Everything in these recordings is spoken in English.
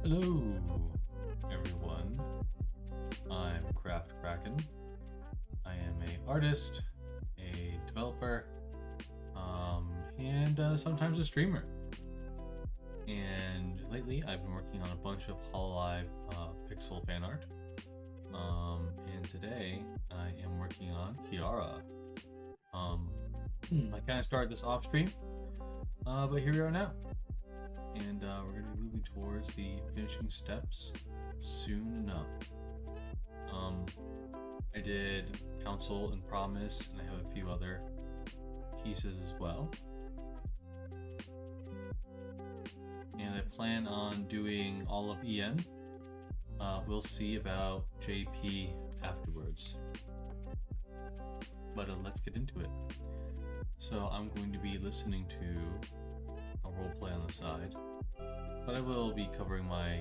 Hello, everyone. I'm Kraftkraken. I am an artist, a developer, and sometimes a streamer. And lately, I've been working on a bunch of Hololive pixel fan art. And today, I am working on Kiara. I kind of started this off stream, but here we are now. And we're going to be moving towards the finishing steps soon enough. I did Council and Promise, and I have a few other pieces as well. And I plan on doing all of EN. We'll see about JP afterwards. But let's get into it. So I'm going to be listening to a roleplay on the side, but I will be covering my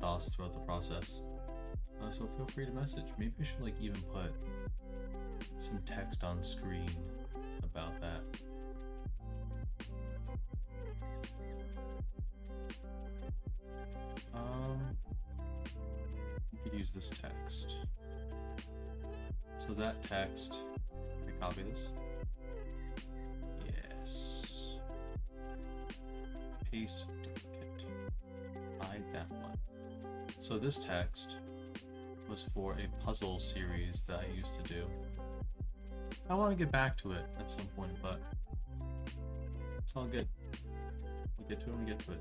thoughts throughout the process. So feel free to message. Maybe I should even put some text on screen about that. You could use this text. So that text, can I copy this? Yes. Paste duplicate. Hide that one. So this text was for a puzzle series that I used to do. I want to get back to it at some point, but it's all good. We'll get to it when we get to it.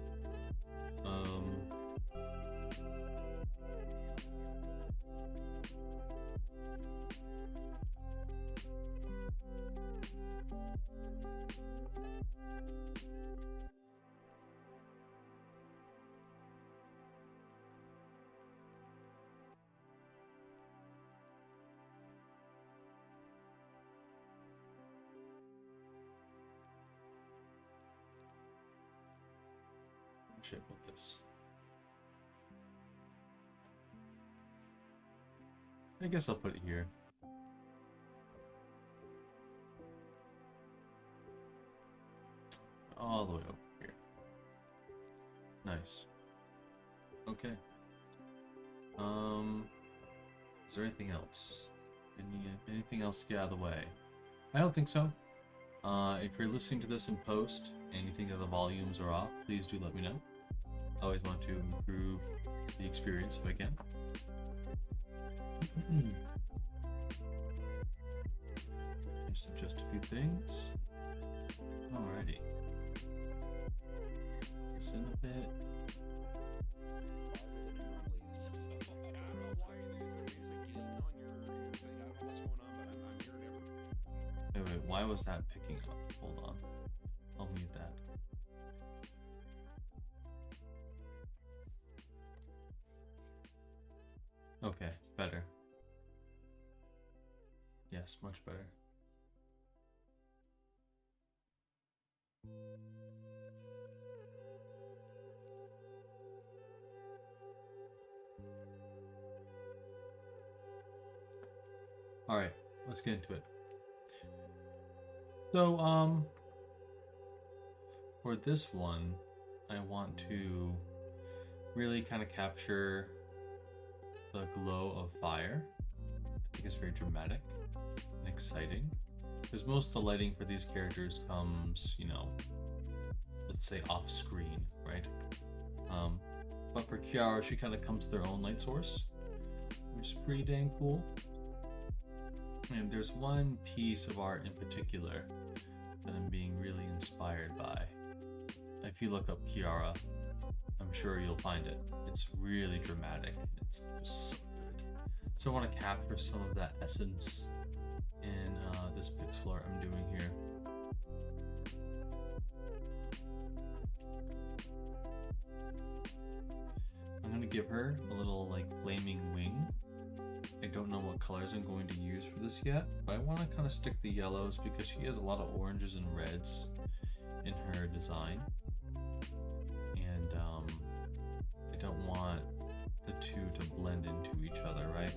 Shape of this. I guess I'll put it here. All the way over here. Nice. Okay. Is there anything else? Anything else to get out of the way? I don't think so. If you're listening to this in post and you think that the volumes are off, please do let me know. I always want to improve the experience if I can. Just adjust a few things. Alrighty. Listen a bit. Wait, why was that picking up? Hold on. I'll mute that. Okay, better. Yes, much better. All right, let's get into it. So, for this one, I want to really kind of capture the glow of fire. I think it's very dramatic and exciting, because most of the lighting for these characters comes, let's say off screen, right? But for Kiara, she kind of comes to their own light source, which is pretty dang cool. And there's one piece of art in particular that I'm being really inspired by. If you look up Kiara, I'm sure you'll find it. It's really dramatic. It's just so good. So I want to capture some of that essence in this pixel art I'm doing here. I'm going to give her a little flaming wing. I don't know what colors I'm going to use for this yet, but I want to kind of stick the yellows because she has a lot of oranges and reds in her design. And I don't want the two to blend into each other, right?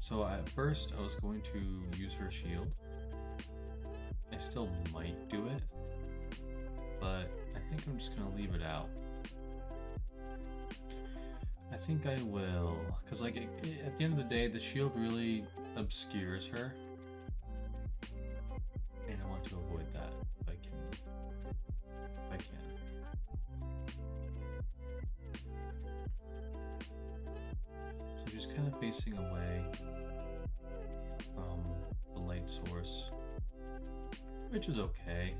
So at first I was going to use her shield. I still might do it, but I think I'm just gonna leave it out. I think I will, because like at the end of the day, the shield really obscures her, and I want to avoid that if I can. If I can. So just kind of facing away from the light source, which is okay.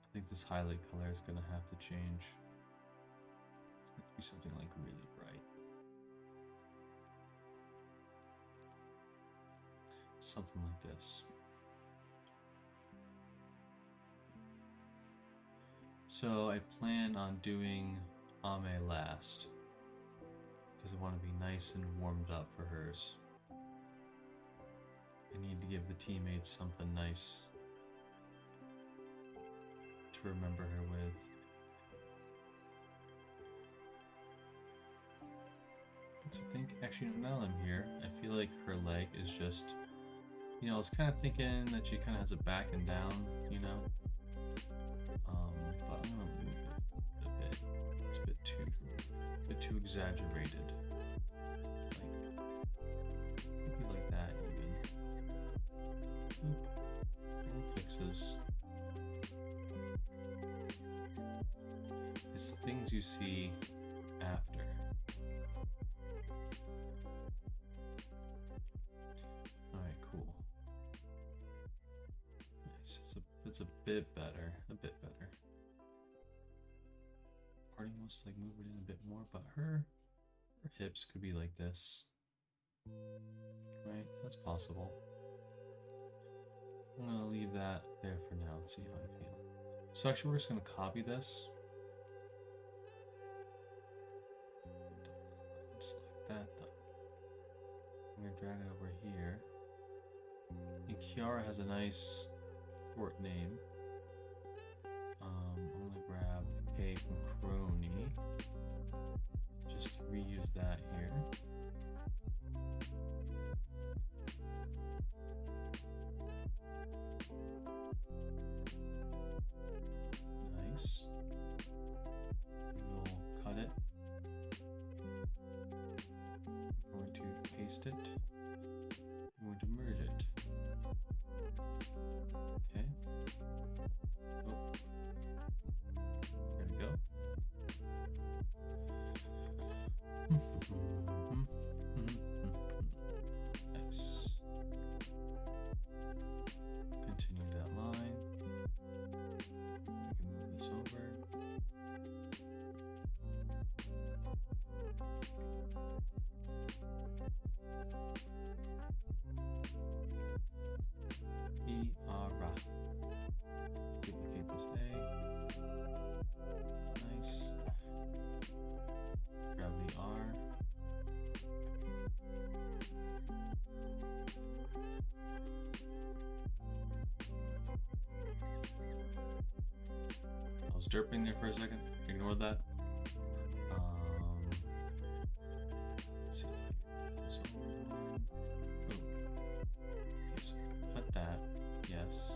I think this highlight color is going to have to change. It's going to be something like really bright. Something like this. So I plan on doing Ame last, because I want to be nice and warmed up for hers. I need to give the teammates something nice to remember her with. So I think, actually, now that I'm here, I feel like her leg is just, you know, I was kind of thinking that she kind of has it back and down, you know? But I'm gonna move it a bit. It's a bit too exaggerated. Like, maybe like that even. Little fixes. It's the things you see after. Alright, cool. Nice. It's a bit better. A bit better. Party wants to like move it in a bit more, but her hips could be like this. Right? That's possible. I'm gonna leave that there for now and see how I feel. So actually we're just gonna copy this. Select that though. I'm gonna drag it over here. And Kiara has a nice short name. I'm gonna grab the K from Crony. Just to reuse that here. Nice. We'll cut it. I'm going to paste it. I'm going to merge it. Okay. Oh. There we go. Nice. Continue that line. We can move this over. Kiara. Duplicate this A. Nice. Grab the R. I was derping there for a second. Ignore that. Let's see. So, yes, cut that. Yes.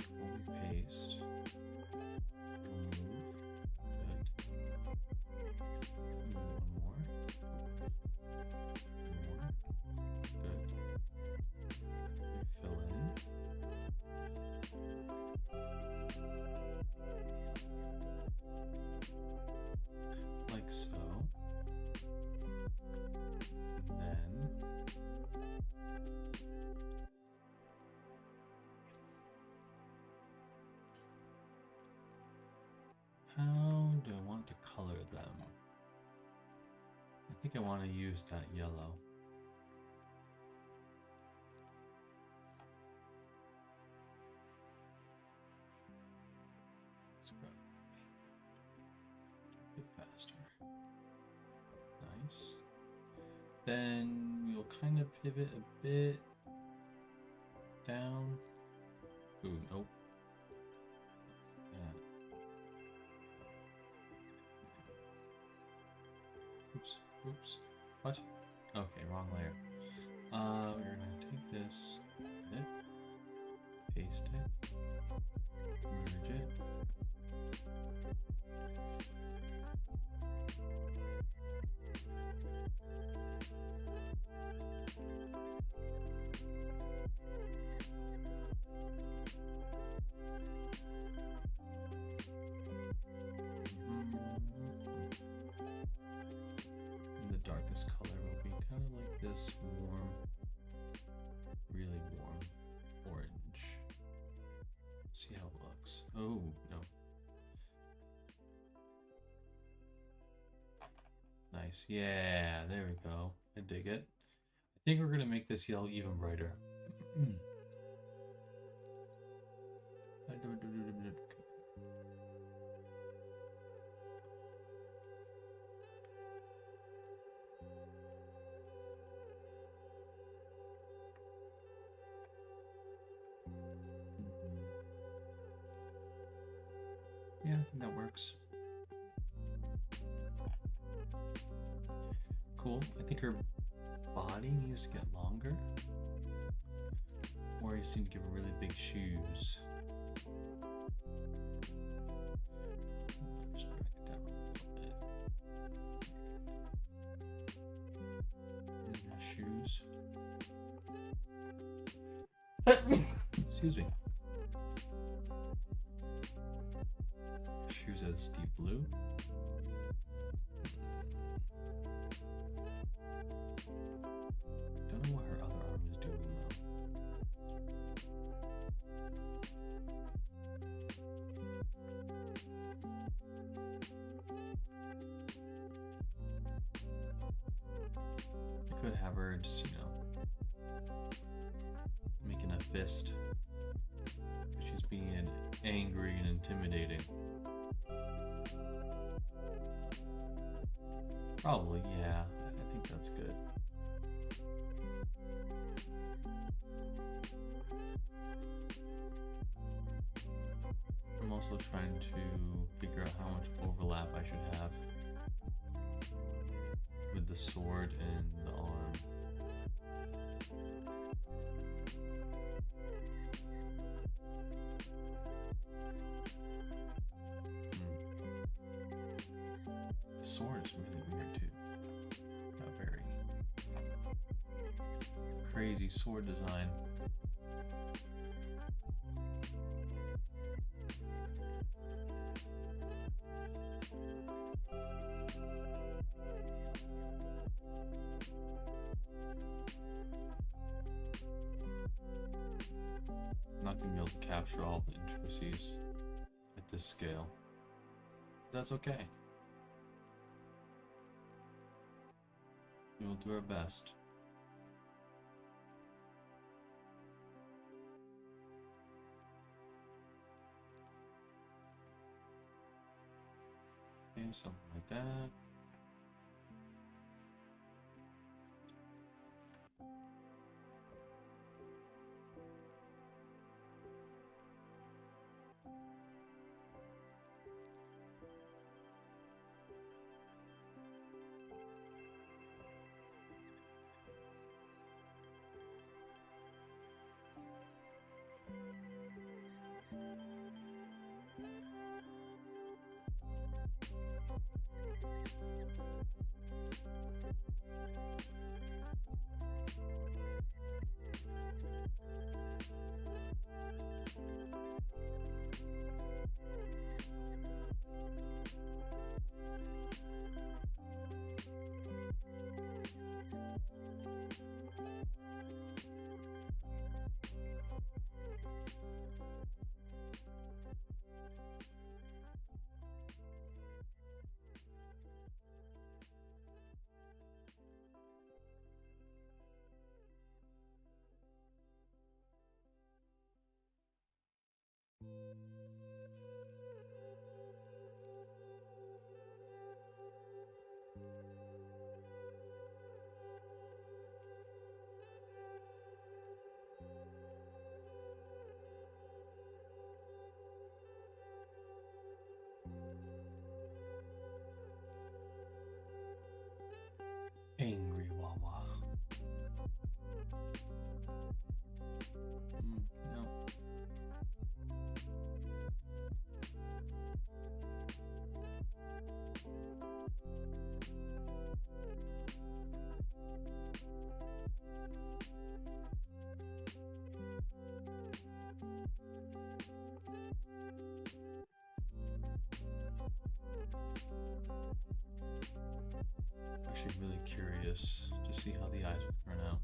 Control paste. Remove. Good. One more. Good. Fill in. Like so. And then how do I want to color them? I think I want to use that yellow. Let's grab a bit faster. Nice. Then we'll kind of pivot a bit down. Ooh, nope. Yeah. Oops. Oops. What? Okay, wrong layer. We're gonna take this, paste it, merge it. And the darkest color will be kind of like this warm, really warm orange. See how it looks. Oh, no. Nice. Yeah, there we go. I dig it. I think we're going to make this yellow even brighter. Yeah, I think that works. Cool. I think her body needs to get longer. Or you just need to give her really big shoes. Just drag it down a little bit. Shoes. Excuse me. Shoes as deep blue. Don't know what her other arm is doing though. I could have her just, making a fist. She's being angry and intimidating. Probably, yeah. I think that's good. I'm also trying to figure out how much overlap I should have with the sword and the arm. The sword is really weird too. A very crazy sword design. Not gonna be able to capture all the intricacies at this scale. That's okay. We will do our best. Okay, something like that. actually really curious to see how the eyes would turn out.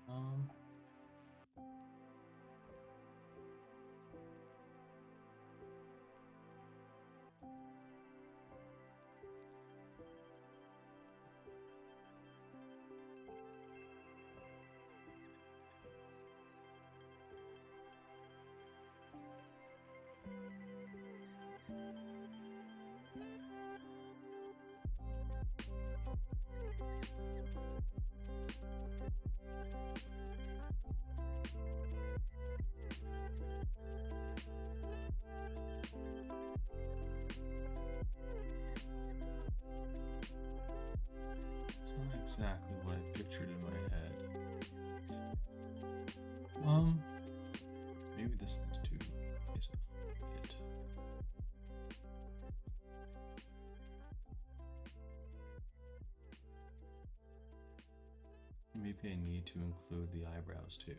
Um, it's not exactly what I pictured in my head. Maybe this needs to face up a bit. Maybe I need to include the eyebrows too.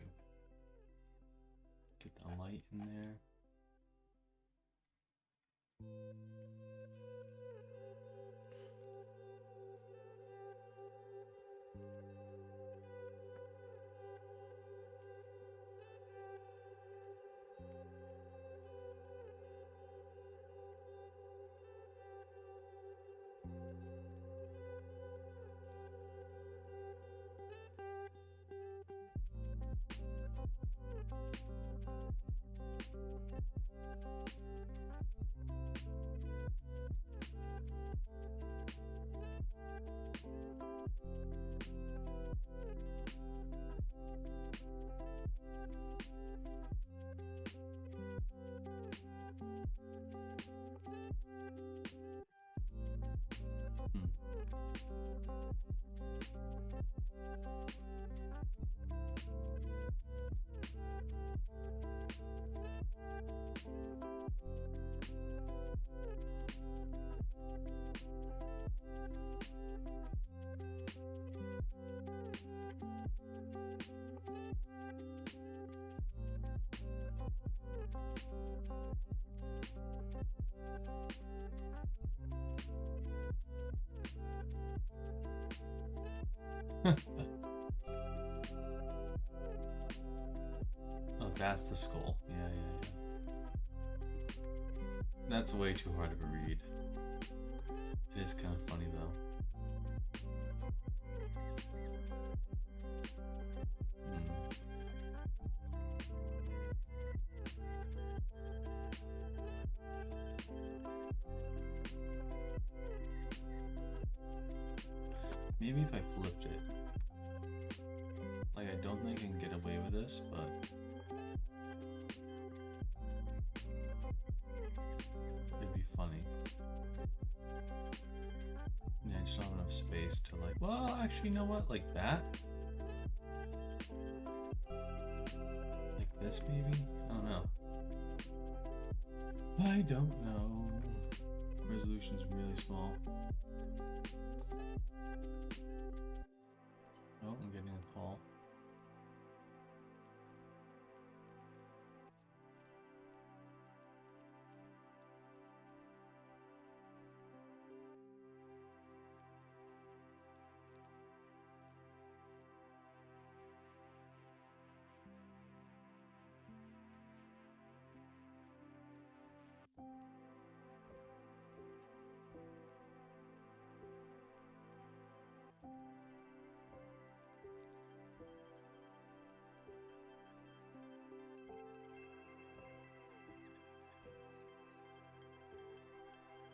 Get the light in there. Oh, that's the skull. Yeah. That's way too hard of a read. It is kind of funny though. Maybe if I flipped it. Like, I don't think I can get away with this, but it'd be funny. actually, you know what? Like that? Like this, maybe? I don't know. I don't know. Resolution's really small. Oh, I'm getting a call.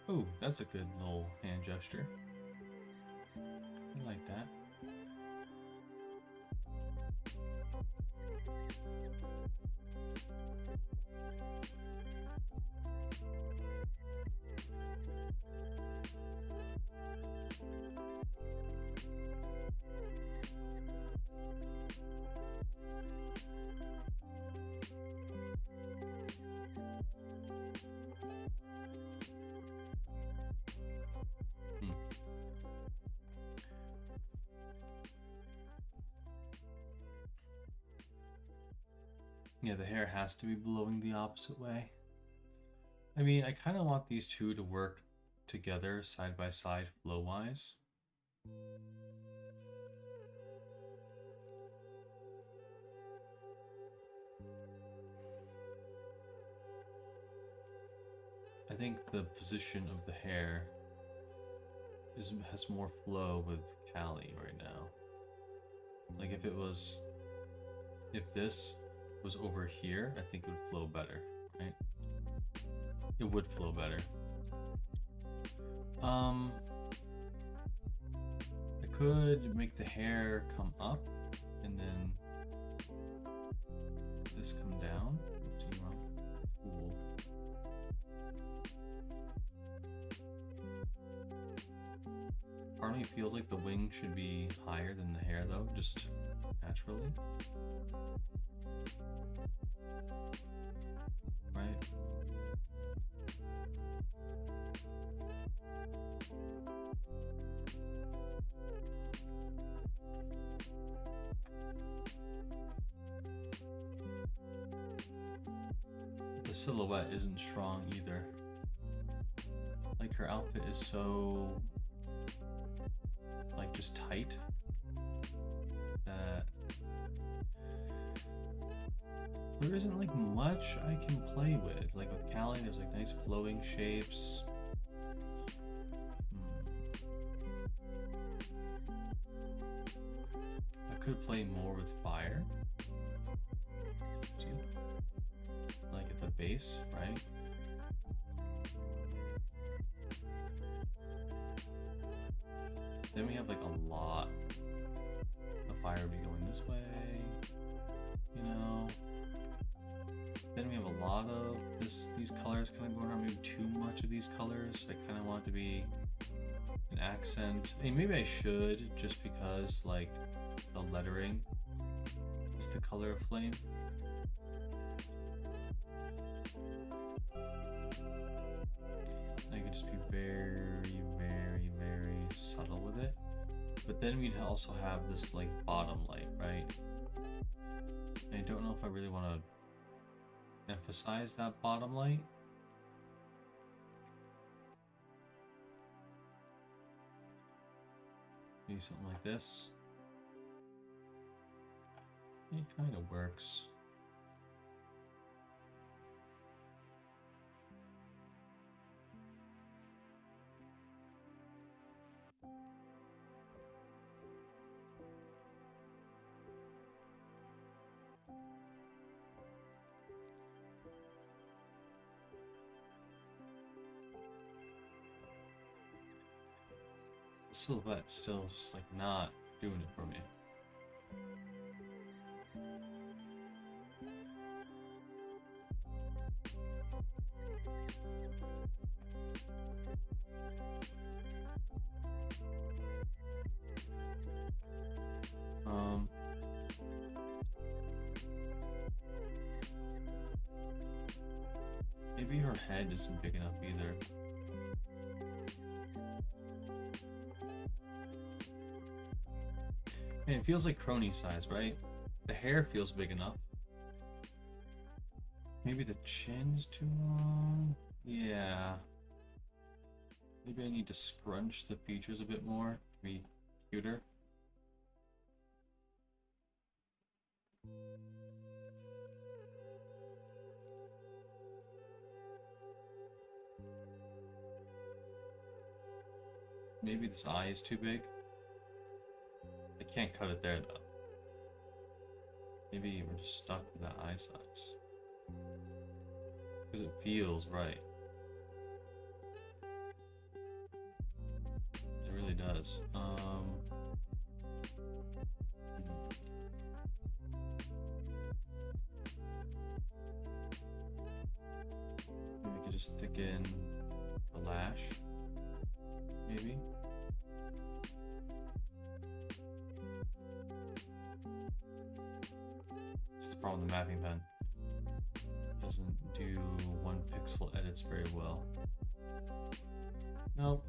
Ooh, that's a good little hand gesture. I like that. Yeah, the hair has to be blowing the opposite way. I mean, I kind of want these two to work together side by side flow-wise. I think the position of the hair has more flow with Callie right now. Like if this was over here, I think it would flow better, right? It would flow better. I could make the hair come up and then this come down. Cool. Part of me feels like the wing should be higher than the hair though, just naturally. Right? The silhouette isn't strong either. Like her outfit is so like just tight that there isn't like much I can play with. Like with Callie, there's like nice flowing shapes. I could play more with fire. See? Like at the base, right? Then we have like a lot of fire would be going this way, you know. Then we have a lot of these colors kind of going around, maybe too much of these colors. I kind of want it to be an accent. I mean, maybe I should, just because like the lettering is the color of flame. I could just be very, very, very subtle with it. But then we'd also have this like bottom light, right? And I don't know if I really want to emphasize that bottom light. Maybe something like this. It kind of works. The silhouette still just like not doing it for me. Maybe her head isn't big enough either. Man, it feels like crony size, right? The hair feels big enough. Maybe the chin's too long? Yeah. Maybe I need to scrunch the features a bit more to be cuter. Maybe this eye is too big. I can't cut it there though. Maybe we're just stuck with that eye size. Because it feels right. It really does. Maybe we could just thicken the lash. Maybe. It's the problem with the mapping pen. It doesn't do 1 pixel edits very well. Nope.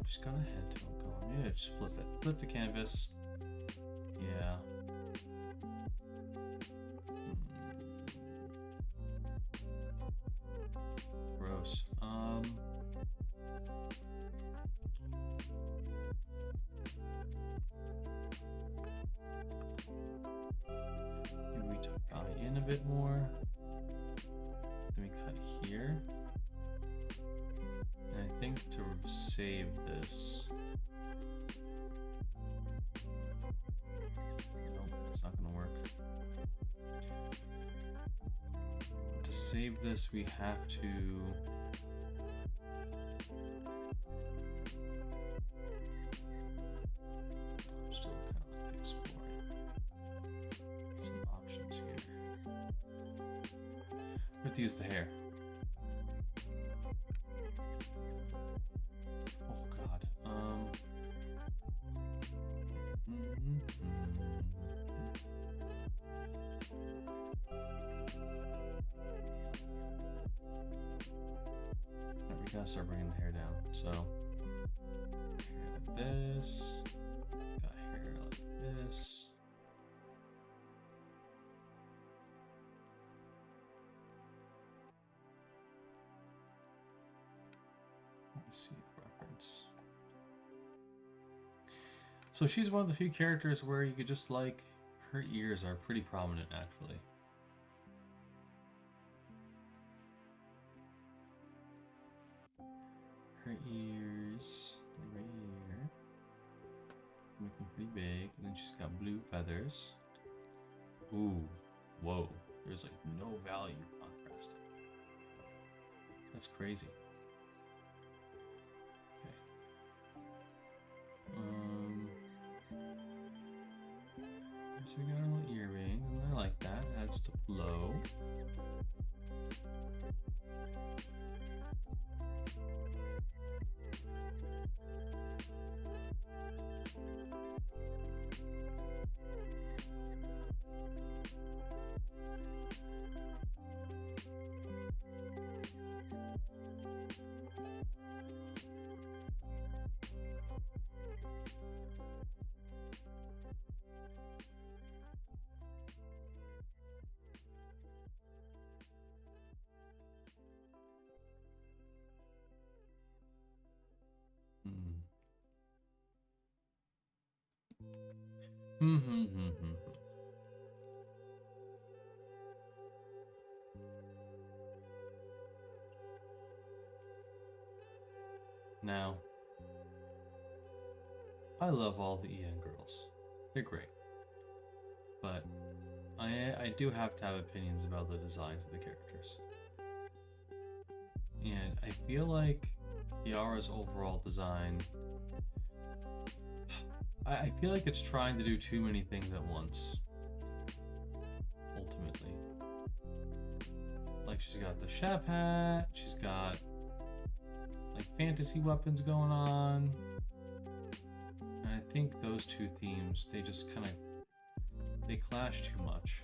Just got a head tilt going. Maybe I just flip it. Flip the canvas. Yeah. Gross. Maybe we tuck the eye in a bit more. Then we cut here. And I think to save this. Nope, it's not gonna work. To save this, we have to. I'm still kind of like exploring some options here. We have to use the hair. Oh God. We gotta start bringing the hair down. So, hair like this. Got hair like this. Let me see the reference. So she's one of the few characters where you could just like, her ears are pretty prominent actually. Her ears, right here, make them pretty big, and then she's got blue feathers. Ooh, whoa, there's like no value contrast. That's crazy. Okay. So we got our little earrings, and I like that. Adds to flow. Now, I love all the EN girls. They're great. But I do have to have opinions about the designs of the characters. And I feel like Kiara's overall design, I feel like it's trying to do too many things at once. Ultimately. Like she's got the chef hat, she's got like fantasy weapons going on. And I think those two themes, they just kind of, they clash too much.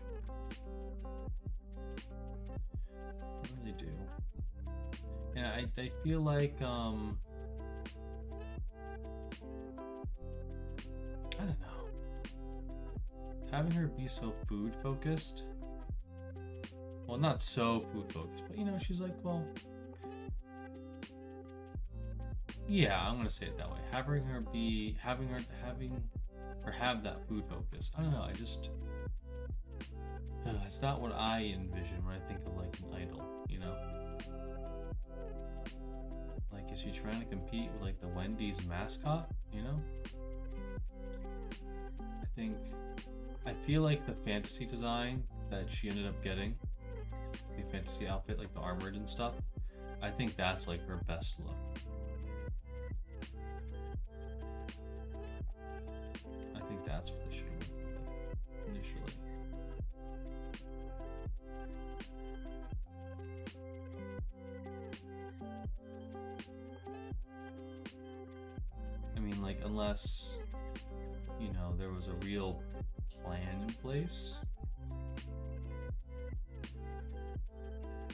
They really do. And I feel like, I don't know. Having her be so food focused, well, not so food focused, but you know, she's like, well, yeah, I'm gonna say it that way. Having her have that food focus. I don't know. I just, it's not what I envision when I think of like an idol. You know, like is she trying to compete with like the Wendy's mascot? You know, I feel like the fantasy design that she ended up getting, the fantasy outfit, like the armored and stuff, I think that's like her best look. I think that's what they should have went with initially. I mean, like, unless, you know, there was a real plan in place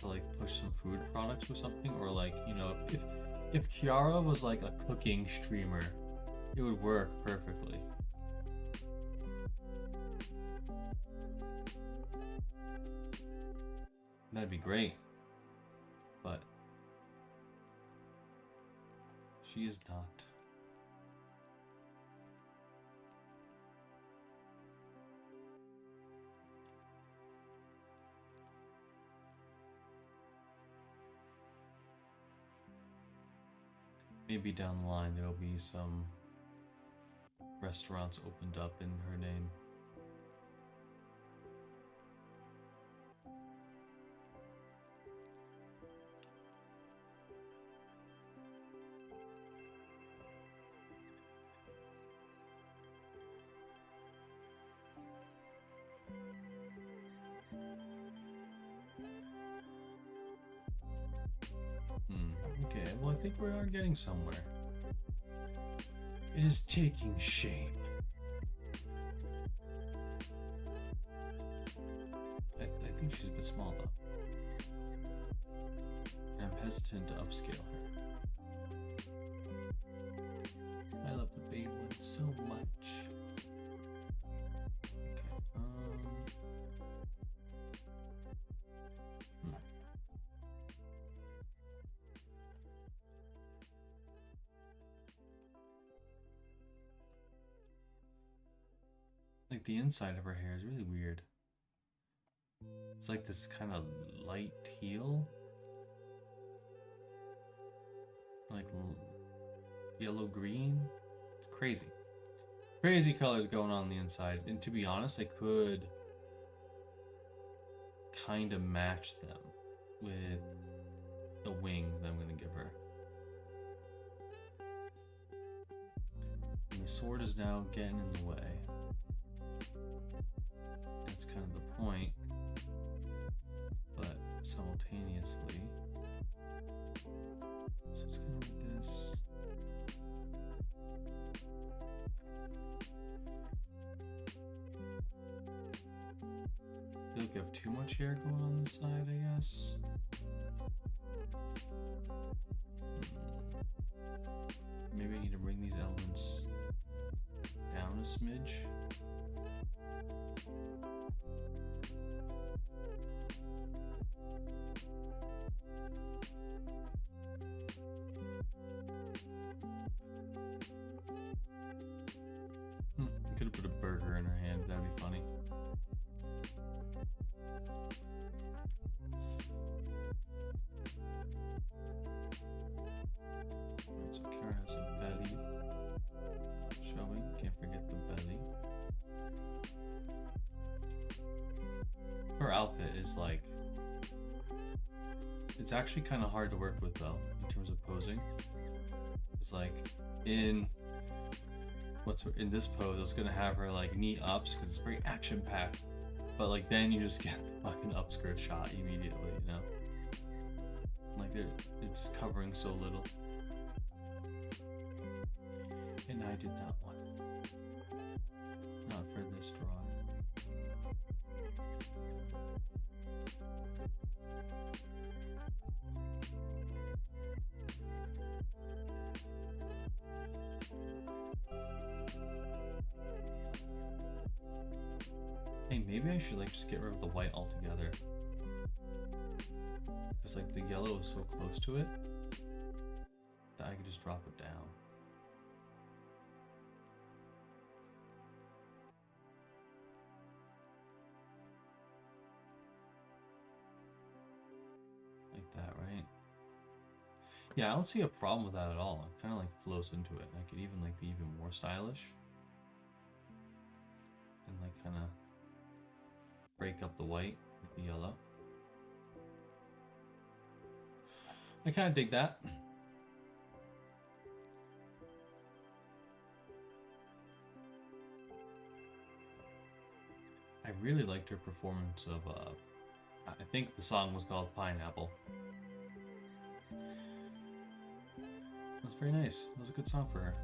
to like push some food products or something, or like, you know, if Kiara was like a cooking streamer, it would work perfectly. That'd be great, but she is not. Maybe down the line there will be some restaurants opened up in her name. Okay, well, I think we are getting somewhere. It is taking shape. I think she's a bit small, though. And I'm hesitant to upscale her. I love the big one so much. Like the inside of her hair is really weird. It's like this kind of light teal, like yellow green. Crazy, crazy colors going on the inside. And to be honest, I could kind of match them with the wing that I'm gonna give her. And the sword is now getting in the way. That's kind of the point, but simultaneously, so it's kind of like this. I feel like I have too much hair going on this side, I guess. Maybe I need to bring these elements down a smidge. I could have put a burger in her hand, that'd be funny. So Kiara has a belly showing, can't forget the belly. Her outfit is like, it's actually kind of hard to work with though, in terms of posing. It's like, in this pose, I was gonna have her like knee ups because it's very action packed, but like then you just get the fucking upskirt shot immediately, you know? Like it's covering so little. And I did not want it. this draw. Hey, maybe I should like just get rid of the white altogether. Because like the yellow is so close to it that I could just drop it down. Like that, right? Yeah, I don't see a problem with that at all. It kind of like flows into it. I could even like be even more stylish. And like kind of break up the white with the yellow. I kind of dig that. I really liked her performance of, I think the song was called Pineapple. It was very nice. It was a good song for her.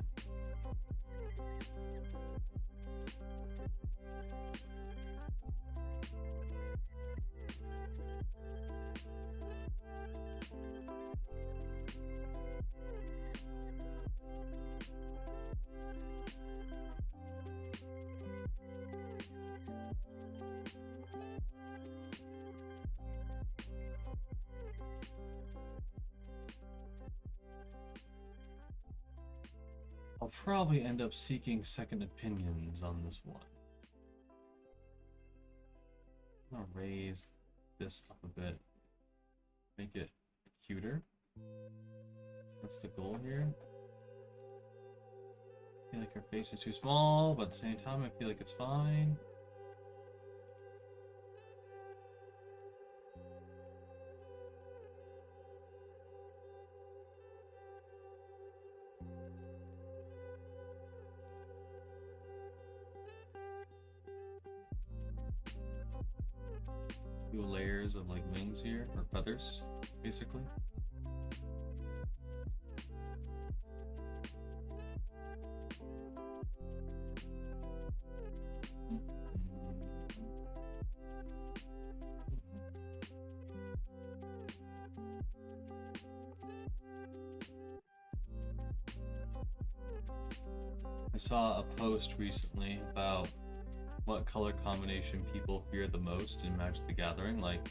I'll probably end up seeking second opinions on this one. I'm gonna raise this up a bit, make it cuter. That's the goal here. I feel like her face is too small, but at the same time I feel like it's fine. Few layers of like wings here, or feathers, basically. I saw a post recently about what color combination people fear the most in Magic the Gathering. Like,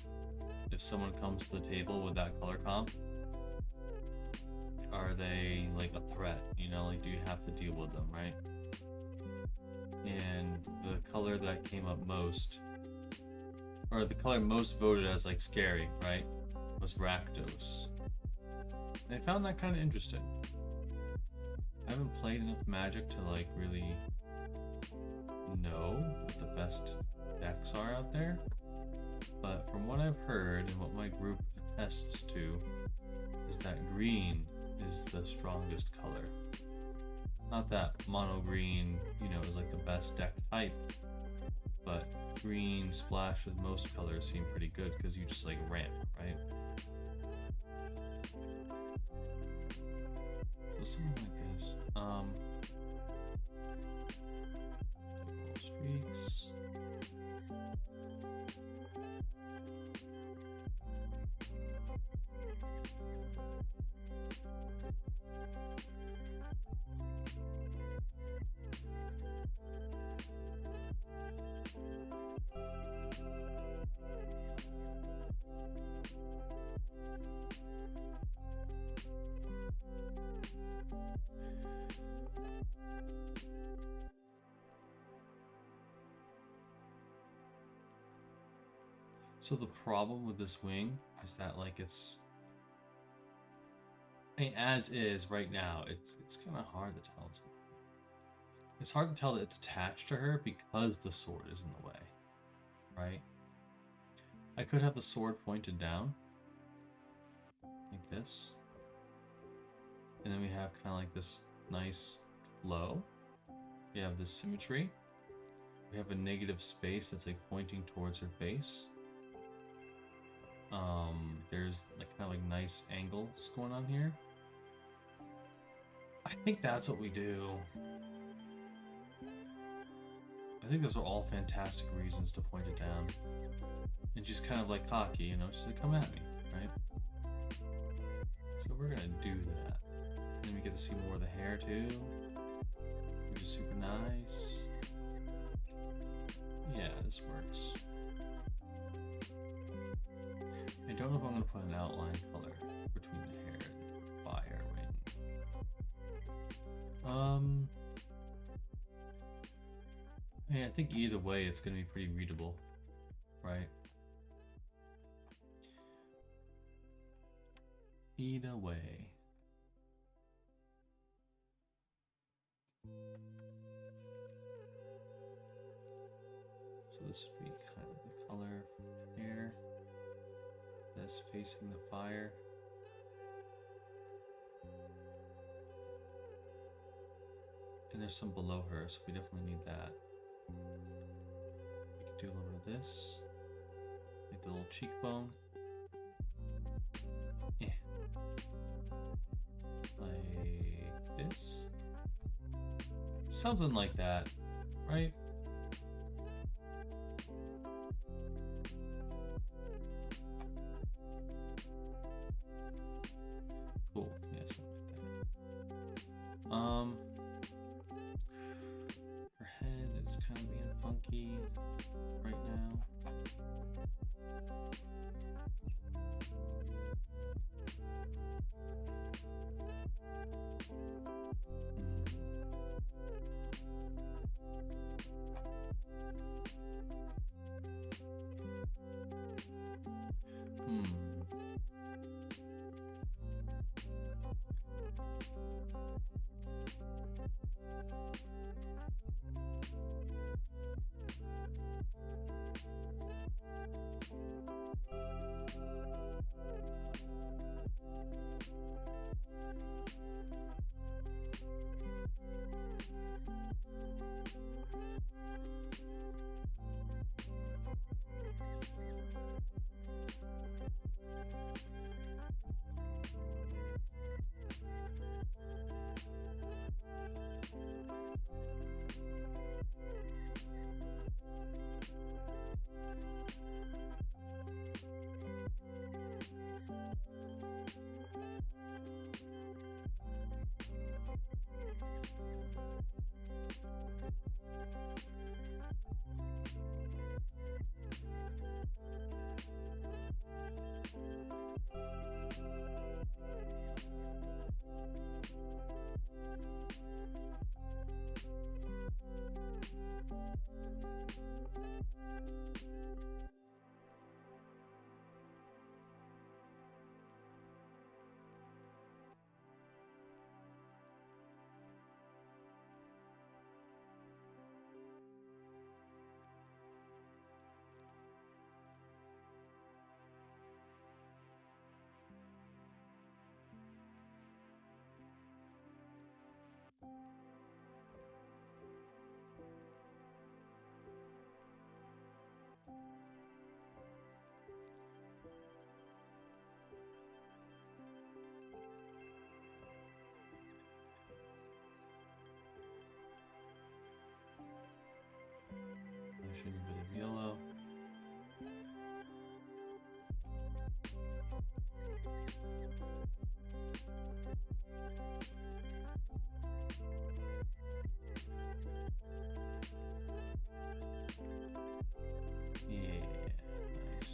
if someone comes to the table with that color comp, are they like a threat? You know, like, do you have to deal with them, right? And the color that came up most, or the color most voted as like scary, right, was Rakdos. And I found that kind of interesting. I haven't played enough Magic to like really know what the best decks are out there, but from what I've heard and what my group attests to is that green is the strongest color. Not that mono green, you know, is like the best deck type, but green splashed with most colors seem pretty good because you just like ramp, right? So something like this. Streaks. So the problem with this wing is that like it's, I mean, as is right now, it's kind of hard to tell. It's hard to tell that it's attached to her because the sword is in the way, right? I could have the sword pointed down like this, and then we have kind of like this nice flow. We have this symmetry. We have a negative space that's like pointing towards her face. There's like kind of like nice angles going on here. I think that's what we do. I I think those are all fantastic reasons to point it down. And just kind of like hockey, you know, just to come at me, right? So we're gonna do that. Then we get to see more of the hair too, which is super nice. Yeah, this works. I don't know if I'm gonna put an outline color between the hair and the fire wing. Yeah, I think either way it's gonna be pretty readable, right? Either way. So this would be kind of the color here. This facing the fire. And there's some below her, so we definitely need that. We could do a little bit of this. Make the little cheekbone. Yeah. Like this. Something like that, right? Cool. Yeah, something like that. Her head is kind of being funky right now. Shade a bit of yellow. Yeah, nice.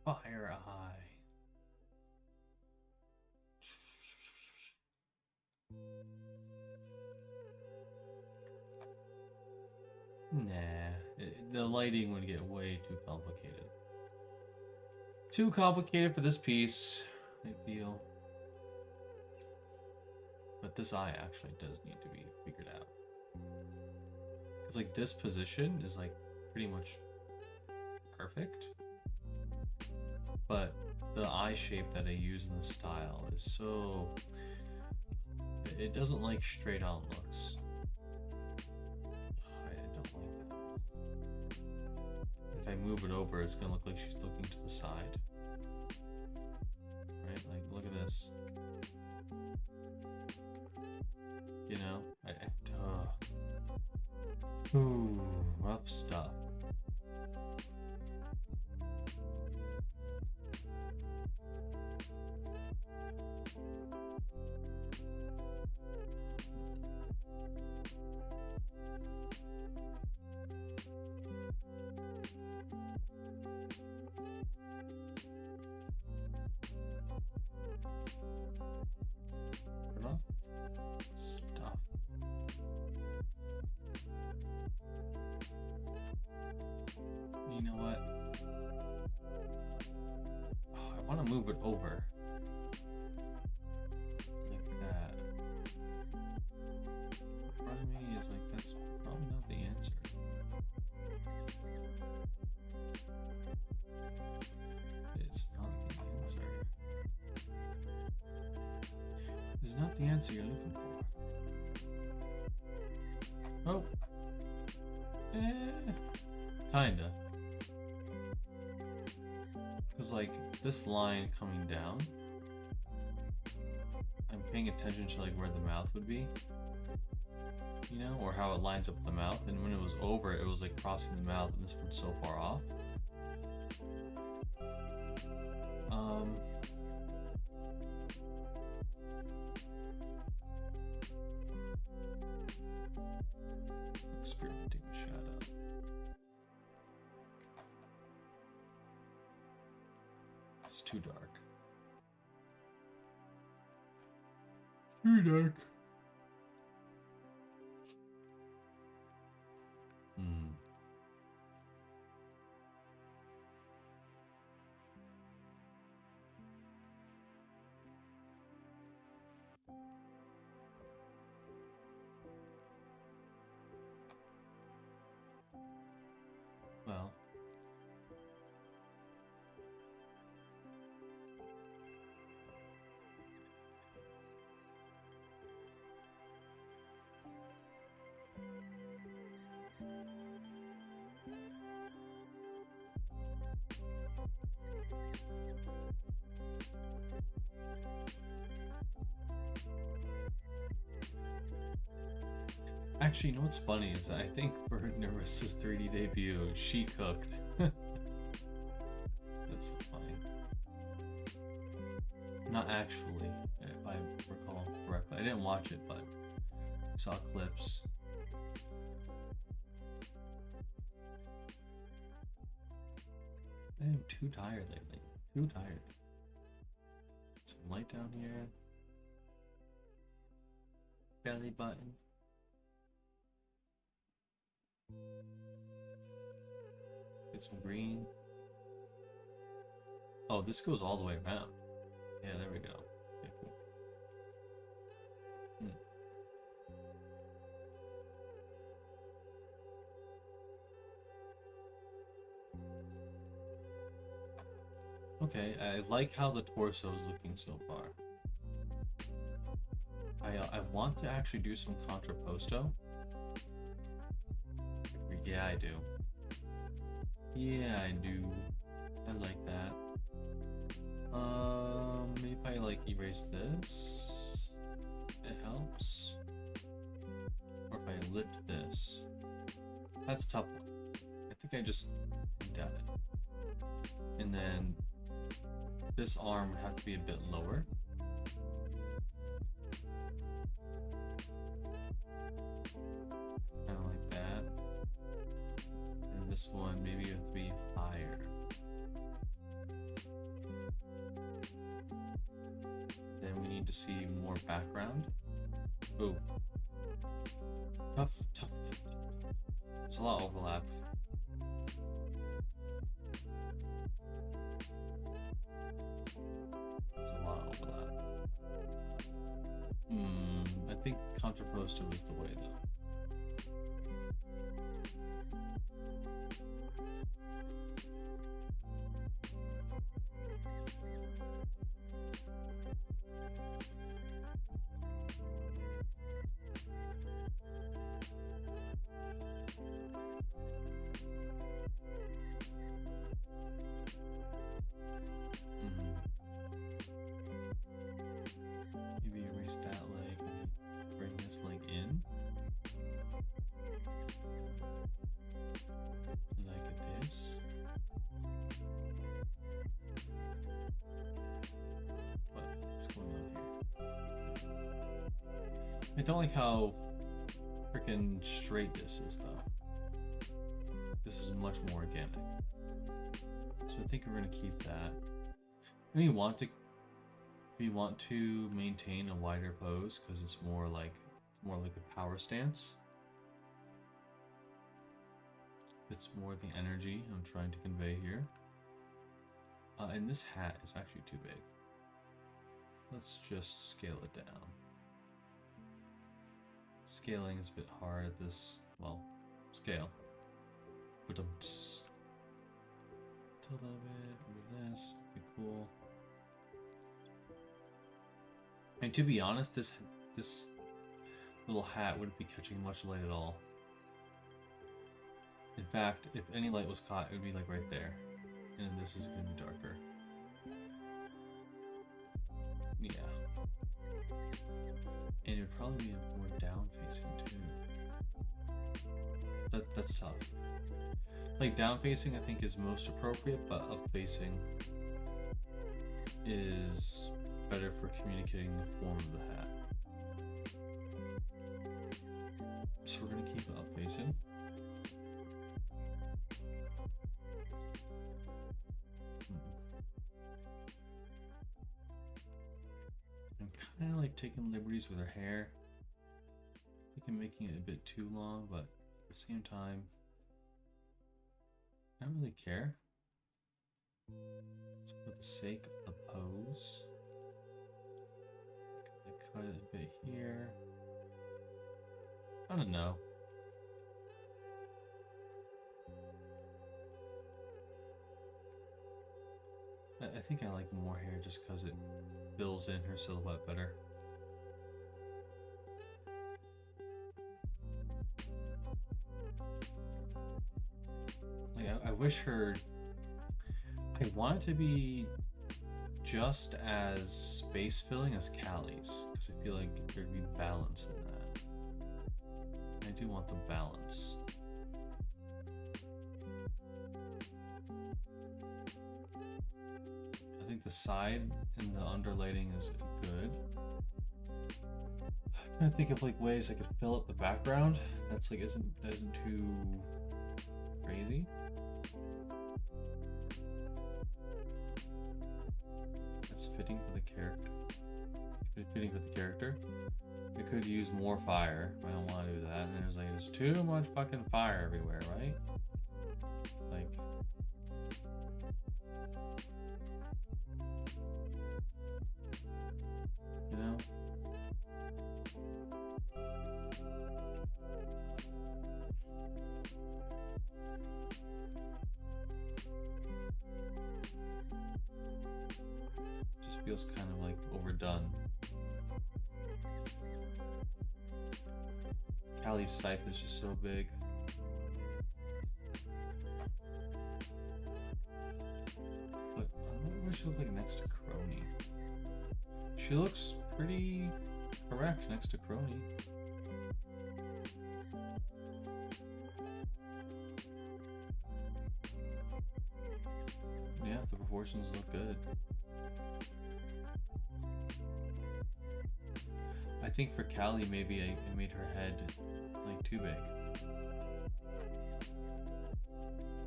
Fire eye. Nah, the lighting would get way too complicated. Too complicated for this piece, I feel. But this eye actually does need to be figured out. Because like this position is like pretty much perfect. But the eye shape that I use in the style is so... It doesn't like straight on looks. I don't like that. If I move it over, it's gonna look like she's looking to the side. Right, like look at this. You know, ooh, rough stuff. Rough stuff. You know what? Oh, I want to move it over. Like that. Part of me is like, that's probably not the answer. It's not the answer. It's not the answer you're looking for. Oh. Kinda. Because like this line coming down, I'm paying attention to like where the mouth would be, you know, or how it lines up with the mouth. And when it was over, it was like crossing the mouth, and this one's so far off. Experimenting with shadow. It's too dark. Too dark. Well. Actually, you know what's funny is that I think for Nerissa's 3D debut, she cooked. That's so funny. Not actually, if I recall correctly. I didn't watch it, but I saw clips. I am too tired lately. Too tired. Some light down here. Belly button. Get some green. Oh, this goes all the way around. Yeah, there we go. Okay, cool. Okay, I like how the torso is looking so far. I want to actually do some contrapposto. Yeah, I do. Yeah, I do. I like that. Maybe if I like erase this, it helps. Or if I lift this. That's a tough one. I think I just looked at it. And then this arm would have to be a bit lower. Kind of like that. And this one maybe have to be higher. Then we need to see more background. Ooh. Tough. There's a lot of overlap. I think contrapposto is the way though. I don't like how freaking straight this is though. This is much more organic. So I think we're gonna keep that. We want to maintain a wider pose because it's more like a power stance. It's more the energy I'm trying to convey here. And this hat is actually too big. Let's just scale it down. Scaling is a bit hard at this, well, scale. But tilt a little bit, move this, be cool. And to be honest, this little hat wouldn't be catching much light at all. In fact, if any light was caught, it would be like right there. And this is going to be darker. Yeah. And it would probably be more down facing too. That's tough. Like down facing I think is most appropriate, but up facing is better for communicating the form of the hat. So we're going to keep it up facing. I'm kind of like taking liberties with her hair. I think I'm making it a bit too long, but at the same time, I don't really care. It's for the sake of the pose. I cut it a bit here. I don't know. I think I like more hair just because it fills in her silhouette better. Like I wish her... I want it to be just as space filling as Callie's, because I feel like there'd be balance in that. I do want the balance. I think the side and the underlighting is good. I'm trying to think of like ways I could fill up the background that's like isn't too crazy. That's fitting for the character. Fitting for the character. I could use more fire, but I don't want to do that. And there's too much fucking fire everywhere, right? Like, you know? Just feels kind of like overdone. Callie's scythe is just so big. But I wonder what she looks like next to Crony. She looks pretty correct next to Crony. Yeah, the proportions look good. I think for Callie, maybe I made her head like too big.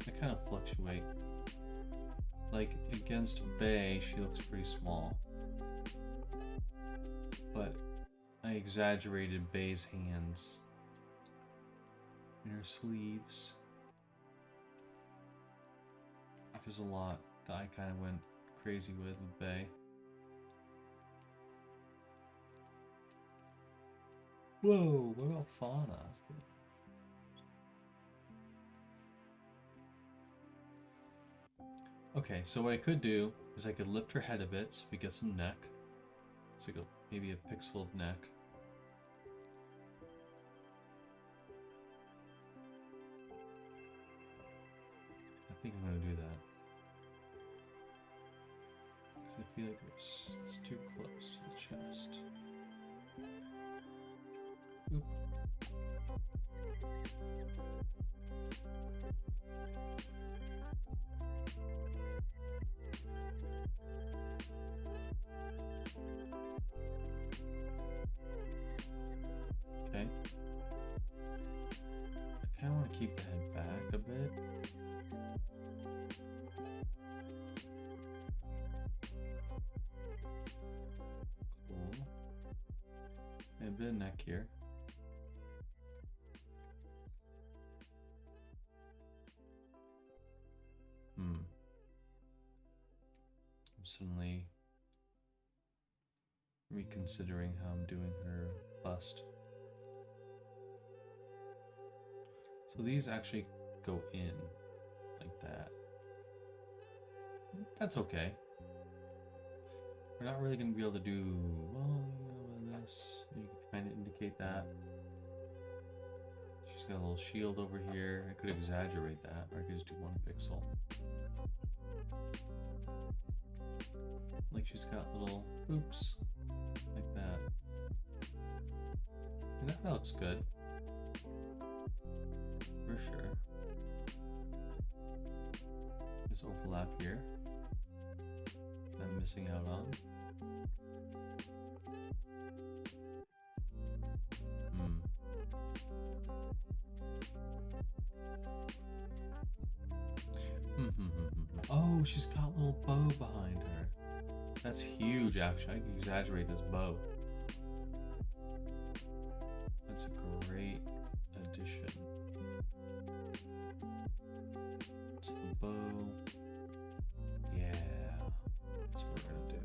I kind of fluctuate. Like against Bae, she looks pretty small. But I exaggerated Bae's hands and her sleeves. There's a lot that I kind of went crazy with Bae. Whoa, what about Fauna? Okay, so what I could do is I could lift her head a bit so we get some neck. So maybe a pixel of neck. I think I'm gonna do that. Because I feel like it's too close to the chest. Oop. a bit of neck here. I'm suddenly reconsidering how I'm doing her bust. So these actually go in like that. That's okay. We're not really going to be able to do well with this. You can kind of indicate that. She's got a little shield over here. I could exaggerate that, or I could just do 1 pixel. Like she's got little oops, like that. And that looks good. For sure. There's overlap here that I'm missing out on. Oh, she's got a little bow behind her. That's huge, actually. I can exaggerate this bow. That's a great addition. It's the bow. Yeah, that's what we're gonna do.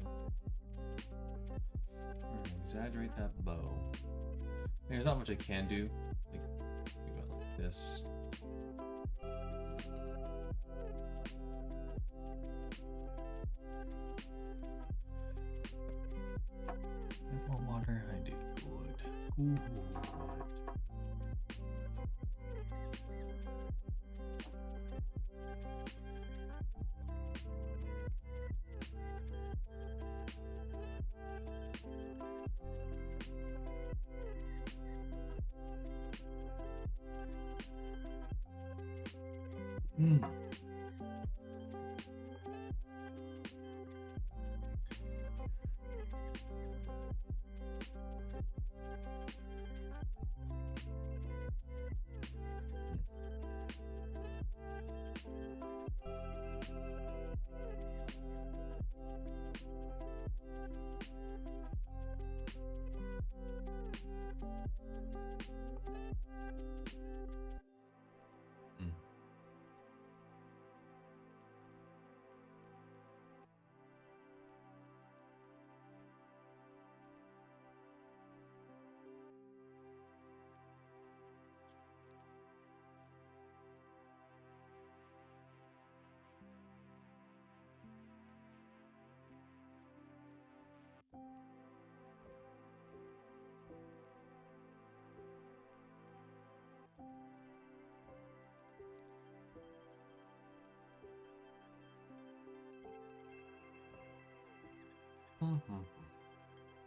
We're gonna exaggerate that bow. There's not much I can do. Like, we go like this. More water. I do good. Good.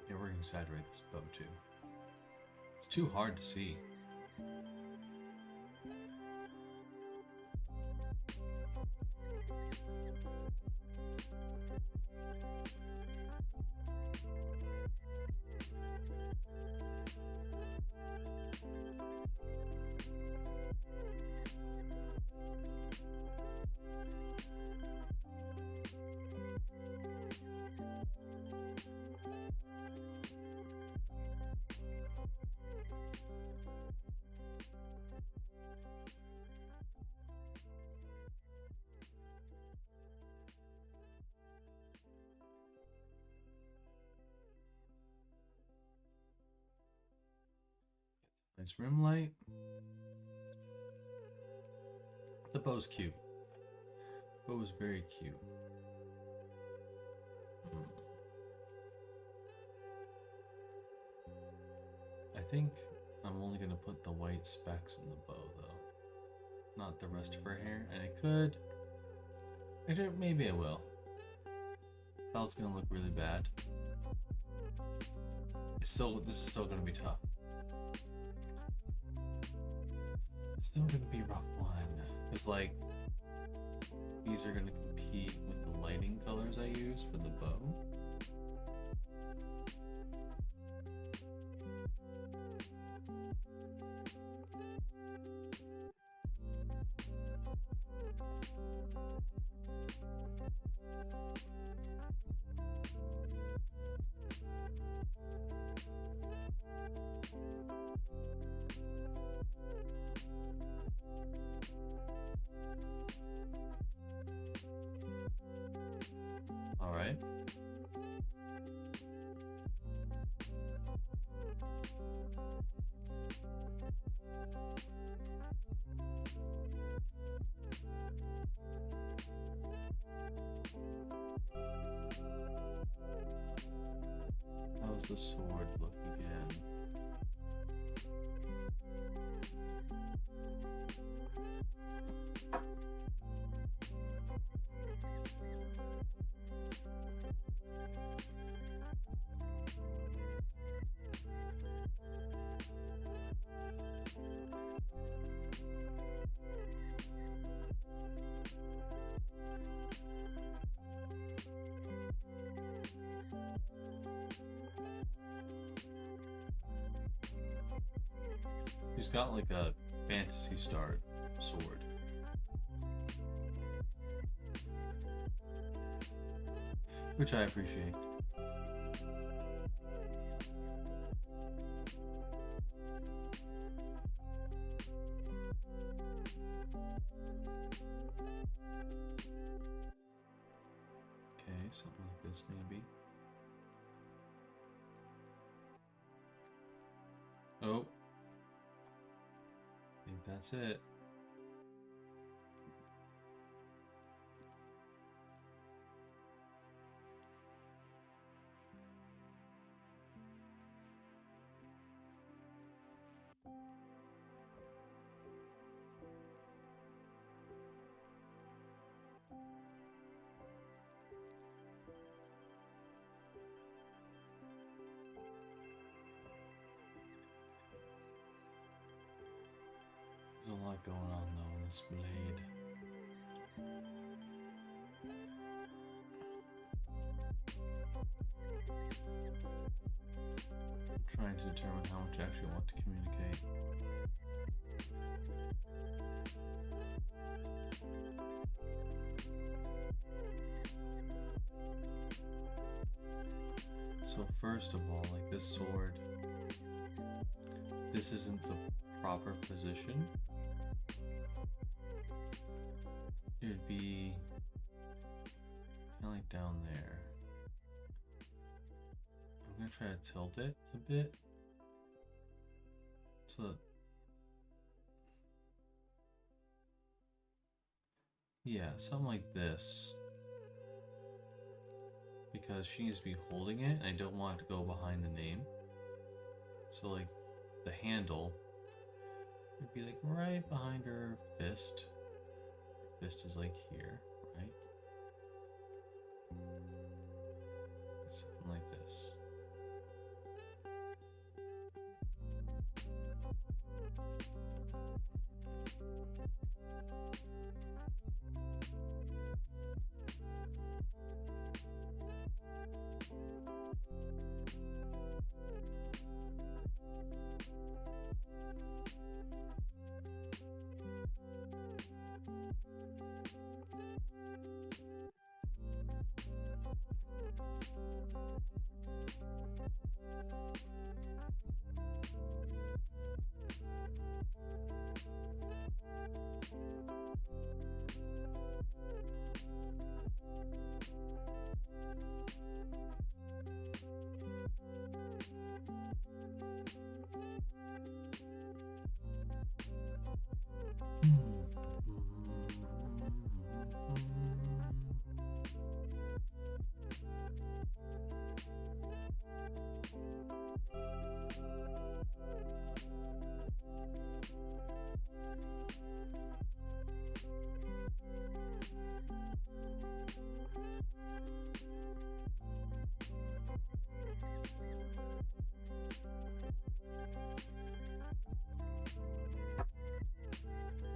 Yeah, we're gonna exaggerate this bow too. It's too hard to see. Nice rim light. The bow's cute. The bow is very cute. I think I'm only gonna put the white specks in the bow though, not the rest of her hair. And maybe I will. That was gonna look really bad. This is still gonna be tough. It's still gonna be a rough one. Because like, these are gonna compete with the lighting colors I use for the bow. How's the sword look again? He's got like a Fantasy Star sword. Which I appreciate. Okay, something like this maybe. Oh. I think that's it. There's a lot going on though in this blade. I'm trying to determine how much I actually want to communicate. So first of all, like this sword, this isn't the proper position. It would be kind of like down there. I'm gonna try to tilt it a bit. So that, yeah, something like this. Because she needs to be holding it, and I don't want it to go behind the name. So like the handle would be like right behind her fist. Her fist is like here, right? Something like this.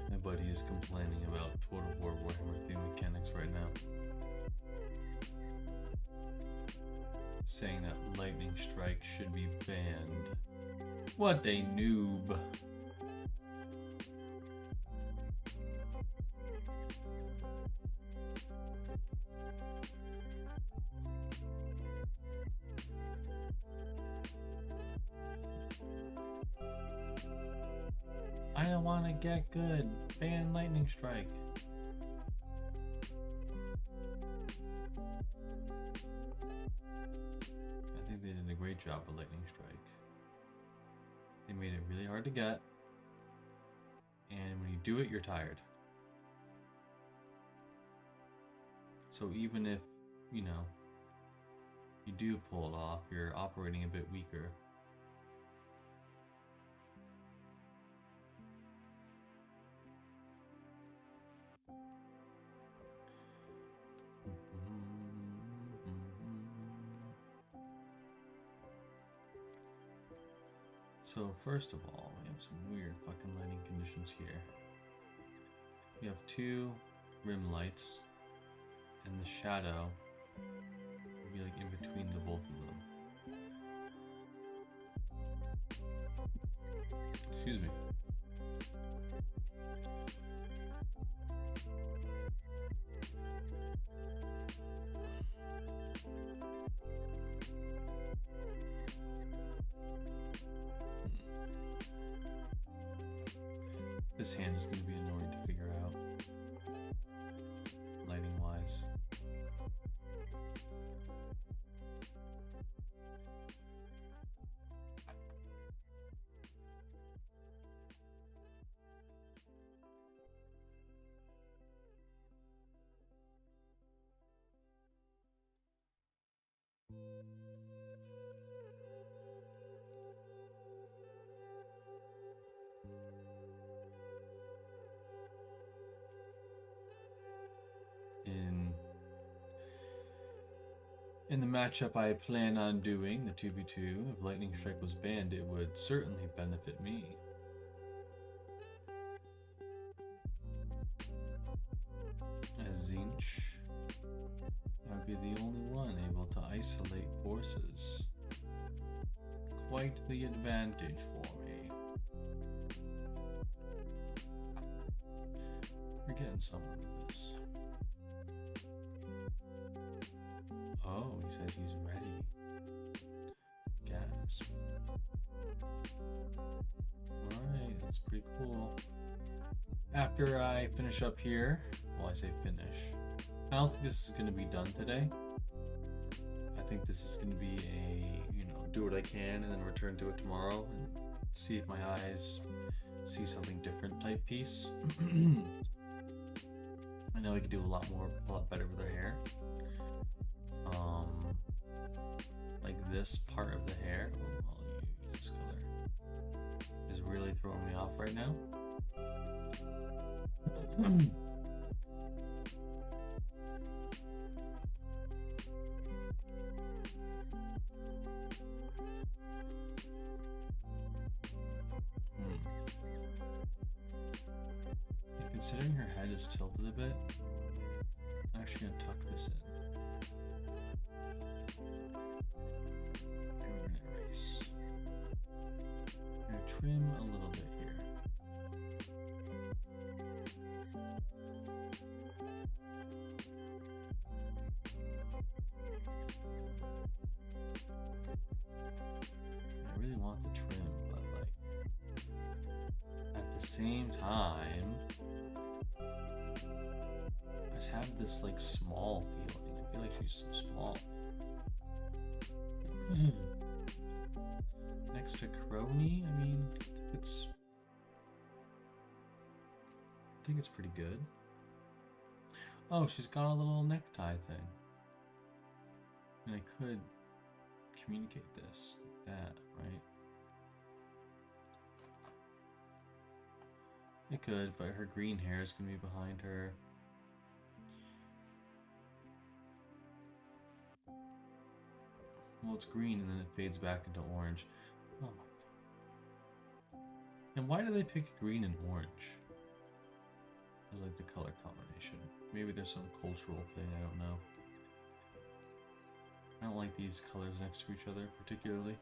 My buddy is complaining about Total War Warhammer theme mechanics right now. Saying that lightning strike should be banned. What a noob. I don't want to get good. Ban lightning strike. I think they did a great job with lightning strike. They made it really hard to get. And when you do it, you're tired. So even if, you know, you do pull it off, you're operating a bit weaker. So first of all, we have some weird fucking lighting conditions here. We have 2 rim lights, and the shadow will be like in between the both of them. Excuse me. This hand is going to be annoying to figure out, lighting wise. In the matchup I plan on doing, the 2v2, if Lightning Strike was banned, it would certainly benefit me. As Zinch, I would be the only one able to isolate forces. Quite the advantage for me. We're getting somewhere with this. Oh, he says he's ready. Gasp. Alright, that's pretty cool. After I finish up here, well, I say finish. I don't think this is going to be done today. I think this is going to be a, you know, do what I can and then return to it tomorrow and see if my eyes see something different type piece. I know I could do a lot better with her hair. Like this part of the hair, I'll use this color, is really throwing me off right now. And considering her head is tilted a bit, I'm actually gonna tuck this in. And we're gonna erase. I'm gonna trim a little bit here. I really want the trim, but like at the same time, I just have this like small feeling. I feel like she's so small. Next to Crony, I mean, I think it's pretty good. Oh, she's got a little necktie thing. And I could communicate this like that, right? It could, but her green hair is going to be behind her. Well, it's green and then it fades back into orange. Oh my god. And why do they pick green and orange as like the color combination? Maybe there's some cultural thing, I don't know. I don't like these colors next to each other particularly.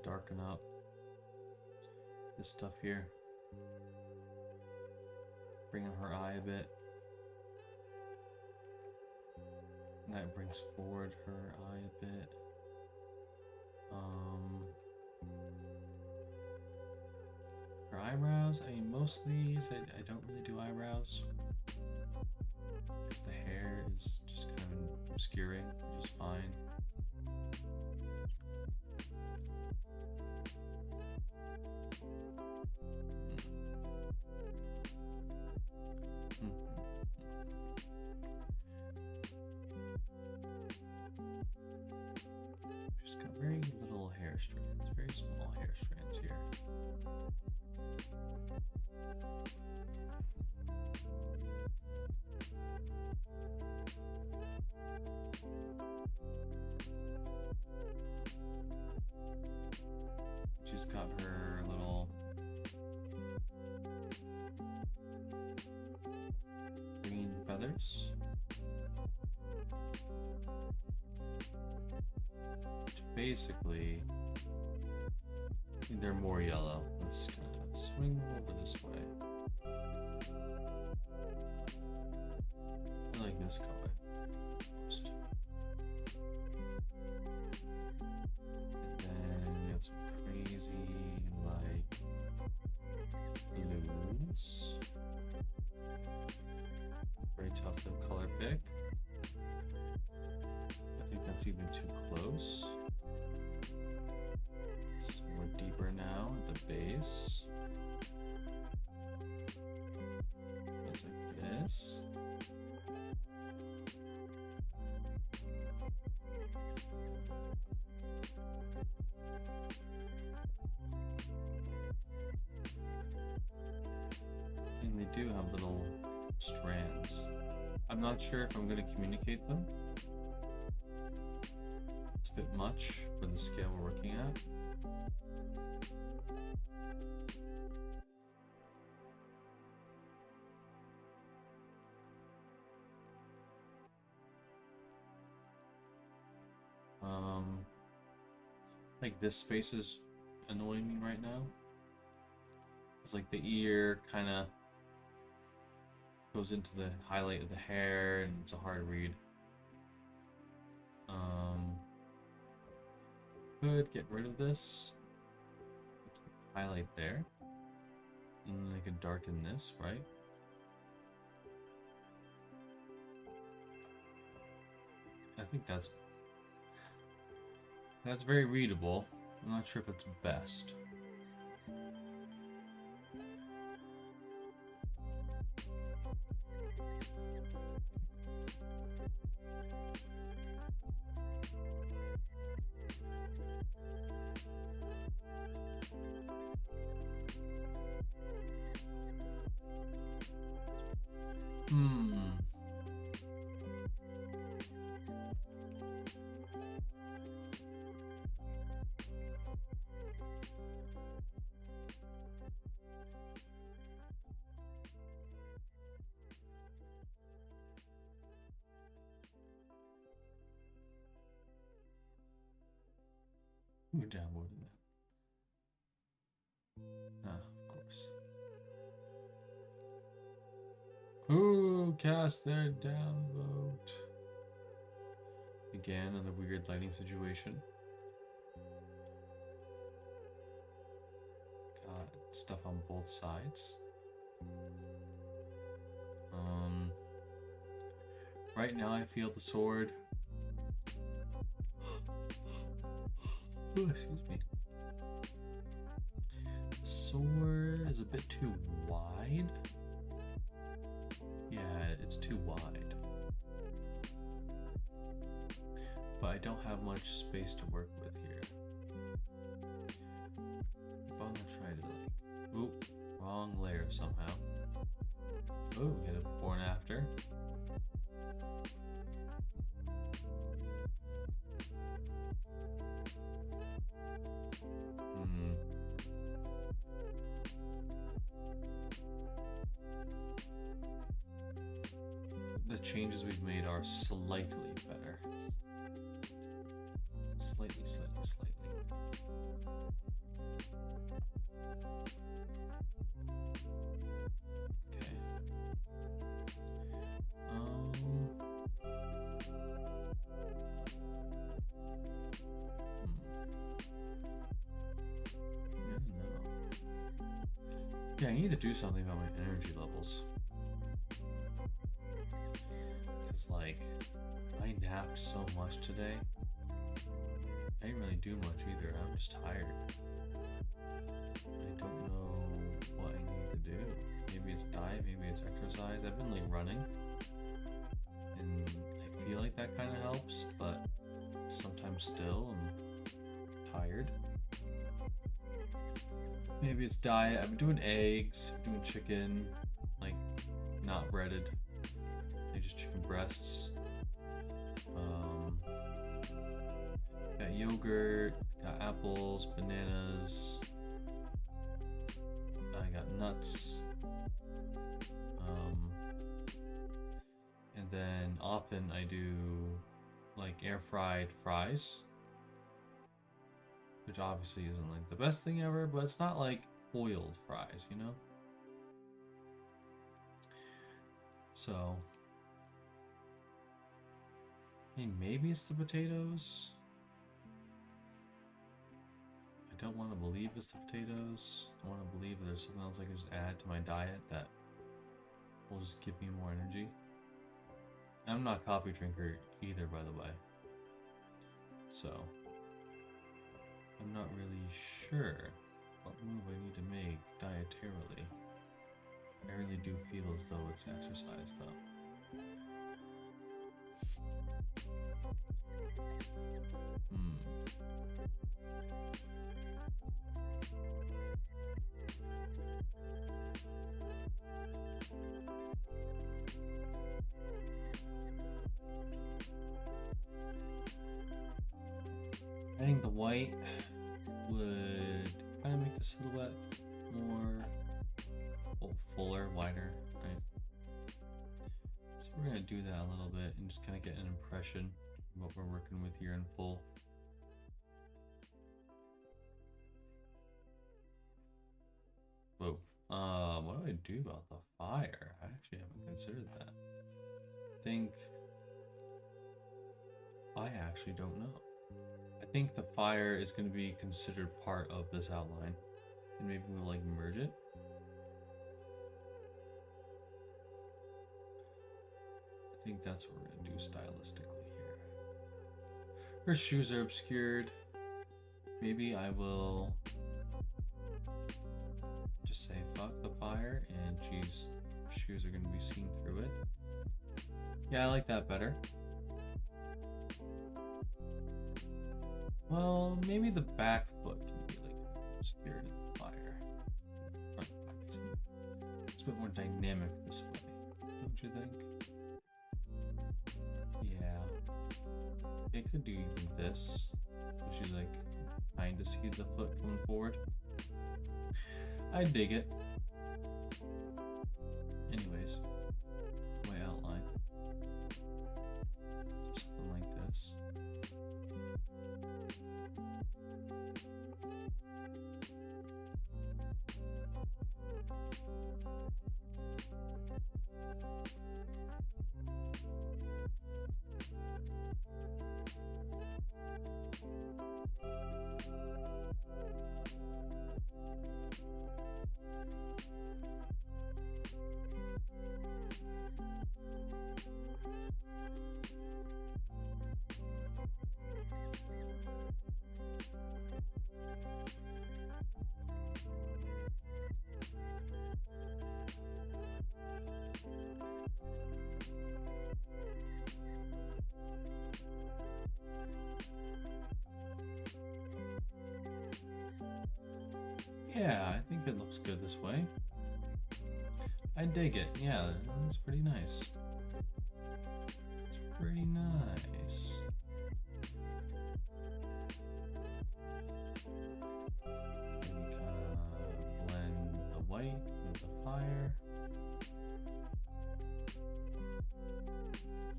darken up this stuff here. Bring in her eye a bit. And that brings forward her eye a bit. Her eyebrows, I mean, most of these, I don't really do eyebrows. Because the hair is just kind of obscuring, which is fine. Just got very little hair strands, very small hair strands here. She's got her little green feathers. Which basically, they're more yellow. Let's kind of swing over this way. I like this color most. And then we got some crazy like blues. Very tough to color pick. I think that's even too close. It's more deeper now at the base. That's like this. And they do have little strands. I'm not sure if I'm going to communicate them. It's a bit much for the scale we're working at. Like this space is annoying me right now. It's like the ear kind of goes into the highlight of the hair and it's a hard read. Could get rid of this. Highlight there. And then I could darken this, right? I think that's very readable. I'm not sure if it's best. We're downloading that. Ah, of course. Who cast their downvote? Again, another weird lighting situation. Got stuff on both sides. Right now I feel the sword. Excuse me. The sword is a bit too wide. Yeah, it's too wide. But I don't have much space to work with here. If I'm gonna try to like, oop, wrong layer somehow. Oh, get a before and after. The changes we've made are slightly better. Slightly. Okay. Yeah, I need to do something about my energy levels. Because, like, I napped so much today. I didn't really do much either. I'm just tired. I don't know what I need to do. Maybe it's diet, maybe it's exercise. I've been, like, running. And I feel like that kind of helps, but sometimes still I'm tired. Maybe it's diet. I've been doing eggs, doing chicken, like not breaded, like just chicken breasts. Got yogurt, got apples, bananas. I got nuts. And then often I do like air fried fries, which obviously isn't like the best thing ever, but it's not like oiled fries, you know? So, I mean, maybe it's the potatoes. I don't want to believe it's the potatoes. I want to believe there's something else I can just add to my diet that will just give me more energy. I'm not a coffee drinker either, by the way. So, I'm not really sure what move I need to make dietarily. I really do feel as though it's exercise, though. Adding the white would kind of make the silhouette more fuller, wider, right? So we're going to do that a little bit and just kind of get an impression of what we're working with here in full. Whoa. What do I do about the fire? I actually haven't considered that. I actually don't know. I think the fire is going to be considered part of this outline, and maybe we'll like merge it. I think that's what we're going to do stylistically here. Her shoes are obscured. Maybe I will just say fuck the fire, and she's shoes are going to be seen through it. Yeah, I like that better. Well, maybe the back foot can be like obscured in the fire. It's a bit more dynamic this way, don't you think? Yeah. It could do even this. So she's like trying to see the foot coming forward. I dig it. Anyways, my outline. So something like this. Yeah, I think it looks good this way. I dig it. Yeah, it's pretty nice. It's pretty nice. Maybe kind of blend the white with the fire.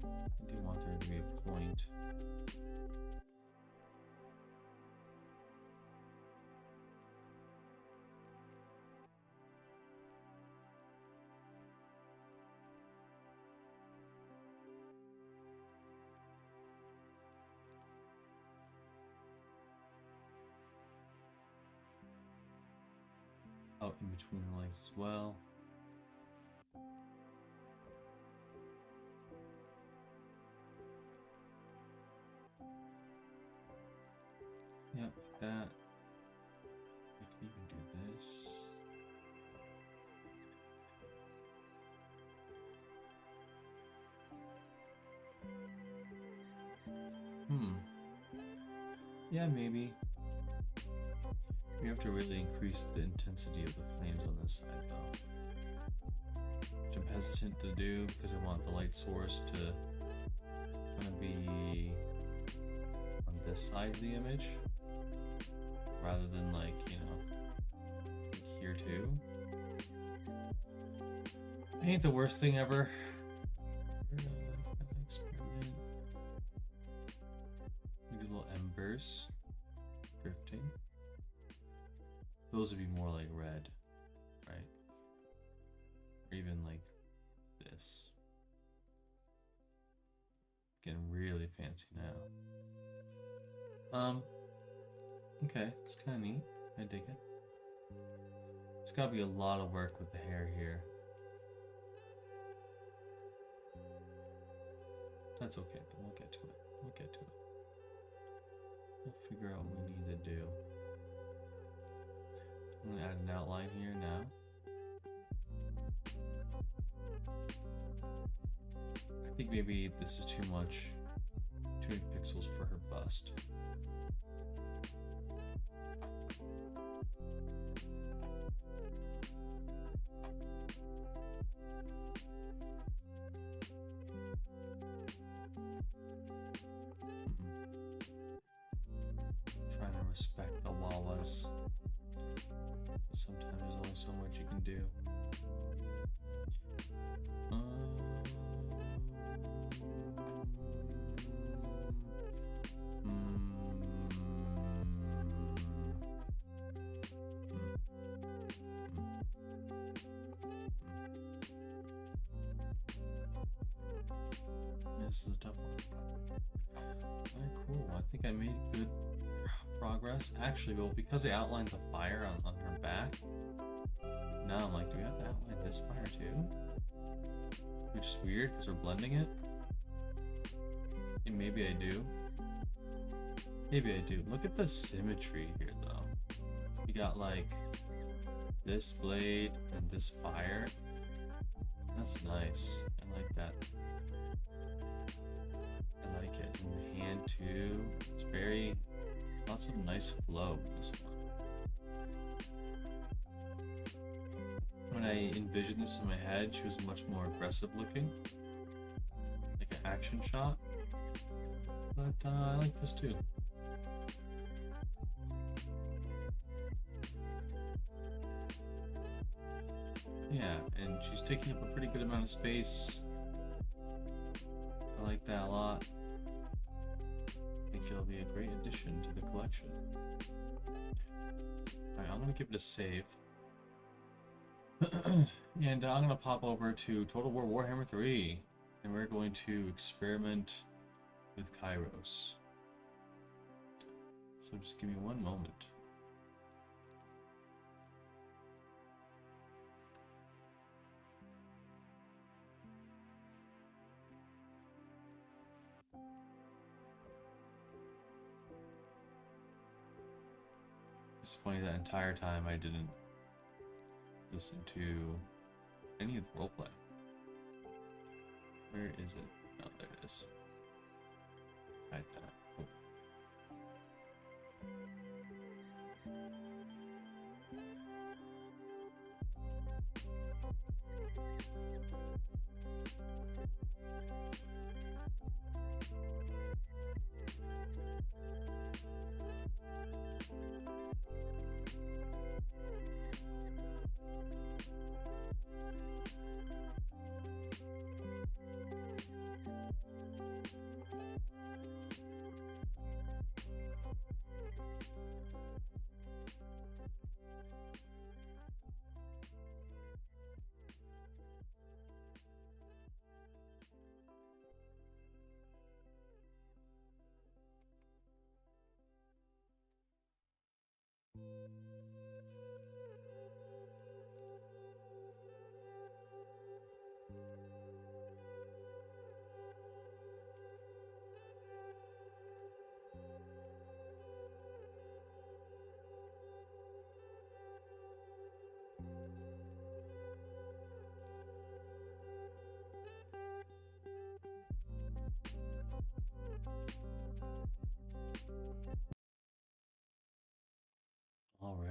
I do want there to be a point. in between the legs as well. Yep, that. I can even do this. Yeah, maybe. We have to really increase the intensity of the flames on this side, though. Which I'm hesitant to do because I want the light source to kind of be on this side of the image, rather than like, you know, like here too. Ain't the worst thing ever. Experiment. We do little embers drifting. Those would be more like red, right? Or even like this. Getting really fancy now. Okay, it's kind of neat. I dig it. It's gotta be a lot of work with the hair here. That's okay, then we'll get to it. We'll get to it. We'll figure out what we need to do. I'm gonna add an outline here now. I think maybe this is too much. Too many pixels for her bust. Trying to respect the Wawas. Sometimes there's only so much you can do. This is a tough one. Alright, cool. I think I made good progress. Actually, well, because I outlined the fire on her back, now I'm like, do we have to outline this fire too? Which is weird because we're blending it. And maybe I do. Maybe I do. Look at the symmetry here, though. You got like this blade and this fire. That's nice. I like that. I like it. And the hand too. It's very, lots of nice flow in this one. When I envisioned this in my head, she was much more aggressive looking. Like an action shot. But I like this too. Yeah, and she's taking up a pretty good amount of space. I like that a lot. I think it'll be a great addition to the collection. Alright, I'm gonna give it a save. And I'm gonna pop over to Total War Warhammer 3. And we're going to experiment with Kairos. So just give me one moment. It's funny that entire time I didn't listen to any of the roleplay. Where is it? Oh, there it is. Right there. Cool.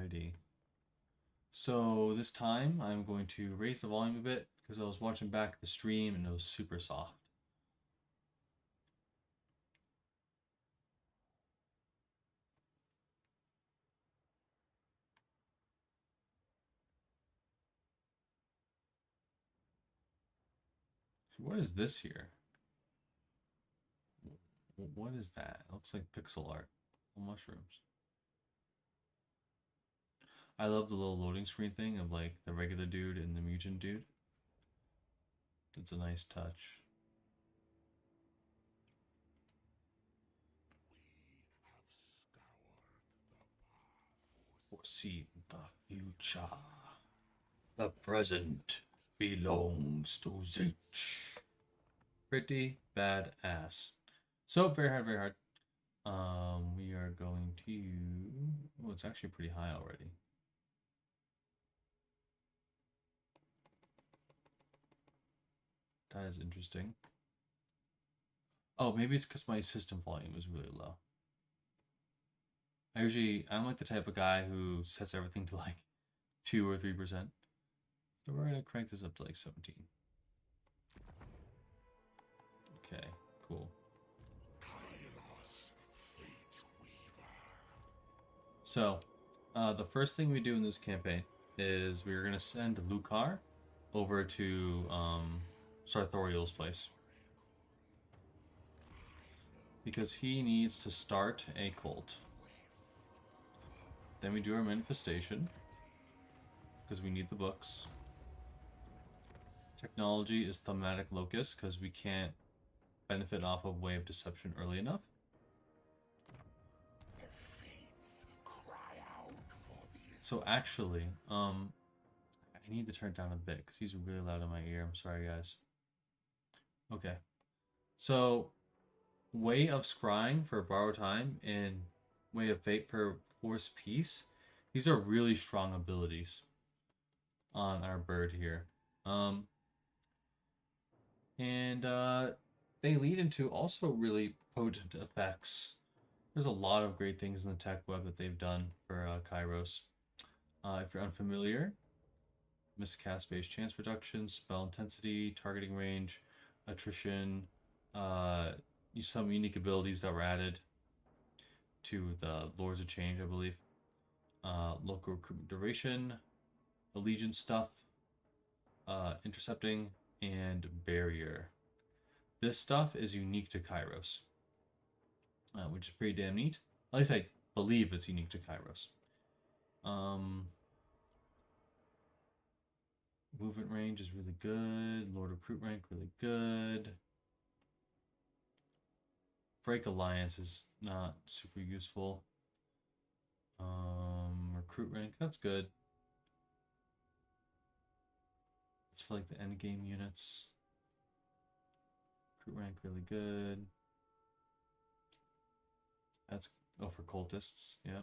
Alrighty. So this time I'm going to raise the volume a bit because I was watching back the stream and it was super soft. What is this here? What is that? It looks like pixel art. Oh, mushrooms. I love the little loading screen thing of like the regular dude and the mutant dude. It's a nice touch. Foresee the future. The present belongs to Zich. Pretty badass. So very hard, very hard. We are going to. Oh, it's actually pretty high already. That is interesting. Oh, maybe it's because my system volume is really low. I'm like the type of guy who sets everything to like 2 or 3%. So we're gonna crank this up to like 17. Okay, cool. So, the first thing we do in this campaign is we're gonna send Lucar over to Sartorial's place. Because he needs to start a cult. Then we do our manifestation. Because we need the books. Technology is thematic locus, because we can't benefit off of Way of Deception early enough. So actually, I need to turn it down a bit, because he's really loud in my ear. I'm sorry, guys. Okay. So, Way of Scrying for Borrow Time and Way of Fate for Force Peace. These are really strong abilities on our bird here. They lead into also really potent effects. There's a lot of great things in the tech web that they've done for Kairos. If you're unfamiliar, miscast-based chance reduction, spell intensity, targeting range, attrition, some unique abilities that were added to the Lords of Change, I believe. Local recruitment duration, allegiance stuff, intercepting, and barrier. This stuff is unique to Kairos, which is pretty damn neat. At least I believe it's unique to Kairos. Movement range is really good. Lord Recruit rank, really good. Break Alliance is not super useful. Recruit rank, that's good. It's for like the end game units. Recruit rank, really good. That's for cultists, yeah.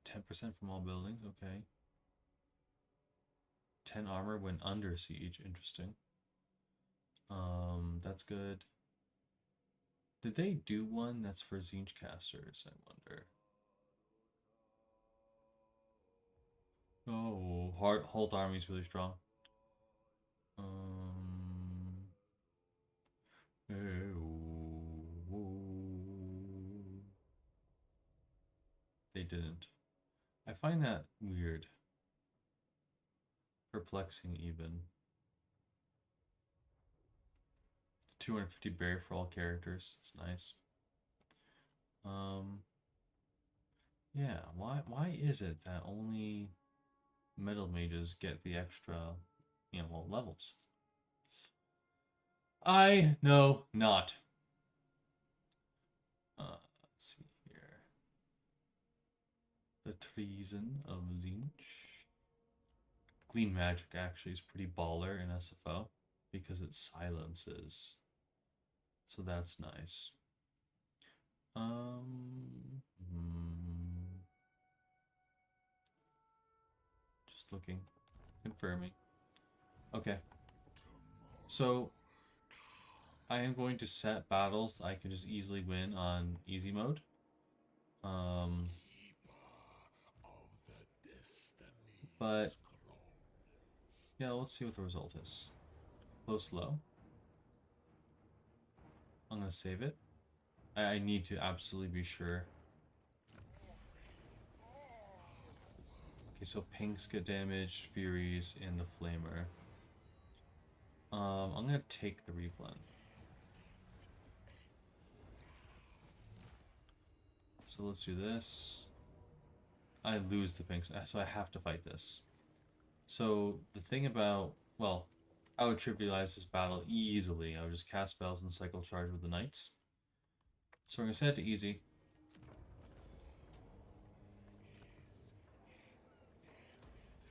10% from all buildings, okay. 10 armor when under siege, interesting. That's good. Did they do one that's for Zinj casters, I wonder? Oh, Halt Army is really strong. They didn't. I find that weird. Perplexing even. 250 barrier for all characters. It's nice. Yeah, why is it that only metal mages get the extra, levels? I know not. Let's see here. The Treason of Zinch. Clean Magic actually is pretty baller in SFO because it silences. So that's nice. Just looking, confirming. Okay. So I am going to set battles I can just easily win on easy mode. Um, but yeah, let's see what the result is. Close low. I'm gonna save it. I need to absolutely be sure. Okay, so pinks get damaged, furies, and the flamer. I'm gonna take the reblend. So let's do this. I lose the pinks, so I have to fight this. So the thing about, well, I would trivialize this battle easily. I would just cast spells and cycle charge with the knights. So we're gonna set it to easy.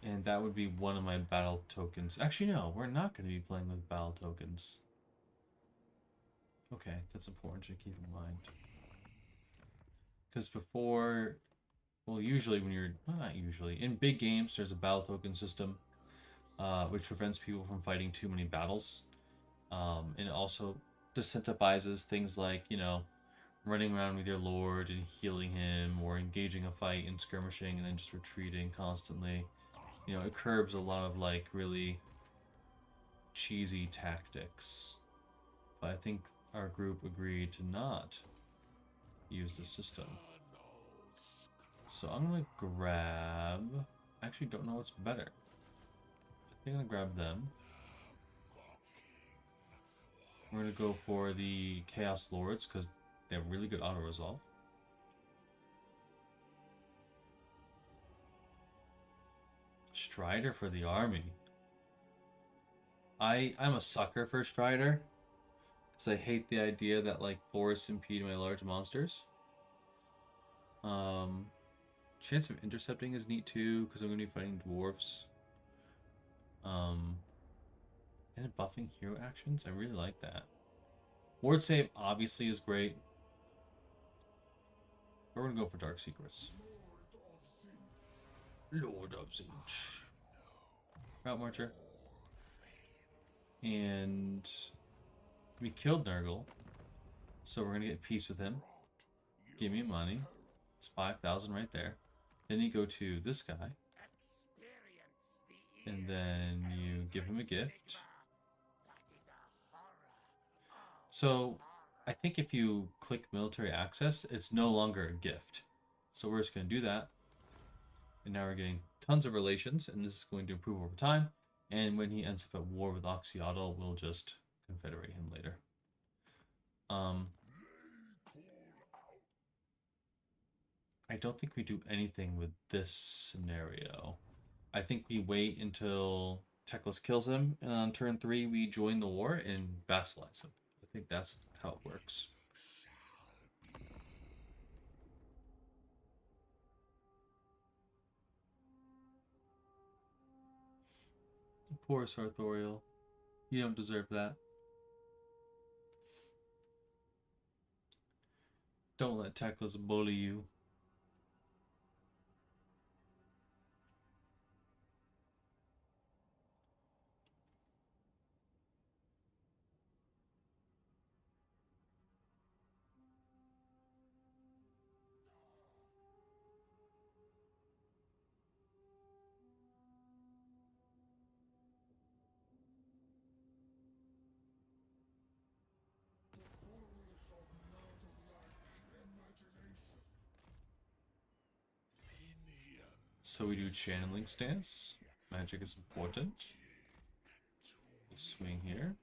And that would be one of my battle tokens. Actually, no, we're not going to be playing with battle tokens. Okay, that's important to keep in mind. Because before, well, usually when you're, well, not usually, in big games, there's a battle token system, which prevents people from fighting too many battles. And it also disincentivizes things like, you know, running around with your lord and healing him, or engaging a fight and skirmishing and then just retreating constantly. You know, it curbs a lot of, like, really cheesy tactics. But I think our group agreed to not use the system. So I'm gonna grab... I actually don't know what's better. I think I'm gonna grab them. We're gonna go for the Chaos Lords because they have really good auto-resolve. Strider for the army. I'm a sucker for Strider. Because I hate the idea that, like, forests impede my large monsters. Chance of intercepting is neat too, because I'm going to be fighting dwarves. And buffing hero actions, I really like that. Ward save obviously is great. But we're going to go for Dark Secrets. Lord of Zinch. Route Marcher. And we killed Nurgle. So we're going to get peace with him. Give me money. It's 5,000 right there. Then you go to this guy. And then you give him a gift. So I think if you click military access, it's no longer a gift. So we're just going to do that. And now we're getting tons of relations, and this is going to improve over time. And when he ends up at war with Oxyotl, we'll just confederate him later. I don't think we do anything with this scenario. I think we wait until Teclis kills him, and on turn 3 we join the war and vassalize him. I think that's how it works. Poor Sartorial. You don't deserve that. Don't let Teclis bully you. So we do channeling stance. Magic is important. You swing here.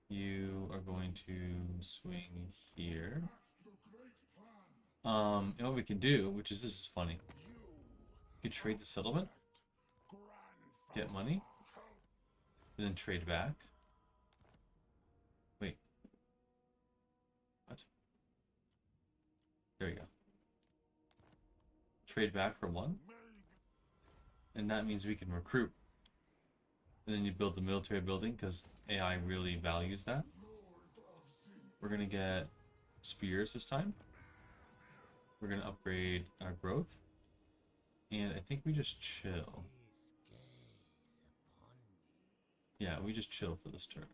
You are going to swing here. And what we can do, which is, this is funny. We can trade the settlement. Get money. And then trade back. Wait. What? There we go. Trade back for 1. And that means we can recruit. And then you build the military building because AI really values that. We're going to get spears this time. We're going to upgrade our growth. And I think we just chill. Yeah, we just chill for this turn.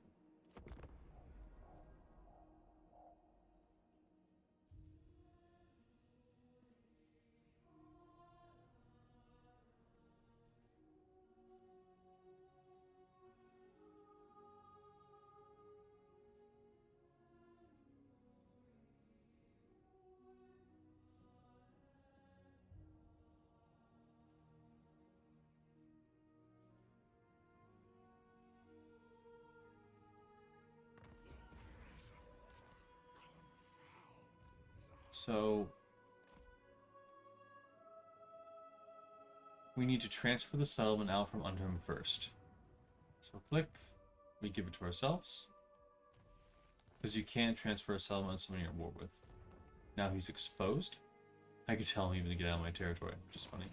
So we need to transfer the settlement out from under him first. So click, we give it to ourselves. Because you can't transfer a settlement on someone you're at war with. Now he's exposed. I could tell him even to get out of my territory, which is funny.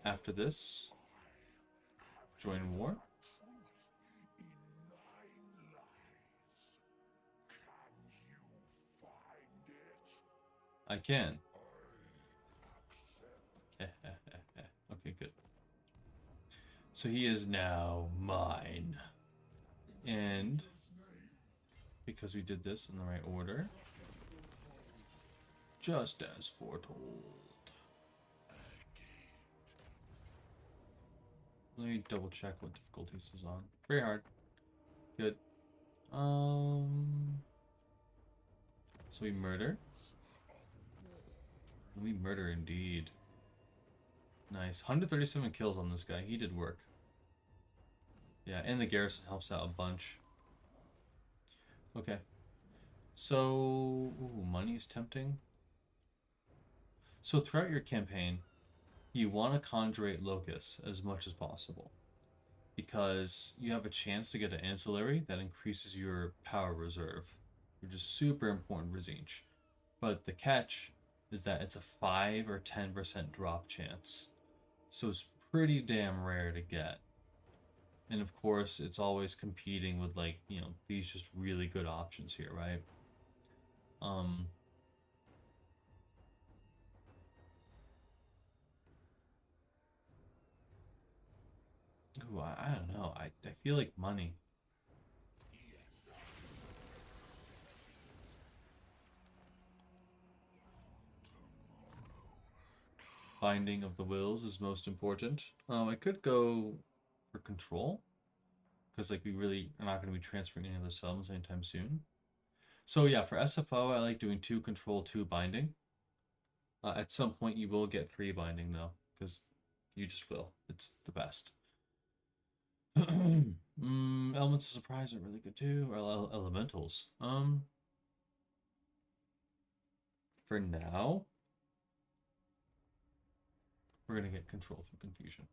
After this, join war. I can. Okay, good. So he is now mine. And because we did this in the right order, just as foretold. Let me double check what difficulties is on. Very hard. Good. So we murder. We murder indeed. Nice. 137 kills on this guy. He did work. Yeah, and the garrison helps out a bunch. Okay. So, ooh, money is tempting. So throughout your campaign, you want to conjurate locusts as much as possible. Because you have a chance to get an ancillary that increases your power reserve. Which is super important for Tzeentch. But the catch is that it's a 5 or 10% drop chance. So it's pretty damn rare to get. And of course, it's always competing with, like, you know, these just really good options here, right? Ooh, I don't know. I feel like money. Binding of the wills is most important. I could go for control. Because, like, we really are not going to be transferring any other summons anytime soon. So yeah, for SFO, I like doing 2 control, 2 binding. At some point, you will get 3 binding, though. Because you just will. It's the best. Elements of surprise are really good too. Or elementals. For now, we're gonna get control through confusion.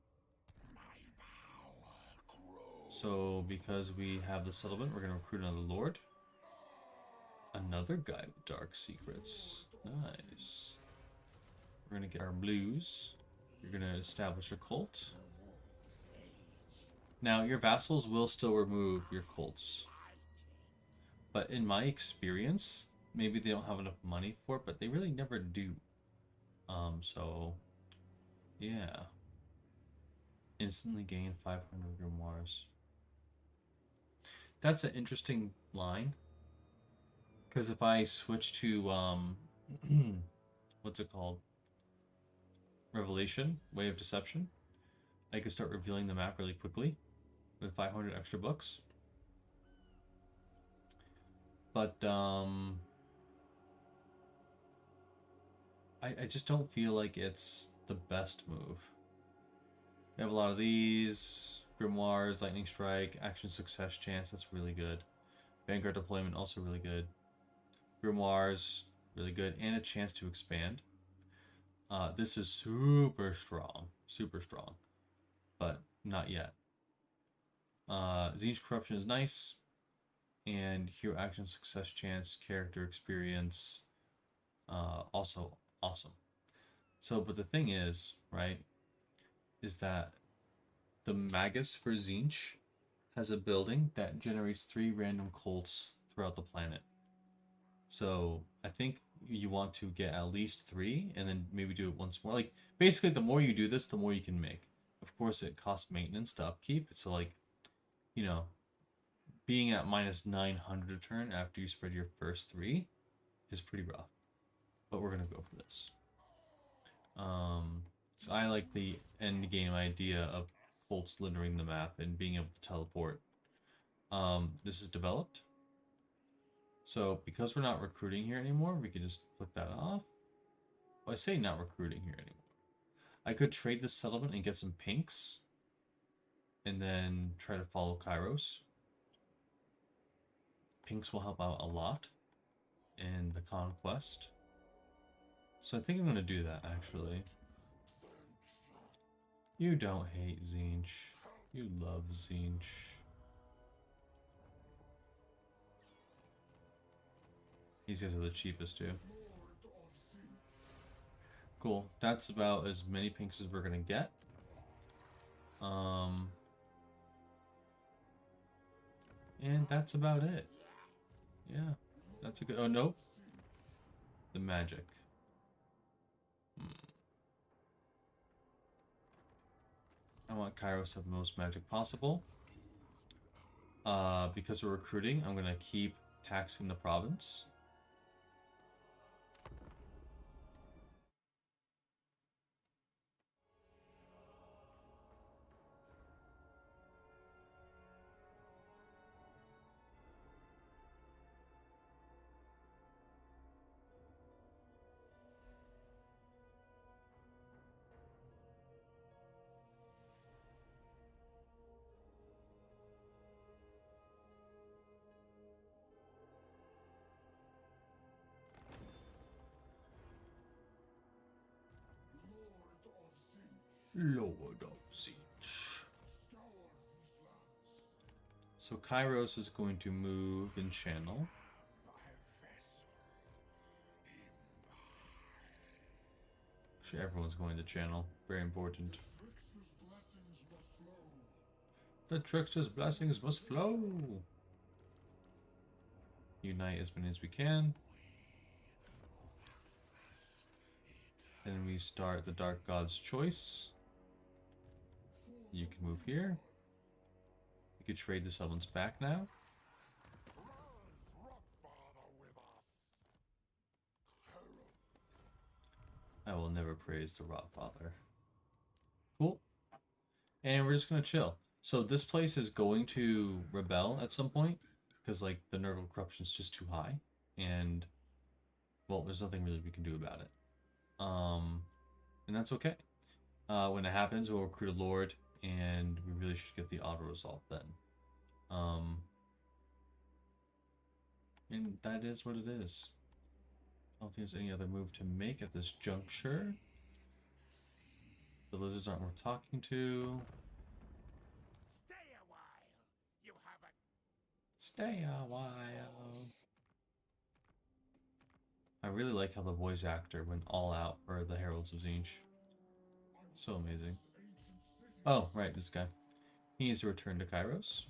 So because we have the settlement, we're gonna recruit another lord. Another guy with dark secrets. Nice. We're gonna get our blues. You're gonna establish a cult. Now, your vassals will still remove your cults. But in my experience, maybe they don't have enough money for it, but they really never do. So, yeah. Instantly gain 500 grimoires. That's an interesting line. Because if I switch to, what's it called? Revelation, Way of Deception, I could start revealing the map really quickly with 500 extra books. But I just don't feel like it's the best move. We have a lot of these. Grimoires, Lightning Strike, Action Success Chance, that's really good. Vanguard Deployment, also really good. Grimoires, really good. And a chance to expand. This is super strong. Super strong. But not yet. Tzeentch Corruption is nice. And Hero Action Success Chance, Character Experience, also awesome. So, but the thing is, right, is that the Magus for Tzeentch has a building that generates 3 random cults throughout the planet. So I think you want to get at least 3 and then maybe do it once more. Like, basically, the more you do this, the more you can make. Of course, it costs maintenance to upkeep. So, like, you know, being at minus 900 a turn after you spread your first 3 is pretty rough. But we're going to go for this. So I like the end game idea of cults littering the map and being able to teleport. This is developed. So because we're not recruiting here anymore, we can just click that off. Well, I say not recruiting here anymore. I could trade this settlement and get some pinks. And then try to follow Kairos. Pinks will help out a lot. in the conquest. So I think I'm going to do that, actually. You don't hate Zinch. You love Zinch. These guys are the cheapest, too. Cool. That's about as many pinks as we're going to get. And that's about it. Yeah. That's a good... Oh, nope. The magic. I want Kairos to have the most magic possible. Because we're recruiting, I'm going to keep taxing the province. Lord of Siege. So Kairos is going to move in channel. Actually, everyone's going to channel. Very important. The trickster's blessings must flow. Unite as many as we can. Then we start the Dark God's Choice. You can move here. You could trade the summons back now. I will never praise the Rotfather. Cool. And we're just going to chill. So this place is going to rebel at some point. Because, like, the Nurgle corruption is just too high. And, well, there's nothing really we can do about it. And that's okay. When it happens, we'll recruit a Lord. And we really should get the auto resolve then. And that is what it is. I don't think there's any other move to make at this juncture. The lizards aren't worth talking to. Stay a while. You haven't. Stay a while. I really like how the voice actor went all out for the Heralds of Zinch. So amazing. Oh, right, this guy. He needs to return to Kairos.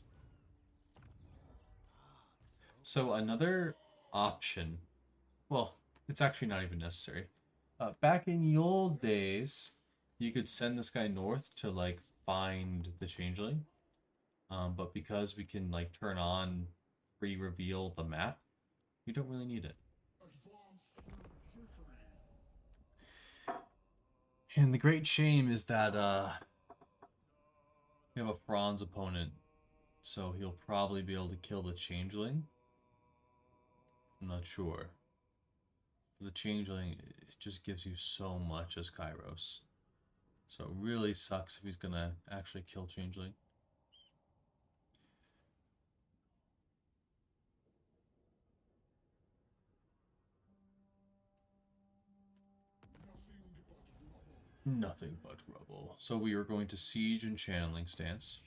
So another option. Well, it's actually not even necessary. Back in the old days, you could send this guy north to, like, find the Changeling. But because we can, like, turn on pre-reveal the map, we don't really need it. And the great shame is that we have a Franz opponent, so he'll probably be able to kill the Changeling. I'm not sure. The Changeling, it just gives you so much as Kairos. So it really sucks if he's gonna actually kill Changeling. Nothing but rubble. So we are going to siege and channeling stance.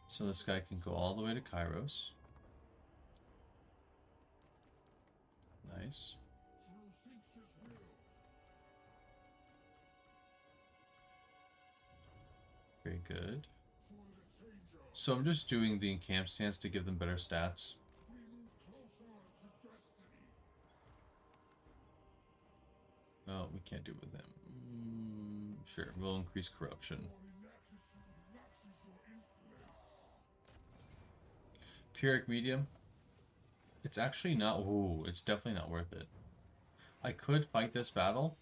So this guy can go all the way to Kairos. Nice. Very good. So I'm just doing the encamp stance to give them better stats. Oh, we can't do it with them. Sure, we'll increase corruption. Pyrrhic medium. It's actually not... Ooh, it's definitely not worth it. I could fight this battle.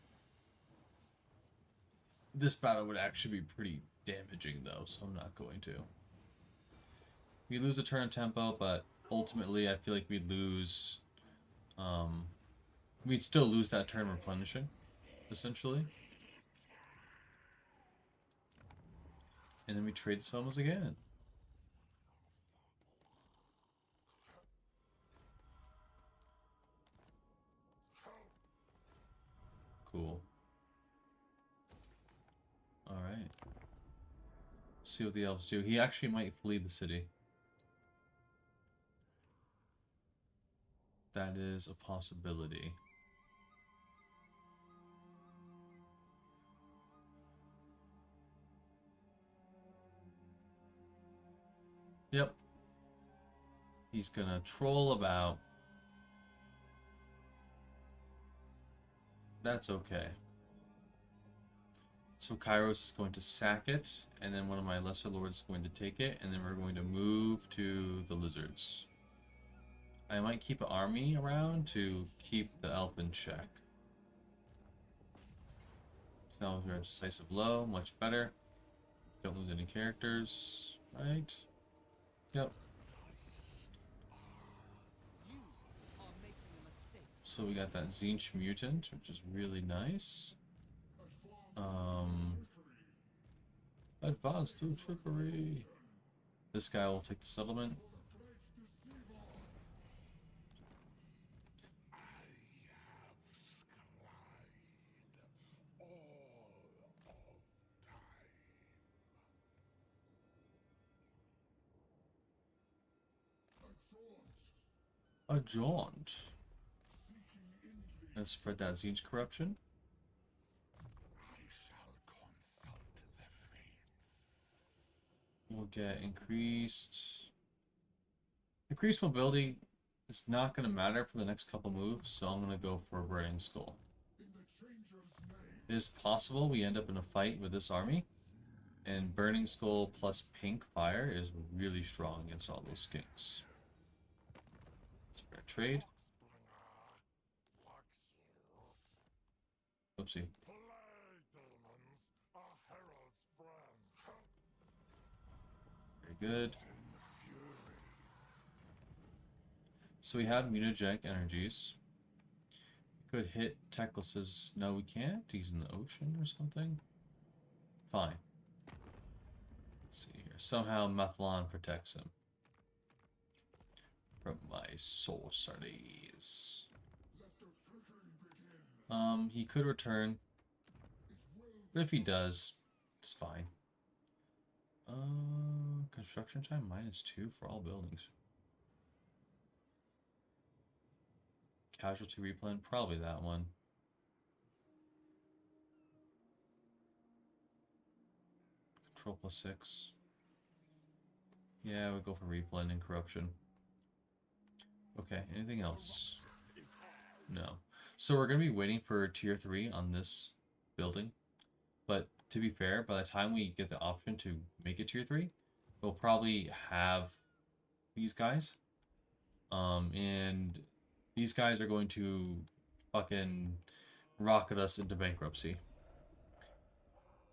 This battle would actually be pretty damaging, though, so I'm not going to. We lose a turn of tempo, but ultimately I feel like we lose We'd still lose that turn replenishing, essentially. And then we trade the summons again. Cool. Alright. See what the elves do. He actually might flee the city. That is a possibility. Yep. He's gonna troll about. That's okay. So Kairos is going to sack it, and then one of my lesser lords is going to take it, and then we're going to move to the lizards. I might keep an army around to keep the elf in check. So now we're at decisive blow, much better. Don't lose any characters, right? Yep. So we got that Zinch mutant, which is really nice. Advance through trickery. This guy will take the settlement. A jaunt. And spread that Zinch corruption. We'll get increased mobility. It's not going to matter for the next couple moves, so I'm going to go for a Burning Skull. It is possible we end up in a fight with this army, and Burning Skull plus Pink Fire is really strong against all those skinks. So we're going to trade. Oopsie. Very good. So we have mutagenic energies. We could hit Teclis's. No, we can't. He's in the ocean or something. Fine. Let's see here. Somehow Methlon protects him from my sorceries. He could return, but if he does, it's fine. Construction time -2 for all buildings. Casualty replan, probably that one. Control +6. Yeah, we'll go for replan and corruption. Okay, anything else? No. So we're going to be waiting for tier 3 on this building. But to be fair, by the time we get the option to make it tier 3, we'll probably have these guys. And these guys are going to fucking rocket us into bankruptcy.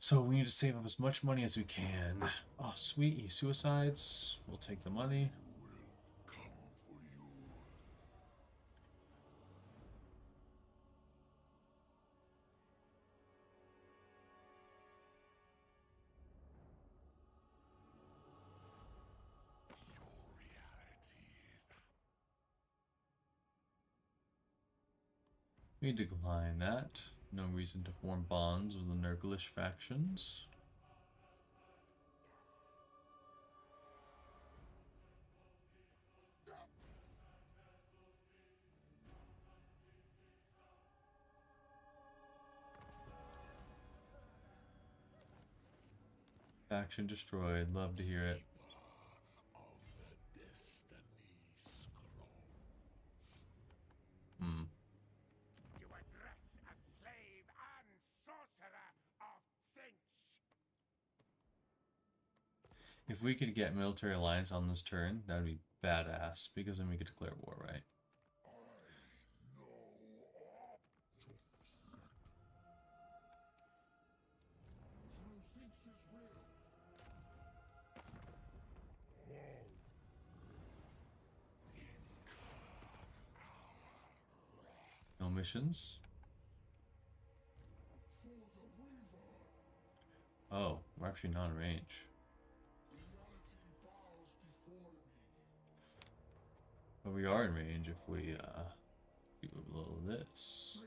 So we need to save up as much money as we can. Oh, sweet, he suicides. We'll take the money. We decline that. No reason to form bonds with the Nurglish factions. Faction destroyed. Love to hear it. You address a slave and sorcerer of Zinch. If we could get military alliance on this turn, that would be badass, because then we could declare war, right? missions. Oh, we're actually not in range. But we are in range if we do a little of this.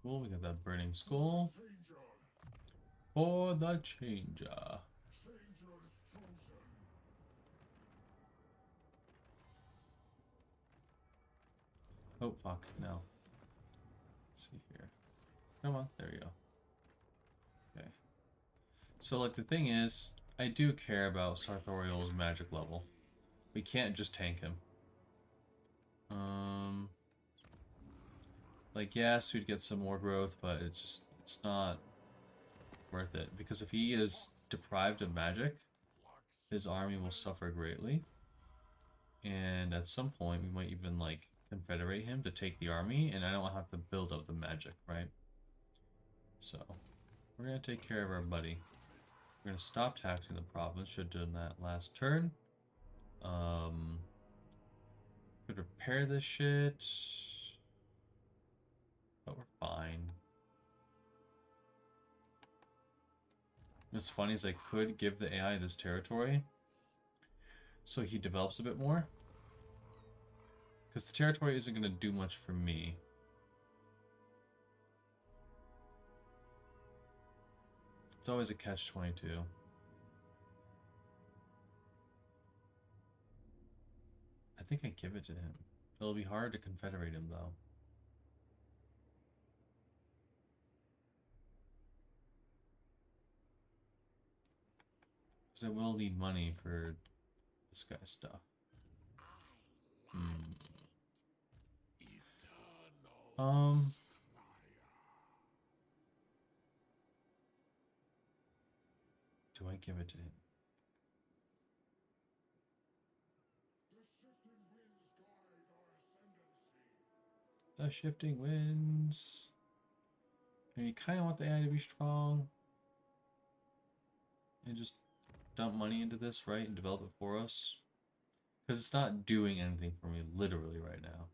Cool, we got that burning skull. For the changer. Oh, fuck, no. Let's see here. Come on, there we go. Okay. So, like, the thing is, I do care about Sartorial's magic level. We can't just tank him. Like, yes, we'd get some more growth, but it's not worth it. Because if he is deprived of magic, his army will suffer greatly. And at some point, we might even, like, confederate him to take the army, and I don't have to build up the magic, right? So, we're going to take care of our buddy. We're going to stop taxing the province. Should have done that last turn. Could repair this shit. But we're fine. What's funny is I could give the AI this territory so he develops a bit more. Because the territory isn't going to do much for me. It's always a catch-22. I think I give it to him. It'll be hard to confederate him, though. Because I will need money for this guy's stuff. Do I give it to him? The shifting winds. And you kind of want the AI to be strong. And just dump money into this, right? And develop it for us. Because it's not doing anything for me, literally, right now.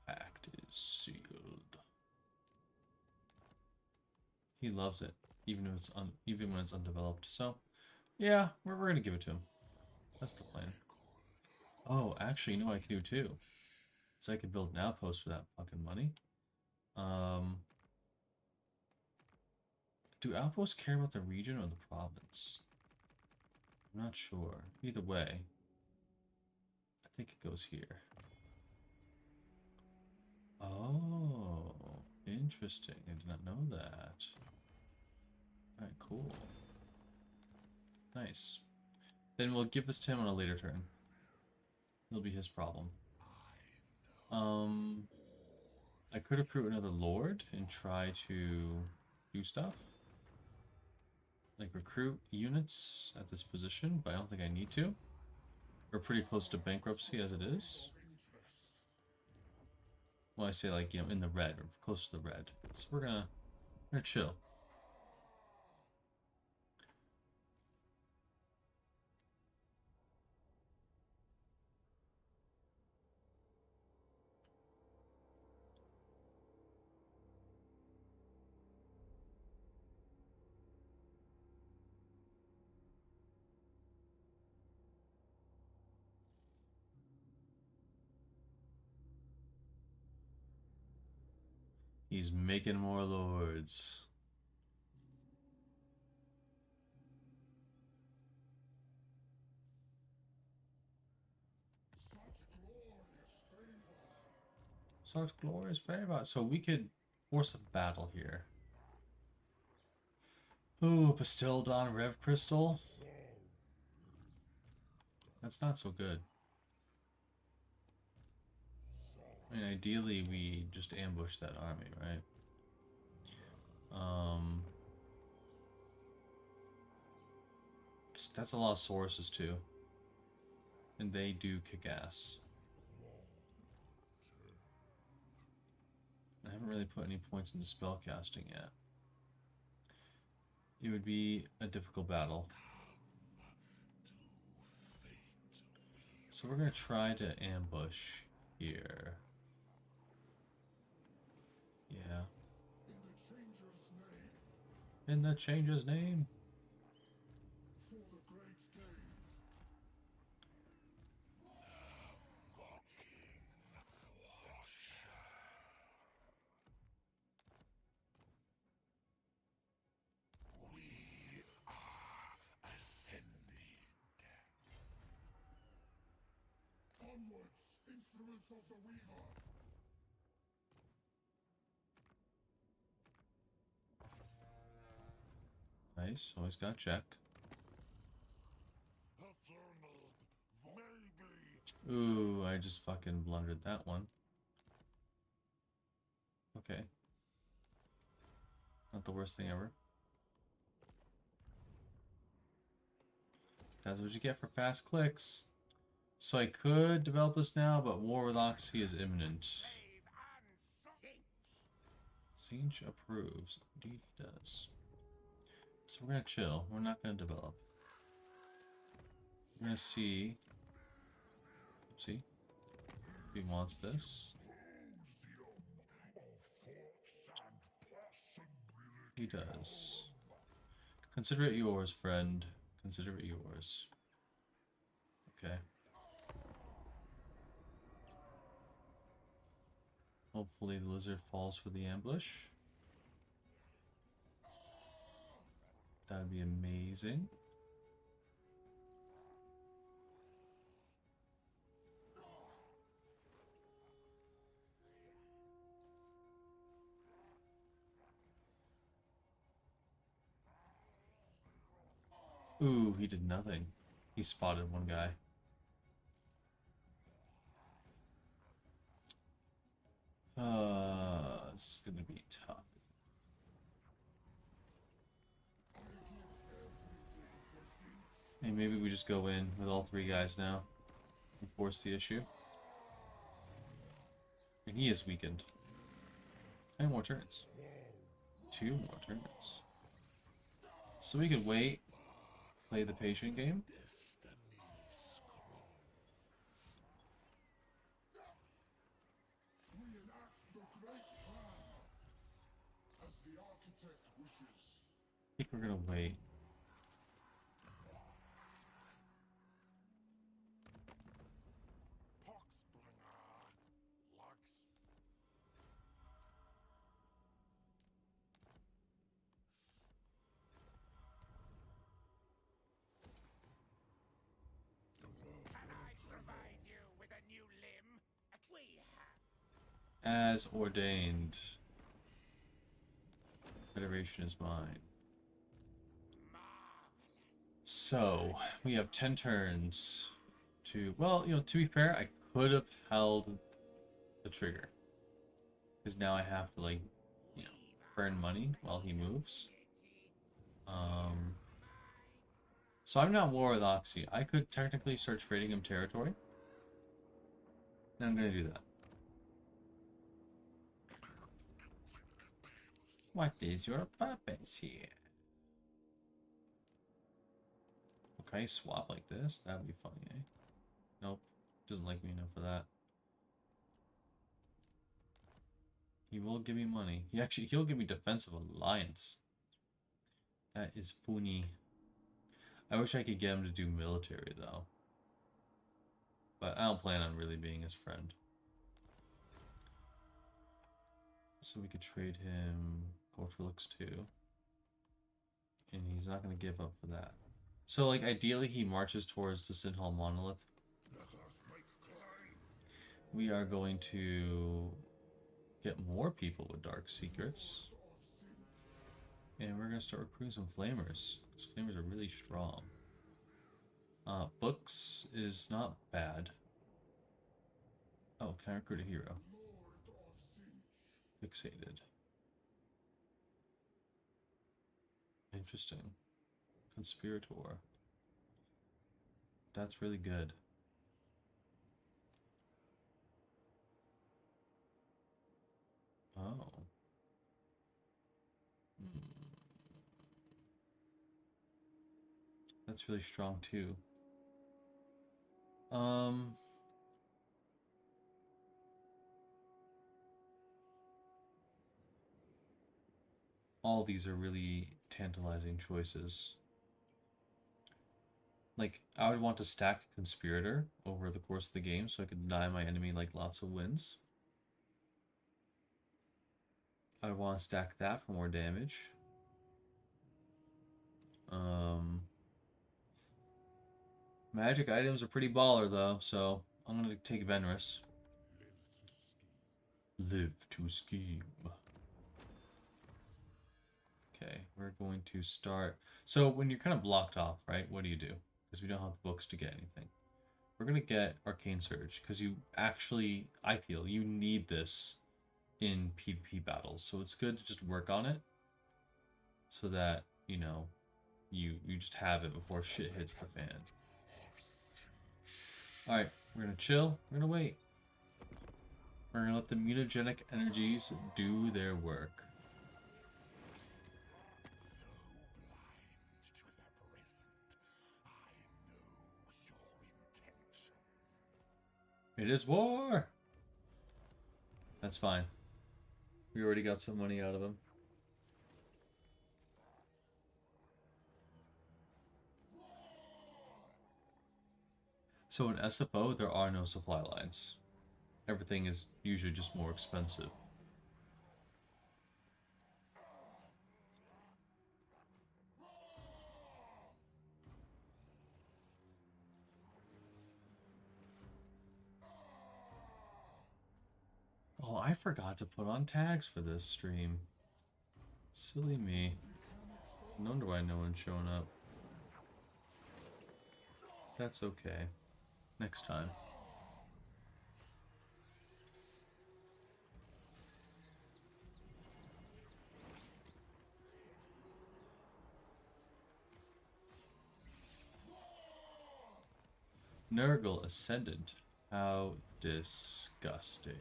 Act is sealed. He loves it, even when it's undeveloped. So, yeah, we're gonna give it to him. That's the plan. Oh, actually, you know what I could do too? So I could build an outpost for that fucking money. Do outposts care about the region or the province? I'm not sure. Either way, I think it goes here. Oh, interesting. I did not know that. Alright, cool. Nice. Then we'll give this to him on a later turn. It'll be his problem. I could recruit another lord and try to do stuff. Like recruit units at this position, but I don't think I need to. We're pretty close to bankruptcy as it is. Well, I say, like, you know, in the red, or close to the red. So we're gonna chill. He's making more lords. such glorious favor. So we could force a battle here. Ooh, Bastildon Rev Crystal. That's not so good. I mean, ideally we just ambush that army, right? That's a lot of sources too. And they do kick ass. I haven't really put any points into spellcasting yet. It would be a difficult battle. So we're going to try to ambush here. Yeah. In the changer's name. For the great game. We are ascending. Onwards, instruments of the Weaver. Nice, always got check. Ooh, I just fucking blundered that one. Okay. Not the worst thing ever. That's what you get for fast clicks. So I could develop this now, but War with Oxy is imminent. Siege approves. Indeed he does. So we're gonna chill. We're not gonna develop. We're gonna see. See? If he wants this. He does. Consider it yours, friend. Consider it yours. Okay. Hopefully the lizard falls for the ambush. That'd be amazing. Ooh, he did nothing. He spotted one guy. This is gonna be tough. Hey, maybe we just go in with all three guys now and force the issue. And he is weakened. 10 more turns. 2 more turns. So we could wait, play the patient game. I think we're gonna wait. As ordained. Federation is mine. So, we have 10 turns to... Well, you know, to be fair, I could have held the trigger. Because now I have to, like, you know, burn money while he moves. So I'm not war with Oxy. I could technically start trading him territory. And I'm going to do that. What is your purpose here? Okay, swap like this. That would be funny, eh? Nope. Doesn't like me enough for that. He will give me money. He'll give me defensive alliance. That is funny. I wish I could get him to do military, though. But I don't plan on really being his friend. So we could trade him Culturelix 2. And he's not going to give up for that. So, like, ideally he marches towards the Sinhal Monolith. We are going to get more people with dark secrets. And we're gonna start recruiting some flamers, because flamers are really strong. Books is not bad. Oh, can I recruit a hero? Fixated. Interesting. Conspirator. That's really good. Oh. That's really strong too. All these are really tantalizing choices. Like, I would want to stack Conspirator over the course of the game so I could deny my enemy like lots of wins. I would want to stack that for more damage. Magic items are pretty baller though, so I'm gonna take Venomous. Live to scheme. Okay, we're going to start. So when you're kind of blocked off, right? What do? Because we don't have the books to get anything. We're gonna get Arcane Surge because you actually, I feel, you need this in PvP battles. So it's good to just work on it, so that you know, you just have it before shit hits the fan. All right, we're gonna chill. We're gonna wait. We're gonna let the mutagenic energies do their work. It is war! That's fine. We already got some money out of him. So in SFO, there are no supply lines. Everything is usually just more expensive. Oh, I forgot to put on tags for this stream. Silly me. No wonder why no one's showing up. That's okay. Next time. Nurgle Ascendant. How disgusting.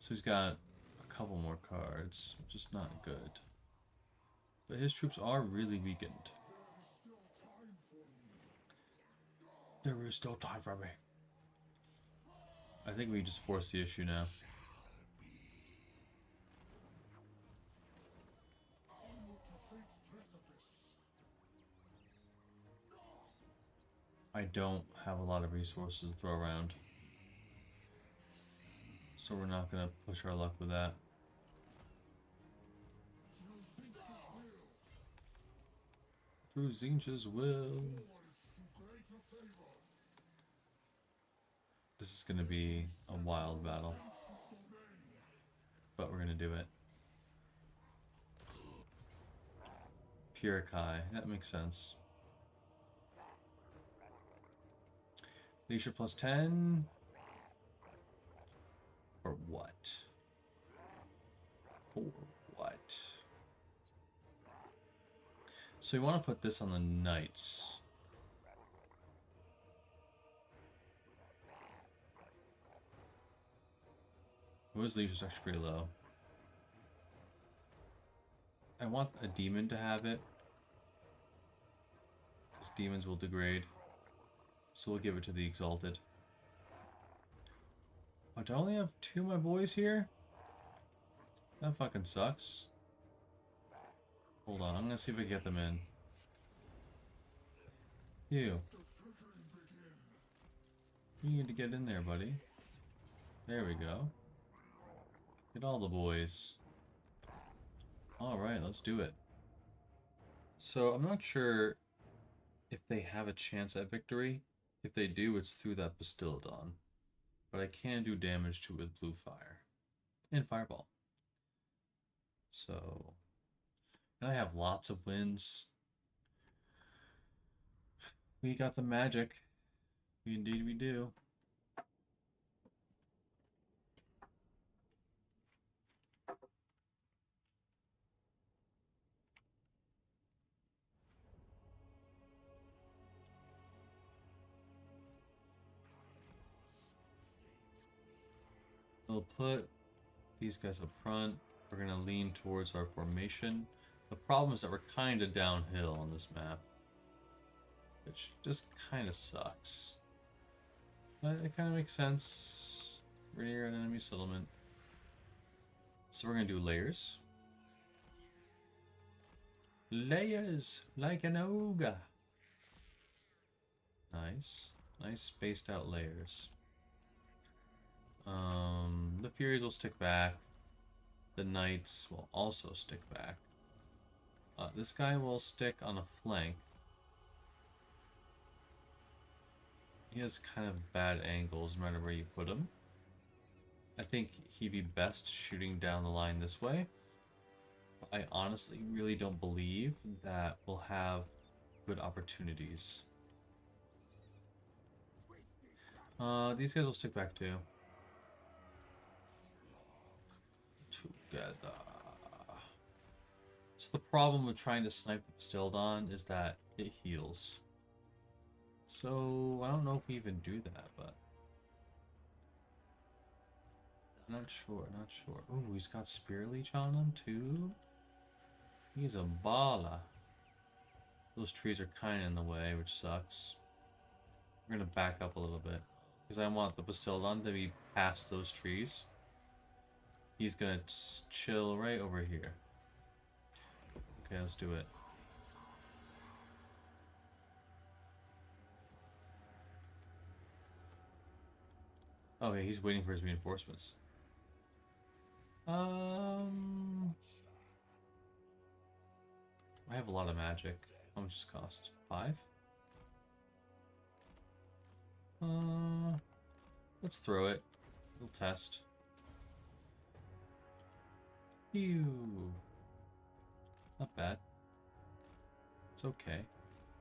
So he's got a couple more cards, which is not good. But his troops are really weakened. There is still time for me. I think we just force the issue now. I don't have a lot of resources to throw around, so we're not gonna push our luck with that. Through Zinja's will. This is gonna be a wild battle, but we're gonna do it. Purikai, that makes sense. Leisha plus 10. Or what? Or what? So you want to put this on the knights. What Leisha's actually pretty low. I want a demon to have it, because demons will degrade. So we'll give it to the Exalted. Oh, do I only have 2 of my boys here? That fucking sucks. Hold on, I'm gonna see if I can get them in. You. You need to get in there, buddy. There we go. Get all the boys. Alright, let's do it. So, I'm not sure if they have a chance at victory. If they do, it's through that Bastiladon. But I can do damage to it with blue fire. and fireball. So, and I have lots of wins. We got the magic. Indeed we do. We'll put these guys up front. We're going to lean towards our formation. The problem is that we're kind of downhill on this map, which just kind of sucks. But it kind of makes sense. We're near an enemy settlement. So we're going to do layers. Layers like an ogre. Nice. Nice spaced out layers. The Furies will stick back. The Knights will also stick back. This guy will stick on a flank. He has kind of bad angles no matter where you put him. I think he'd be best shooting down the line this way. I honestly really don't believe that we'll have good opportunities. These guys will stick back too. Together. So the problem with trying to snipe the Bastildon is that it heals. So I don't know if we even do that, but I'm not sure, not sure. Ooh, he's got Spear Leech on him too. He's a baller. Those trees are kind of in the way, which sucks. We're gonna back up a little bit because I want the Bastildon to be past those trees. He's gonna chill right over here. Okay, let's do it. Oh, yeah, he's waiting for his reinforcements. I have a lot of magic. How much does it cost? 5? Let's throw it. We'll test. Phew. Not bad. It's okay.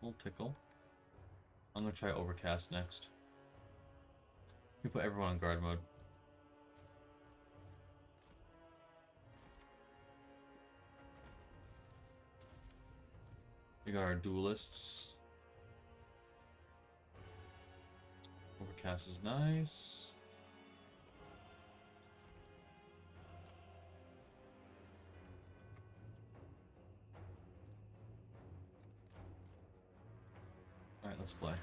We'll tickle. I'm gonna try Overcast next. We put everyone in guard mode. We got our duelists. Overcast is nice. Alright, let's play.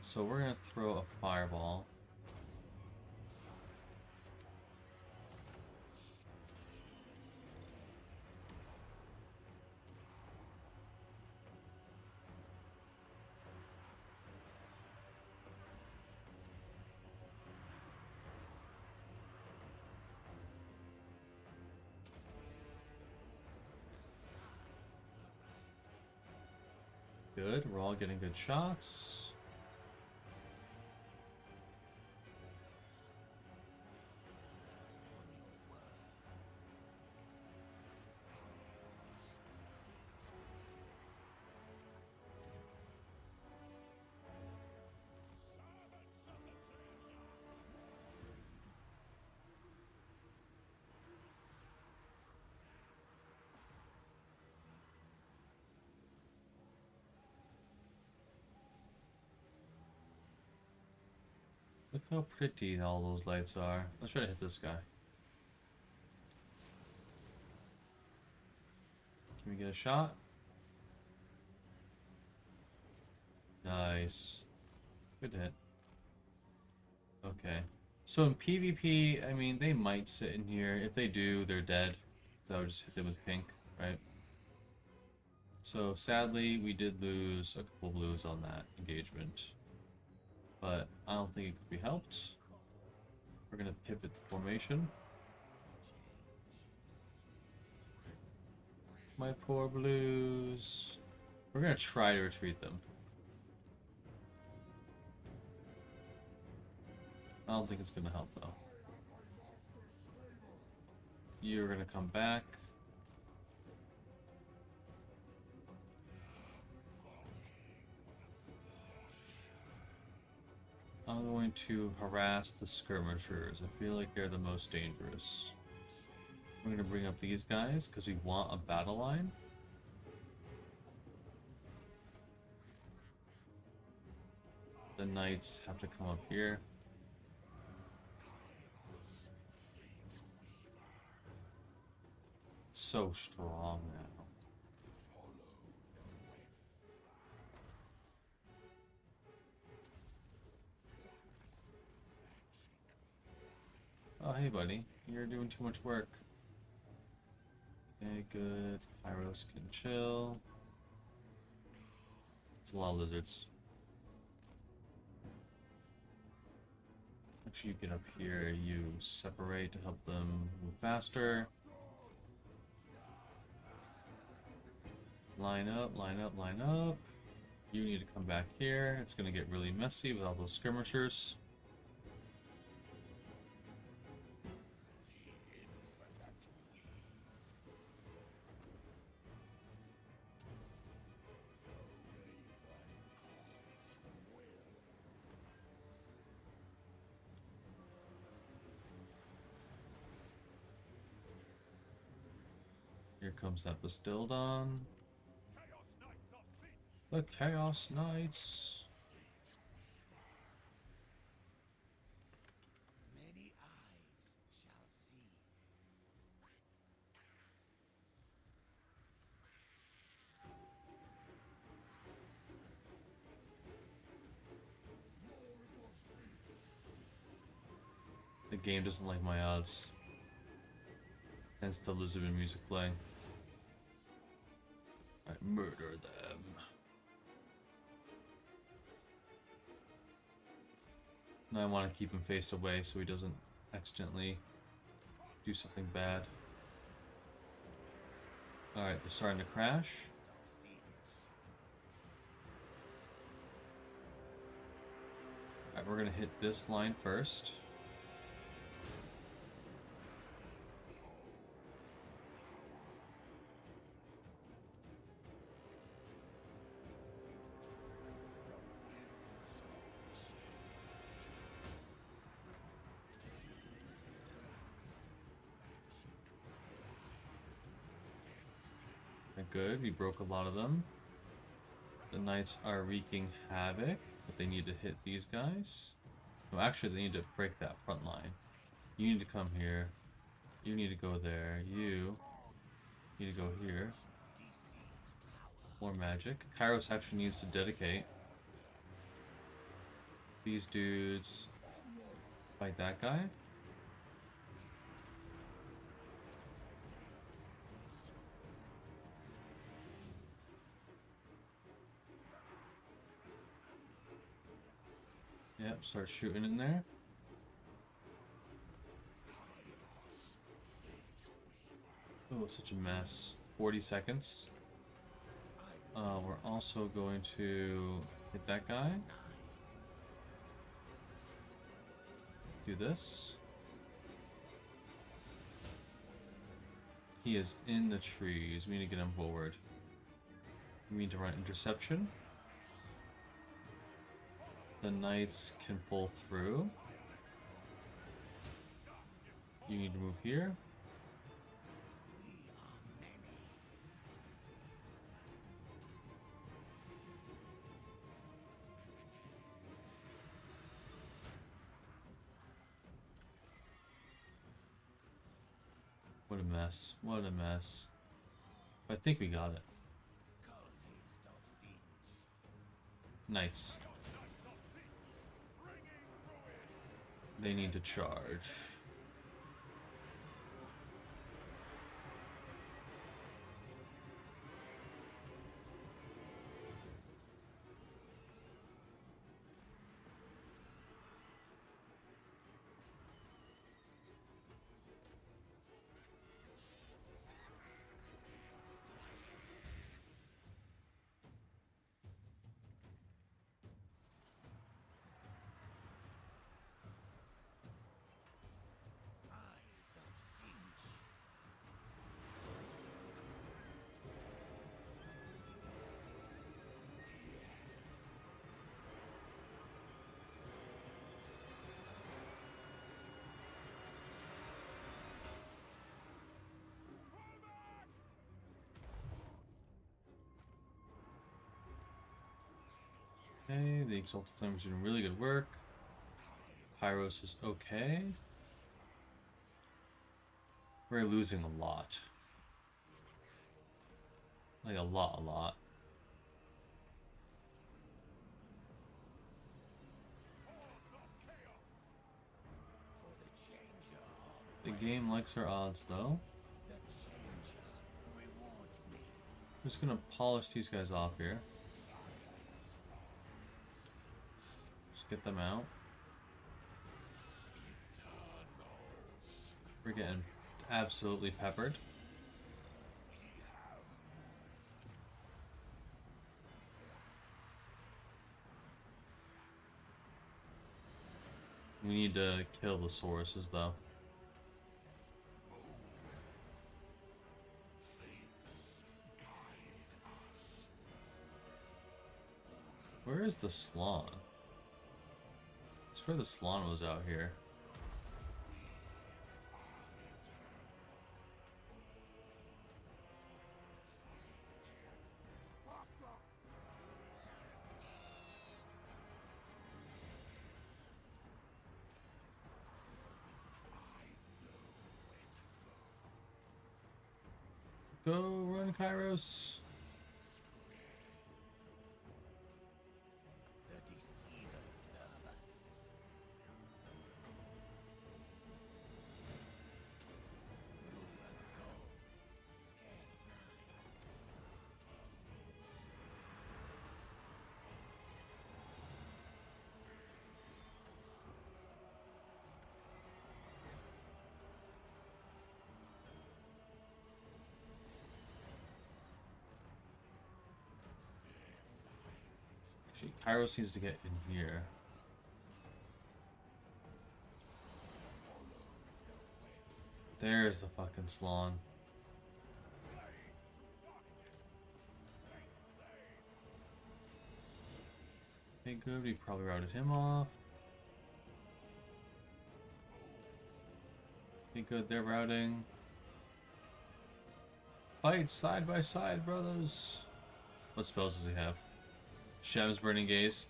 So we're gonna throw a fireball. Good, we're all getting good shots. Look how pretty all those lights are. Let's try to hit this guy. Can we get a shot? Nice. Good hit. Okay. So in PvP, I mean, they might sit in here. If they do, they're dead. So I would just hit them with pink, right? So sadly, we did lose a couple blues on that engagement. But I don't think it could be helped. We're gonna pivot the formation. My poor blues. We're gonna try to retreat them. I don't think it's gonna help though. You're gonna come back. I'm going to harass the skirmishers. I feel like they're the most dangerous. We're gonna bring up these guys because we want a battle line. The knights have to come up here. It's so strong now. Oh, hey, buddy. You're doing too much work. Okay, good. Kairos can chill. It's a lot of lizards. Actually, you get up here. You separate to help them move faster. Line up, line up, line up. You need to come back here. It's going to get really messy with all those skirmishers. Here comes that Bastildon. The Chaos Knights. Many eyes shall see. The game doesn't like my odds. Hence the lizard music playing. I murder them. Now I want to keep him faced away so he doesn't accidentally do something bad. Alright, they're starting to crash. Alright, we're gonna hit this line first. Good, we broke a lot of them. The knights are wreaking havoc, but they need to hit these guys. No, actually they need to break that front line. You need to come here. You need to go there. You need to go here. More magic. Kairos actually needs to dedicate. These dudes fight that guy. Yep, start shooting in there. Oh, such a mess. 40 seconds. We're also going to hit that guy. Do this. He is in the trees. We need to get him forward. We need to run interception. The knights can pull through. You need to move here. What a mess. What a mess. I think we got it. Knights. They need to charge. Okay, the Exalted Flame is doing really good work. Kairos is okay. We're losing a lot. Like a lot. The game likes our odds though. The changer rewards me. I'm just gonna polish these guys off here. Just get them out. We're getting absolutely peppered. We need to kill the Sauruses though. Where is the Slon? I swear the Slon was out here. Go run, Kairos. The deceiver's servants. Rule and gold. Scale 9. Actually, Kairos needs to get in here. There's the fucking Slon. Okay, good. We probably routed him off. Okay, good. They're routing. Fight side by side, brothers. What spells does he have? Shem's Burning Gaze.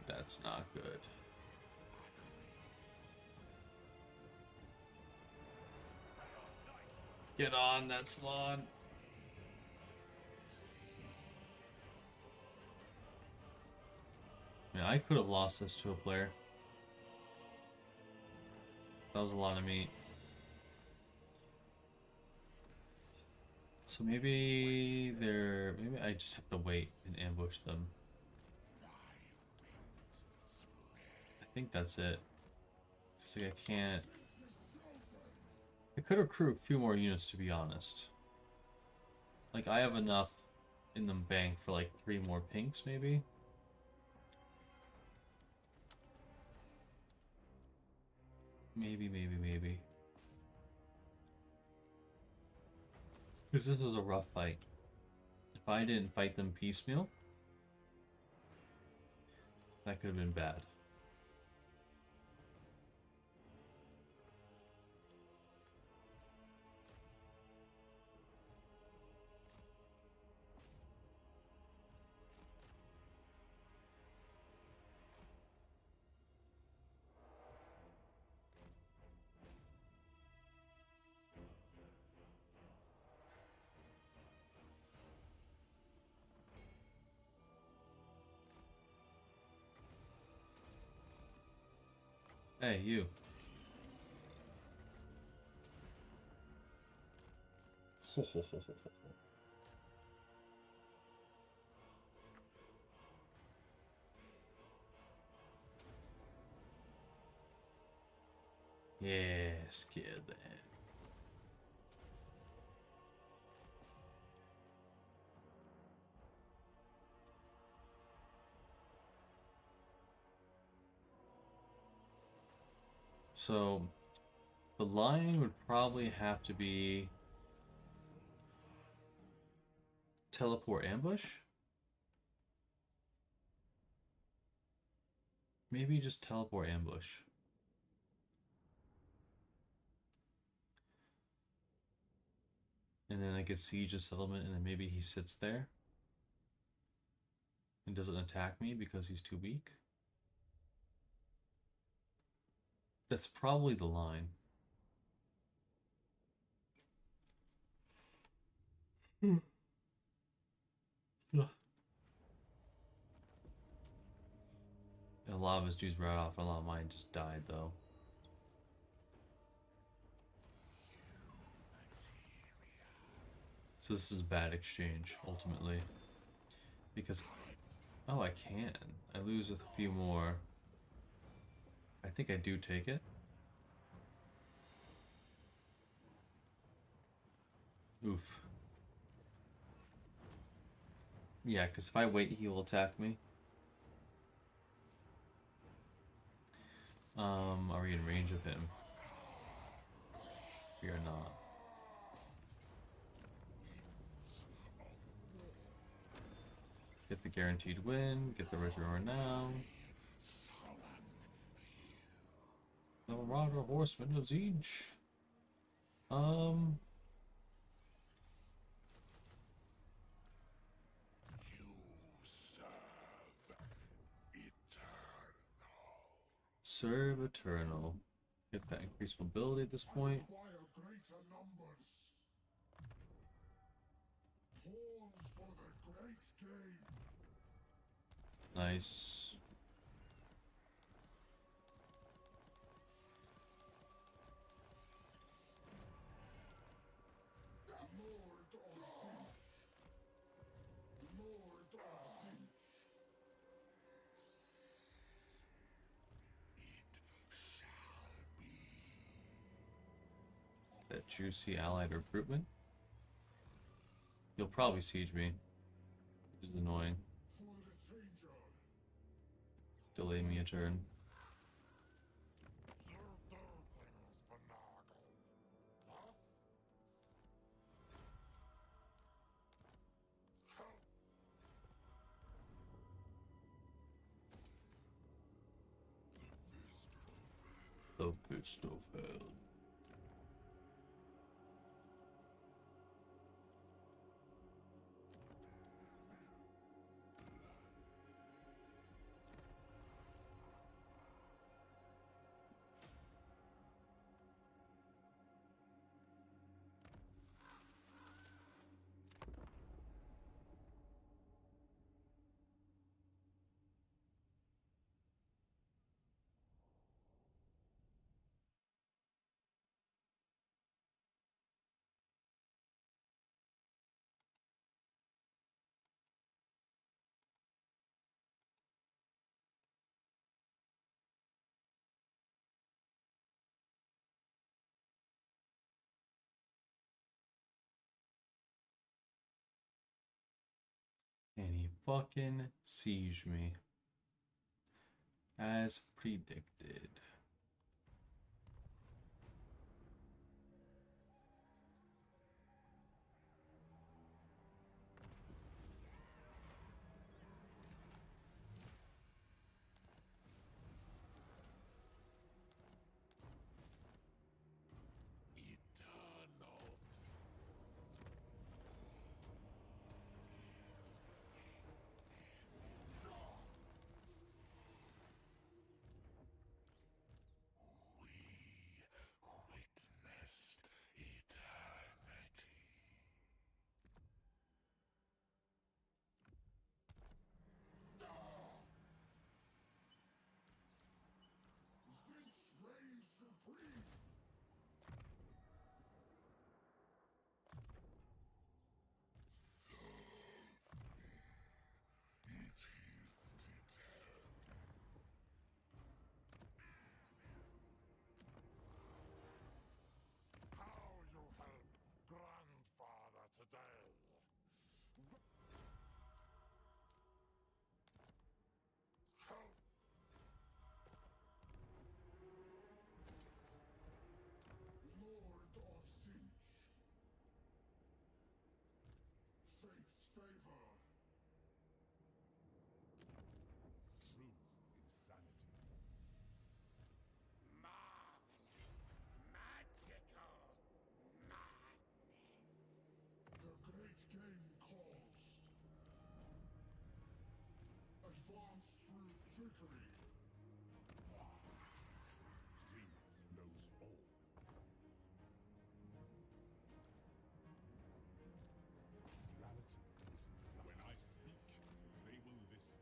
That's not good. Get on that Slon. Yeah, I could have lost this to a player. That was a lot of meat. So maybe I just have to wait and ambush them. I think that's it. Just like I can't. I could accrue a few more units to be honest. Like I have enough in the bank for like 3 more pinks maybe. Maybe. Because this was a rough fight. If I didn't fight them piecemeal, that could have been bad. Hey, you. Yeah, scared the heck. So, the line would probably have to be teleport ambush. Maybe just teleport ambush. And then I could siege a settlement and then maybe he sits there. and doesn't attack me because he's too weak. That's probably the line. A lot of his dudes right off, a lot of mine just died though. So this is a bad exchange, ultimately. Because, oh, I can. I lose a few more. I think I do take it. Oof. Yeah, because if I wait, he will attack me. Are we in range of him? We are not. Get the guaranteed win, get the reservoir now. The Marauder Horseman of Siege. Serve Eternal. Get that increased mobility at this point. Require greater numbers. Pawns for the great game. Nice. Lord of Siege. Lord of Siege. That juicy allied recruitment. You'll probably siege me, which is annoying. For the changer. Delay me a turn. You do things for Noggle. Yes? The Fist of Hell. And he fucking sieged me. As predicted. Eternal. trickery. Zenith knows all. Reality is flux. When I speak, they will listen.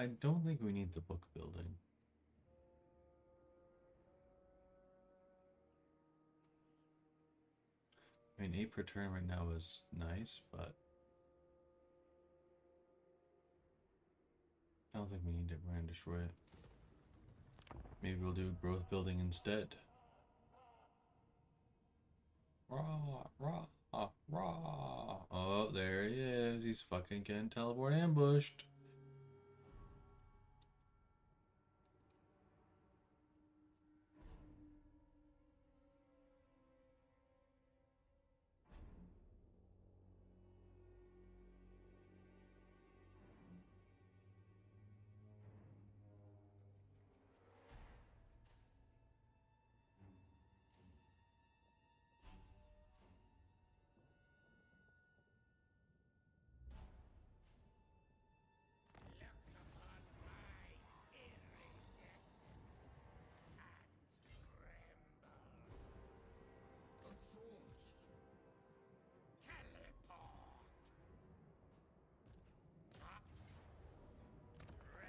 I don't think we need the book building. I mean, 8 per turn right now is nice, but I don't think we need it. We're gonna destroy it. Maybe we'll do growth building instead. Rah, rah, rah. Oh, there he is. He's fucking getting teleport ambushed.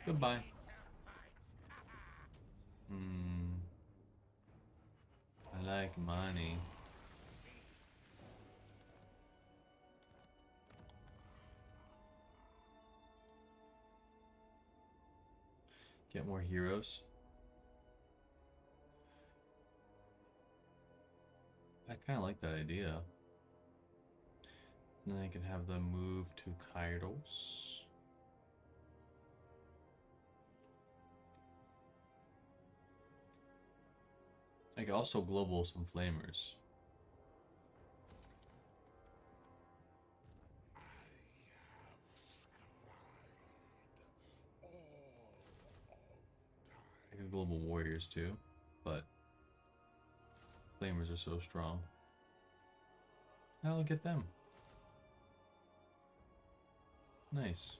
Goodbye. I like money. Get more heroes. I kind of like that idea. And then I can have them move to Kairos. I can also global some flamers. I can global warriors too, but flamers are so strong. I'll get them. Nice.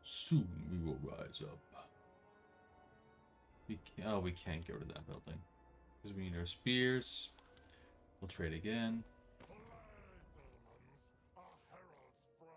Soon we will rise up. We can't get rid of that building because we need our spears. We'll trade again. Play, demons, a herald's friends.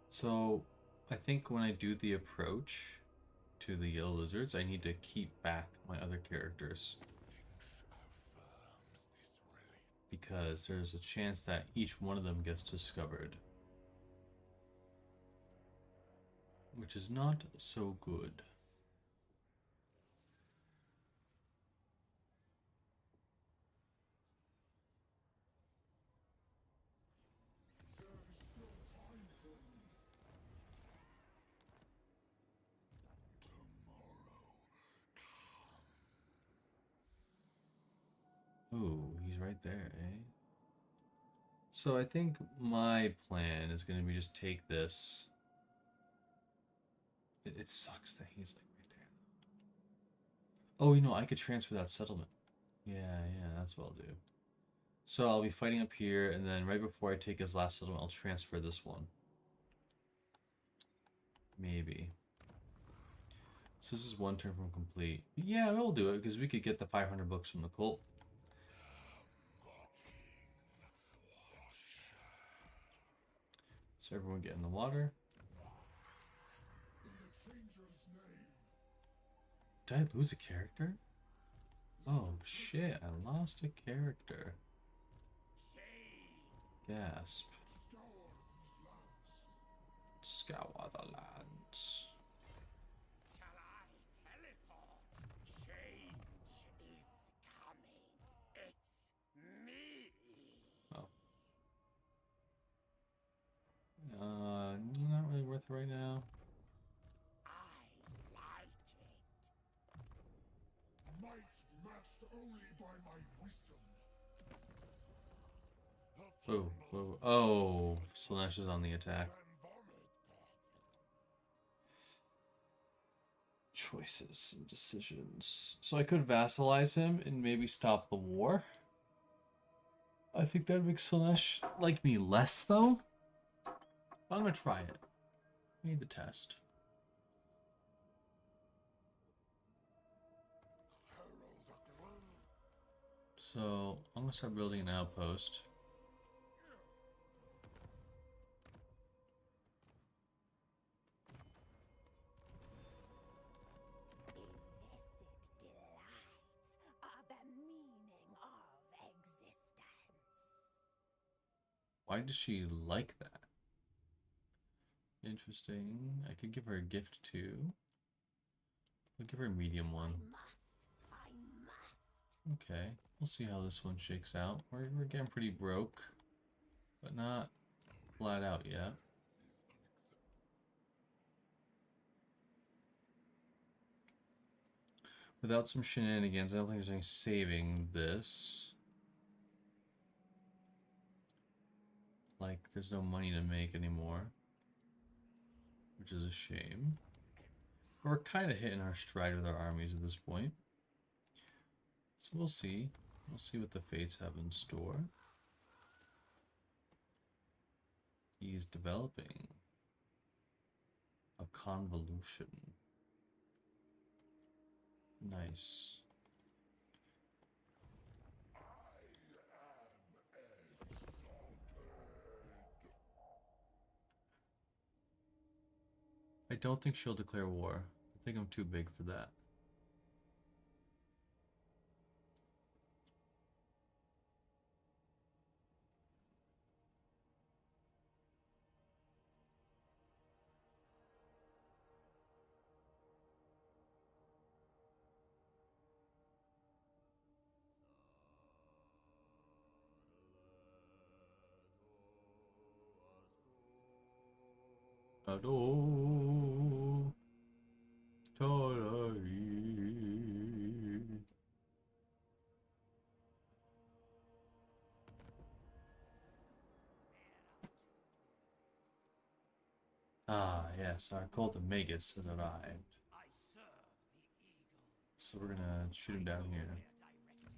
So I think when I do the approach to the yellow lizards, I need to keep back my other characters because there's a chance that each one of them gets discovered, which is not so good. Ooh, he's right there, eh? So I think my plan is going to be just take this. It sucks that he's like right there. Oh, you know, I could transfer that settlement. Yeah, that's what I'll do. So I'll be fighting up here, and then right before I take his last settlement, I'll transfer this one. Maybe. So this is one turn from complete. Yeah, we'll do it because we could get the 500 books from the cult. So everyone get in the water. In the changer's name. Did I lose a character? Oh shit, I lost a character. Gasp. Scour these lands. Scour the lands. Shall I teleport? Change is coming. It's me. Oh. Not really worth it right now. I like it. Might matched only by my wisdom. Whoa, whoa. Oh, Slanesh is on the attack. Choices and decisions. So I could vassalize him and maybe stop the war. I think that makes Slanesh like me less, though. I'm gonna try it. Need the test. So I'm gonna start building an outpost. Illicit delights are the meaning of existence. Why does she like that? Interesting. I could give her a gift too. I'll give her a medium one. I must. Okay, we'll see how this one shakes out. We're getting pretty broke, but not flat out yet. Without some shenanigans, I don't think there's any saving this. Like, there's no money to make anymore, which is a shame. But we're kind of hitting our stride with our armies at this point. So we'll see. We'll see what the fates have in store. He's developing a convolution. Nice. I don't think she'll declare war. I think I'm too big for that. Ado, tarai. Ah, yes, our cult of Magus has arrived. I serve the eagle. So we're gonna shoot him down here. Directed.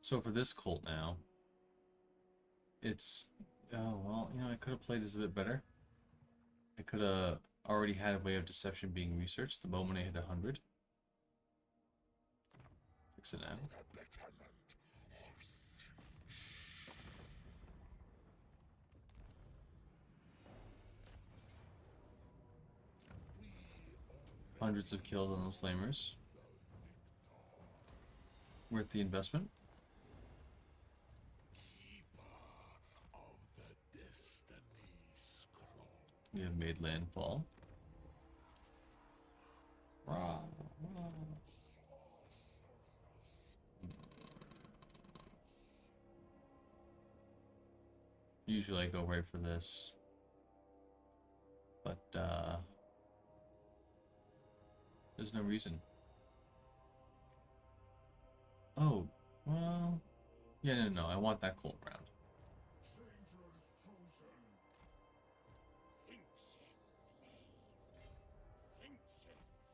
So for this cult now, it's... Oh, well, you know, I could have played this a bit better. I could have already had a way of deception being researched the moment I hit 100. Fix it now. Hundreds of kills on those flamers. Worth the investment. Of the destiny scroll. We have made landfall. Rah, rah. Usually I go right for this. But, there's no reason. Oh, well... Yeah, no, I want that cult round. Changer's chosen.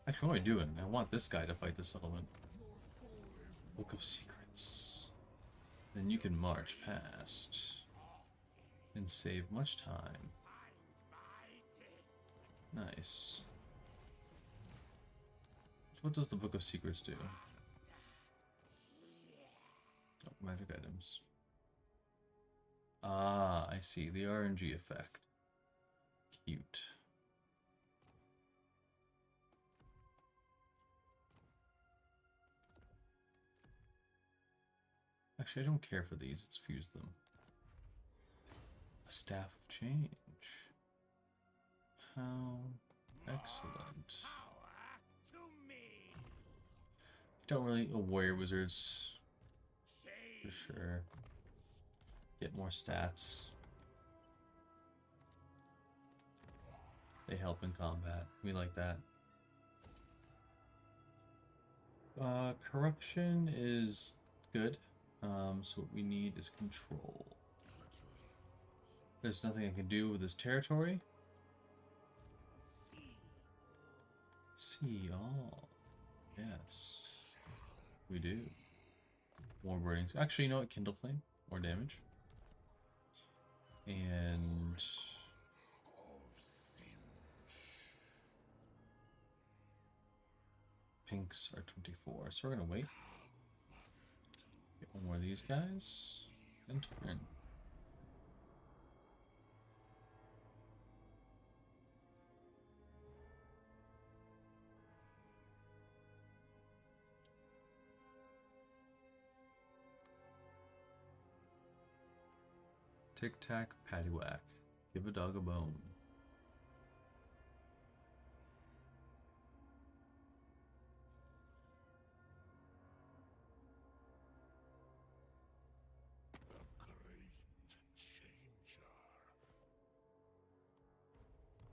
Actually, what am I doing? I want this guy to fight the settlement. Your soul is Book of Secrets. Then you can march past and save much time. Nice. So what does the Book of Secrets do? Oh, magic items. Ah, I see. The RNG effect. Cute. Actually, I don't care for these. Let's fuse them. A Staff of Change. How excellent. Don't really warrior wizards for sure. Get more stats. They help in combat. We like that. Corruption is good. So what we need is control. There's nothing I can do with this territory. See all. Yes. We do. More burnings. Actually, you know what? Kindle Flame. More damage. And... pinks are 24. So we're going to wait. Get one more of these guys. And turn. Tic tac, paddywhack. Give a dog a bone.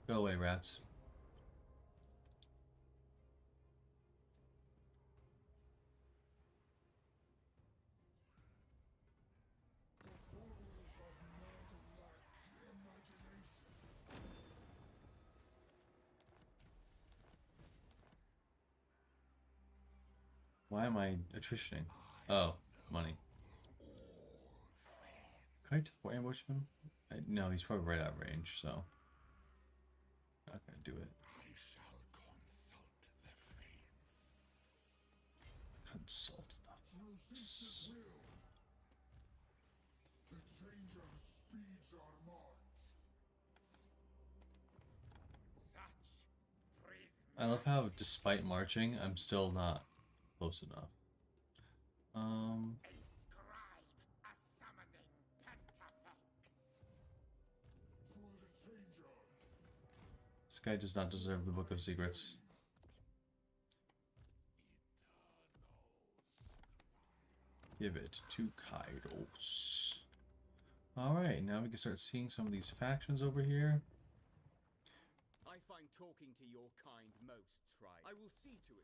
Go away, rats. Why am I attritioning? Oh, money. Can I teleport ambush him? No, he's probably right out of range, so not gonna do it. Consult the fates. I love how, despite marching, I'm still not close enough. This guy does not deserve the Book of Secrets. Give it to Kairos. Alright, now we can start seeing some of these factions over here. I find talking to your kind most trying. I will see to it.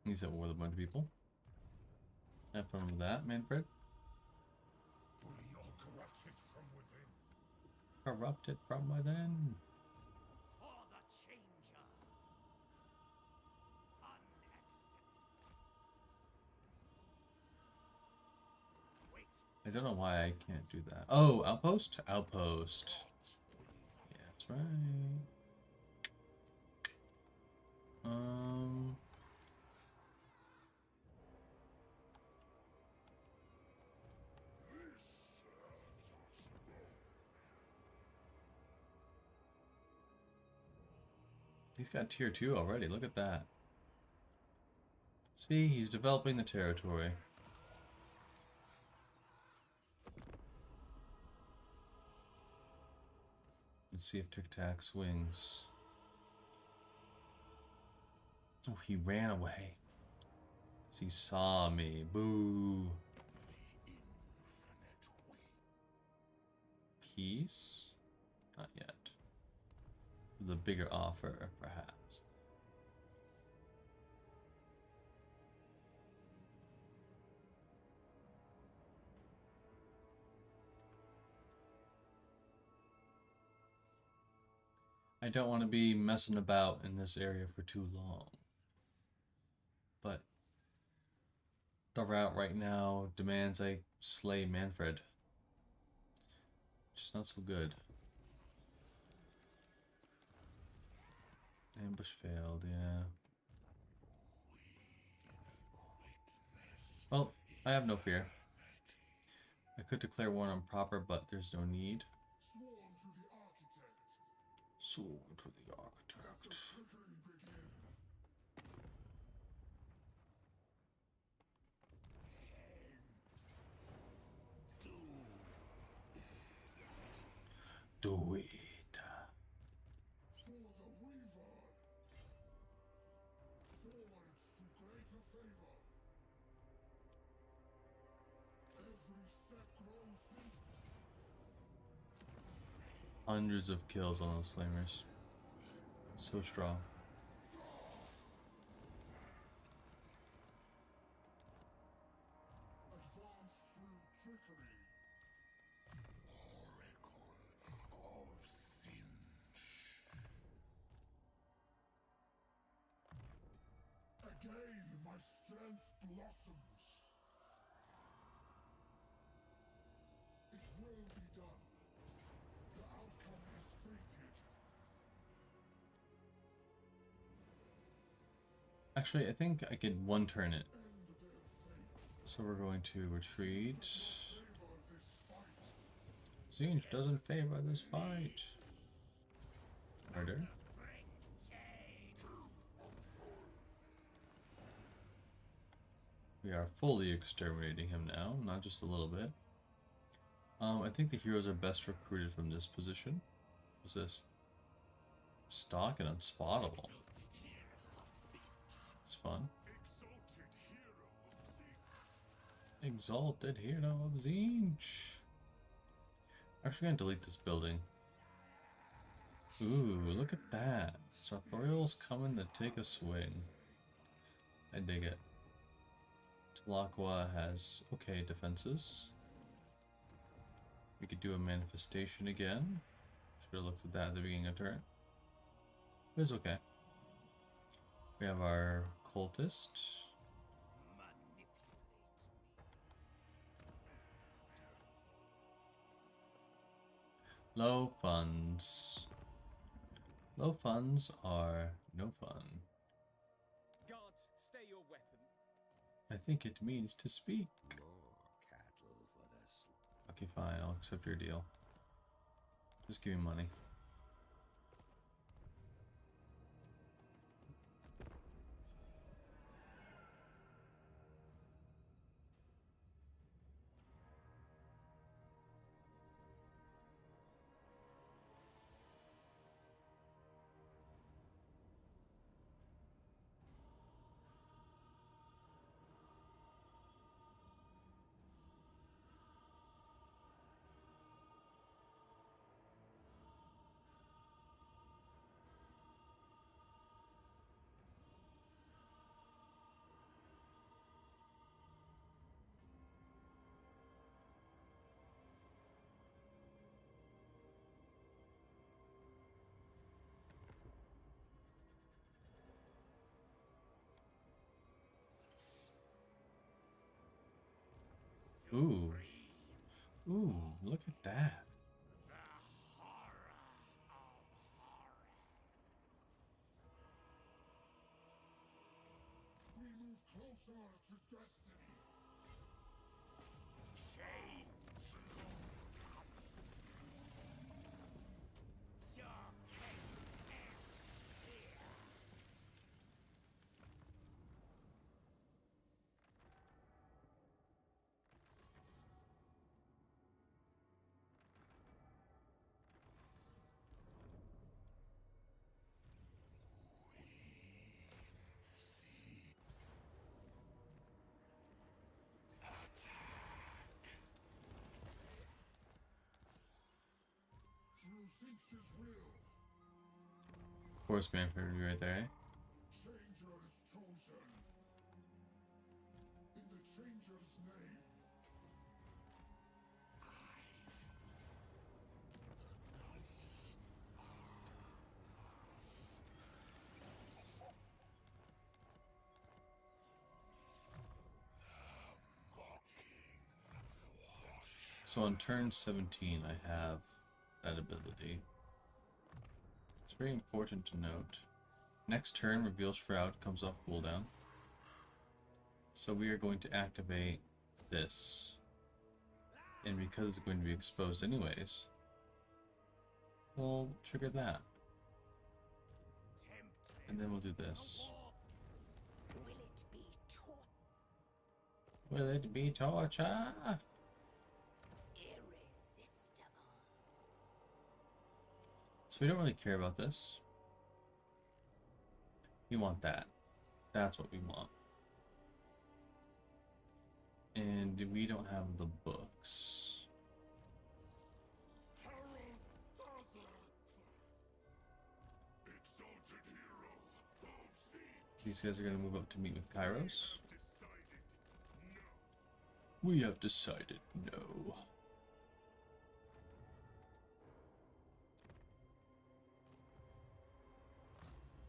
He's at war with a bunch of people. Have fun with that, Manfred. We are corrupted from within. Corrupted from within. For the changer. Unacceptable. Wait. I don't know why I can't do that. Oh, outpost? Outpost. Yeah, that's right. He's got tier 2 already. Look at that. See, he's developing the territory. Let's see if Tic Tac swings. Oh, he ran away. 'Cause he saw me. Boo. Peace? Not yet. The bigger offer, perhaps. I don't want to be messing about in this area for too long. But the route right now demands I slay Manfred. Which is not so good. Ambush failed, yeah. Well, I have no fear. I could declare war on proper, but there's no need. Sworn to the architect. Do it. Hundreds of kills on those flamers. So strong. Again, my strength blossoms. It will be done. The outcome is fated. Actually, I think I could one turn it. So we're going to retreat. Zinj doesn't favor this fight. Murder. We are fully exterminating him now, not just a little bit. I think the heroes are best recruited from this position. What's this? Stock and unspottable. It's fun. Exalted hero of Zinj. I'm actually gonna delete this building. Ooh, look at that. Sartorial's coming to take a swing. I dig it. Talakwa has okay defenses. We could do a manifestation again. Should have looked at that at the beginning of turn. It's okay. We have our cultist. Low funds. Low funds are no fun. Guards, stay your weapon. I think it means to speak. More cattle for this. Okay, fine. I'll accept your deal. Just give me money. Ooh. Ooh, look at that. The horror of horror. We move closer to destiny. Change is coming. Your fate ends here. Through Zinch's will, Of course, Manfred would be right there, eh? Changer is chosen. In the Changer's name. So on turn 17, I have that ability. It's very important to note. Next turn, Reveal Shroud comes off cooldown. So we are going to activate this. And because it's going to be exposed anyways, we'll trigger that. And then we'll do this. Will it be Will it be torture? irresistible? So we don't really care about this. We want that. That's what we want. And we don't have the books. Herald Thousand! Exalted hero of siege. These guys are going to move up to meet with Kairos. Decided no. We have decided no.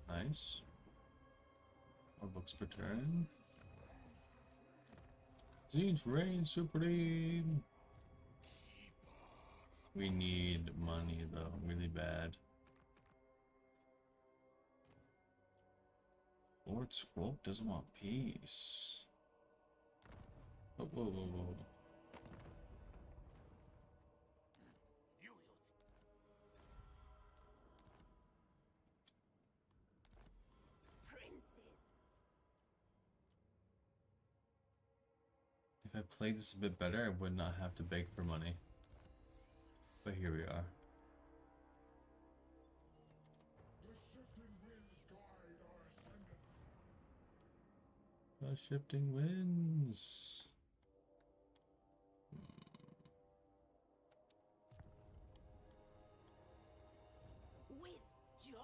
Nice. More books per turn. Siege reign supreme. We need money though, really bad. Lord Scroll doesn't want peace. Oh, whoa, whoa, whoa. Princes, If I played this a bit better, I would not have to beg for money. But here we are. The shifting winds guide our ascendant. The shifting winds. with joy.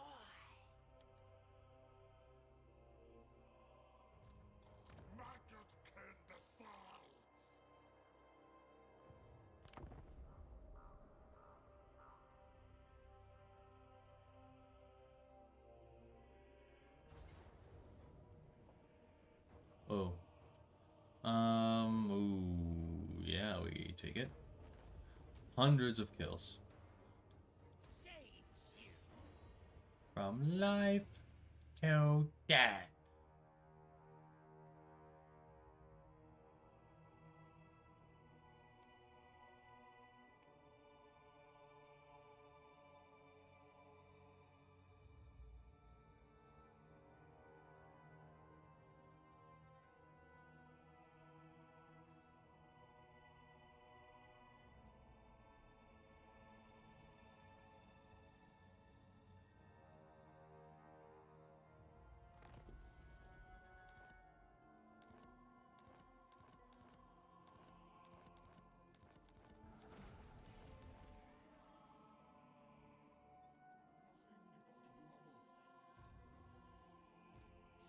Maggot can decide. Oh. Ooh, yeah, we take it. Hundreds of kills. Change you. From life to death.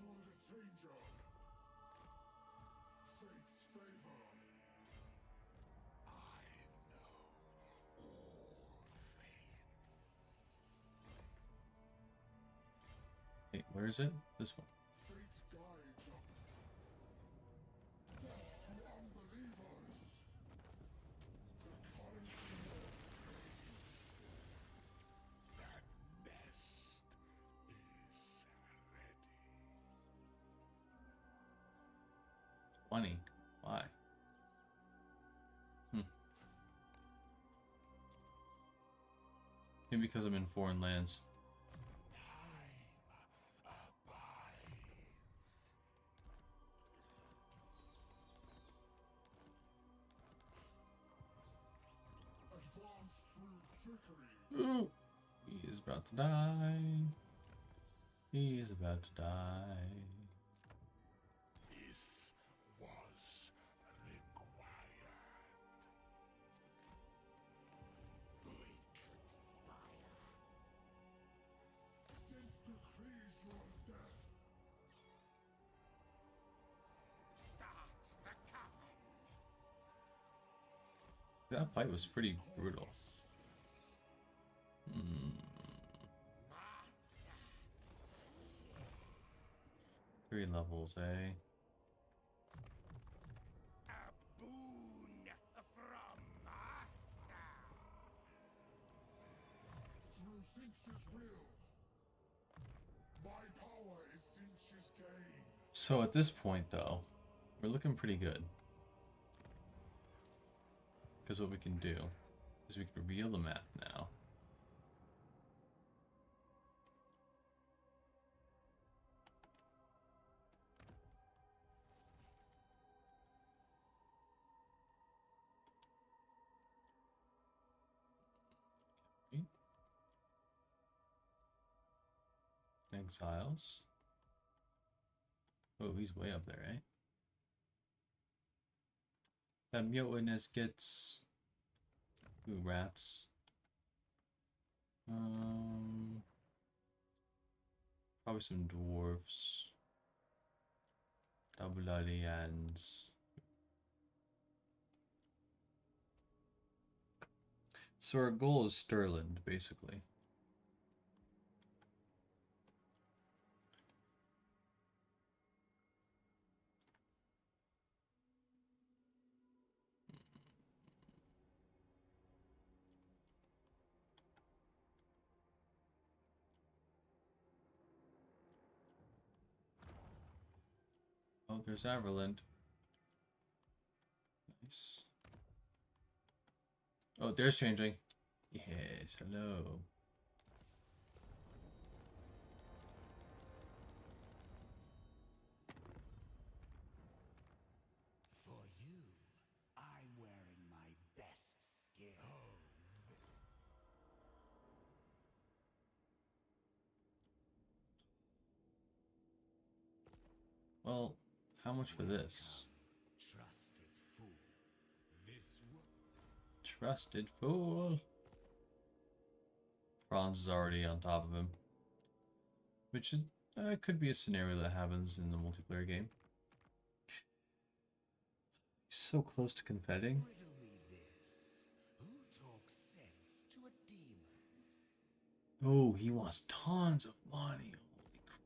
For the changer. Fate's favor. I know all fates. Wait, where is it? This one. Fate guides up. Death to unbelievers. The currency of change. The nest is ready. 20. Why? Maybe because I'm in foreign lands. Time abides. Advance through trickery. Ooh. He is about to die. He is about to die. This was required. We conspire. Since decrees your death. Start the coven. That fight was pretty brutal. Master. 3 levels, eh? A boon from us. Sinch's will. My power is Sinch's gain. So at this point, though, we're looking pretty good. Because what we can do is we can reveal the map now. Exiles. Oh, he's way up there, eh? That mutinous gets... Ooh, rats. Probably some dwarves. Double-alians. So our goal is Stirland, basically. Oh, there's Everland. Nice. Oh, there's changing. Yes, hello. For you, I'm wearing my best skin. Well, how much for this? Trusted fool. This Trusted fool. Franz is already on top of him. Which is, could be a scenario that happens in the multiplayer game. He's so close to confetting. Riddle me this. Who talks sense to a demon? Oh, he wants tons of money. Holy crap.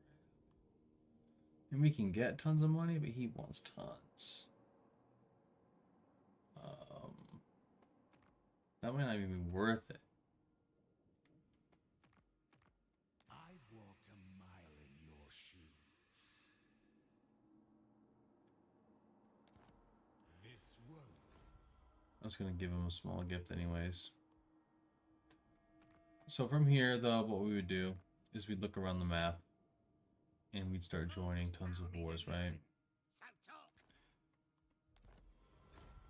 And we can get tons of money, but he wants tons. That might not even be worth it. I've walked a mile in your shoes. This won't. I was gonna give him a small gift anyways. So from here, though, what we would do is we'd look around the map and we'd start joining tons of wars, right?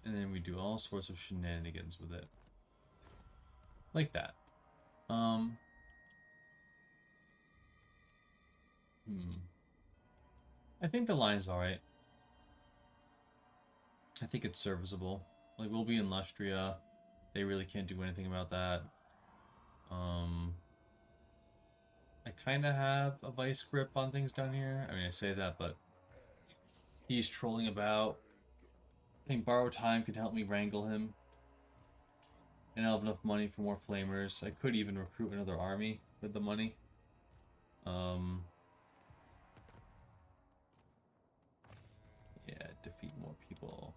And then we do all sorts of shenanigans with it. Like that. I think the line's alright. I think it's serviceable. Like, we'll be in Lustria. They really can't do anything about that. I kind of have a vice grip on things down here. I mean, I say that, but he's trolling about. I think Borrow Time could help me wrangle him. And I'll have enough money for more flamers. I could even recruit another army with the money. Yeah, defeat more people.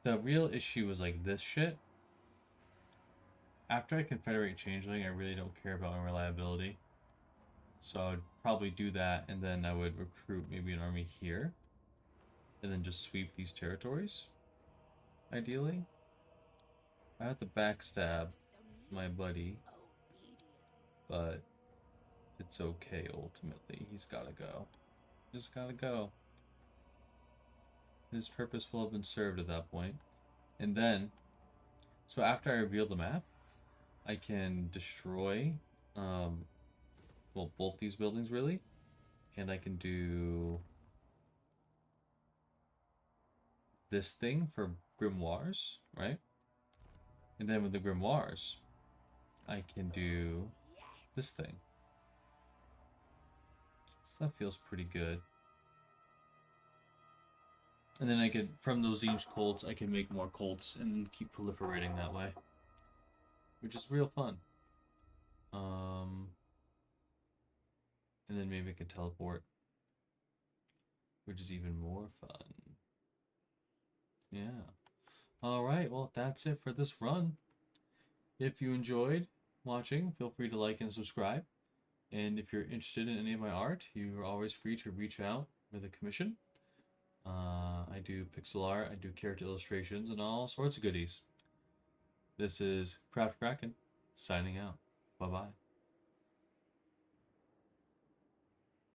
The real issue is like this shit. After I Confederate Changeling, I really don't care about my reliability. So I'd probably do that, and then I would recruit maybe an army here. And then just sweep these territories. Ideally. I have to backstab my buddy. But it's okay ultimately. He's gotta go. Just gotta go. His purpose will have been served at that point. And then, so after I reveal the map, I can destroy, well, both these buildings really. And I can do this thing for grimoires, right? And then with the grimoires, I can do this thing. So that feels pretty good. And then I could, from those Zinch colts, I can make more colts and keep proliferating that way. Which is real fun. And then maybe I can teleport. Which is even more fun. Yeah. Alright, well, that's it for this run. If you enjoyed, watching. Feel free to like and subscribe. And if you're interested in any of my art, you are always free to reach out with a commission. I do pixel art, I do character illustrations, and all sorts of goodies. This is Kraftkraken, signing out. Bye-bye.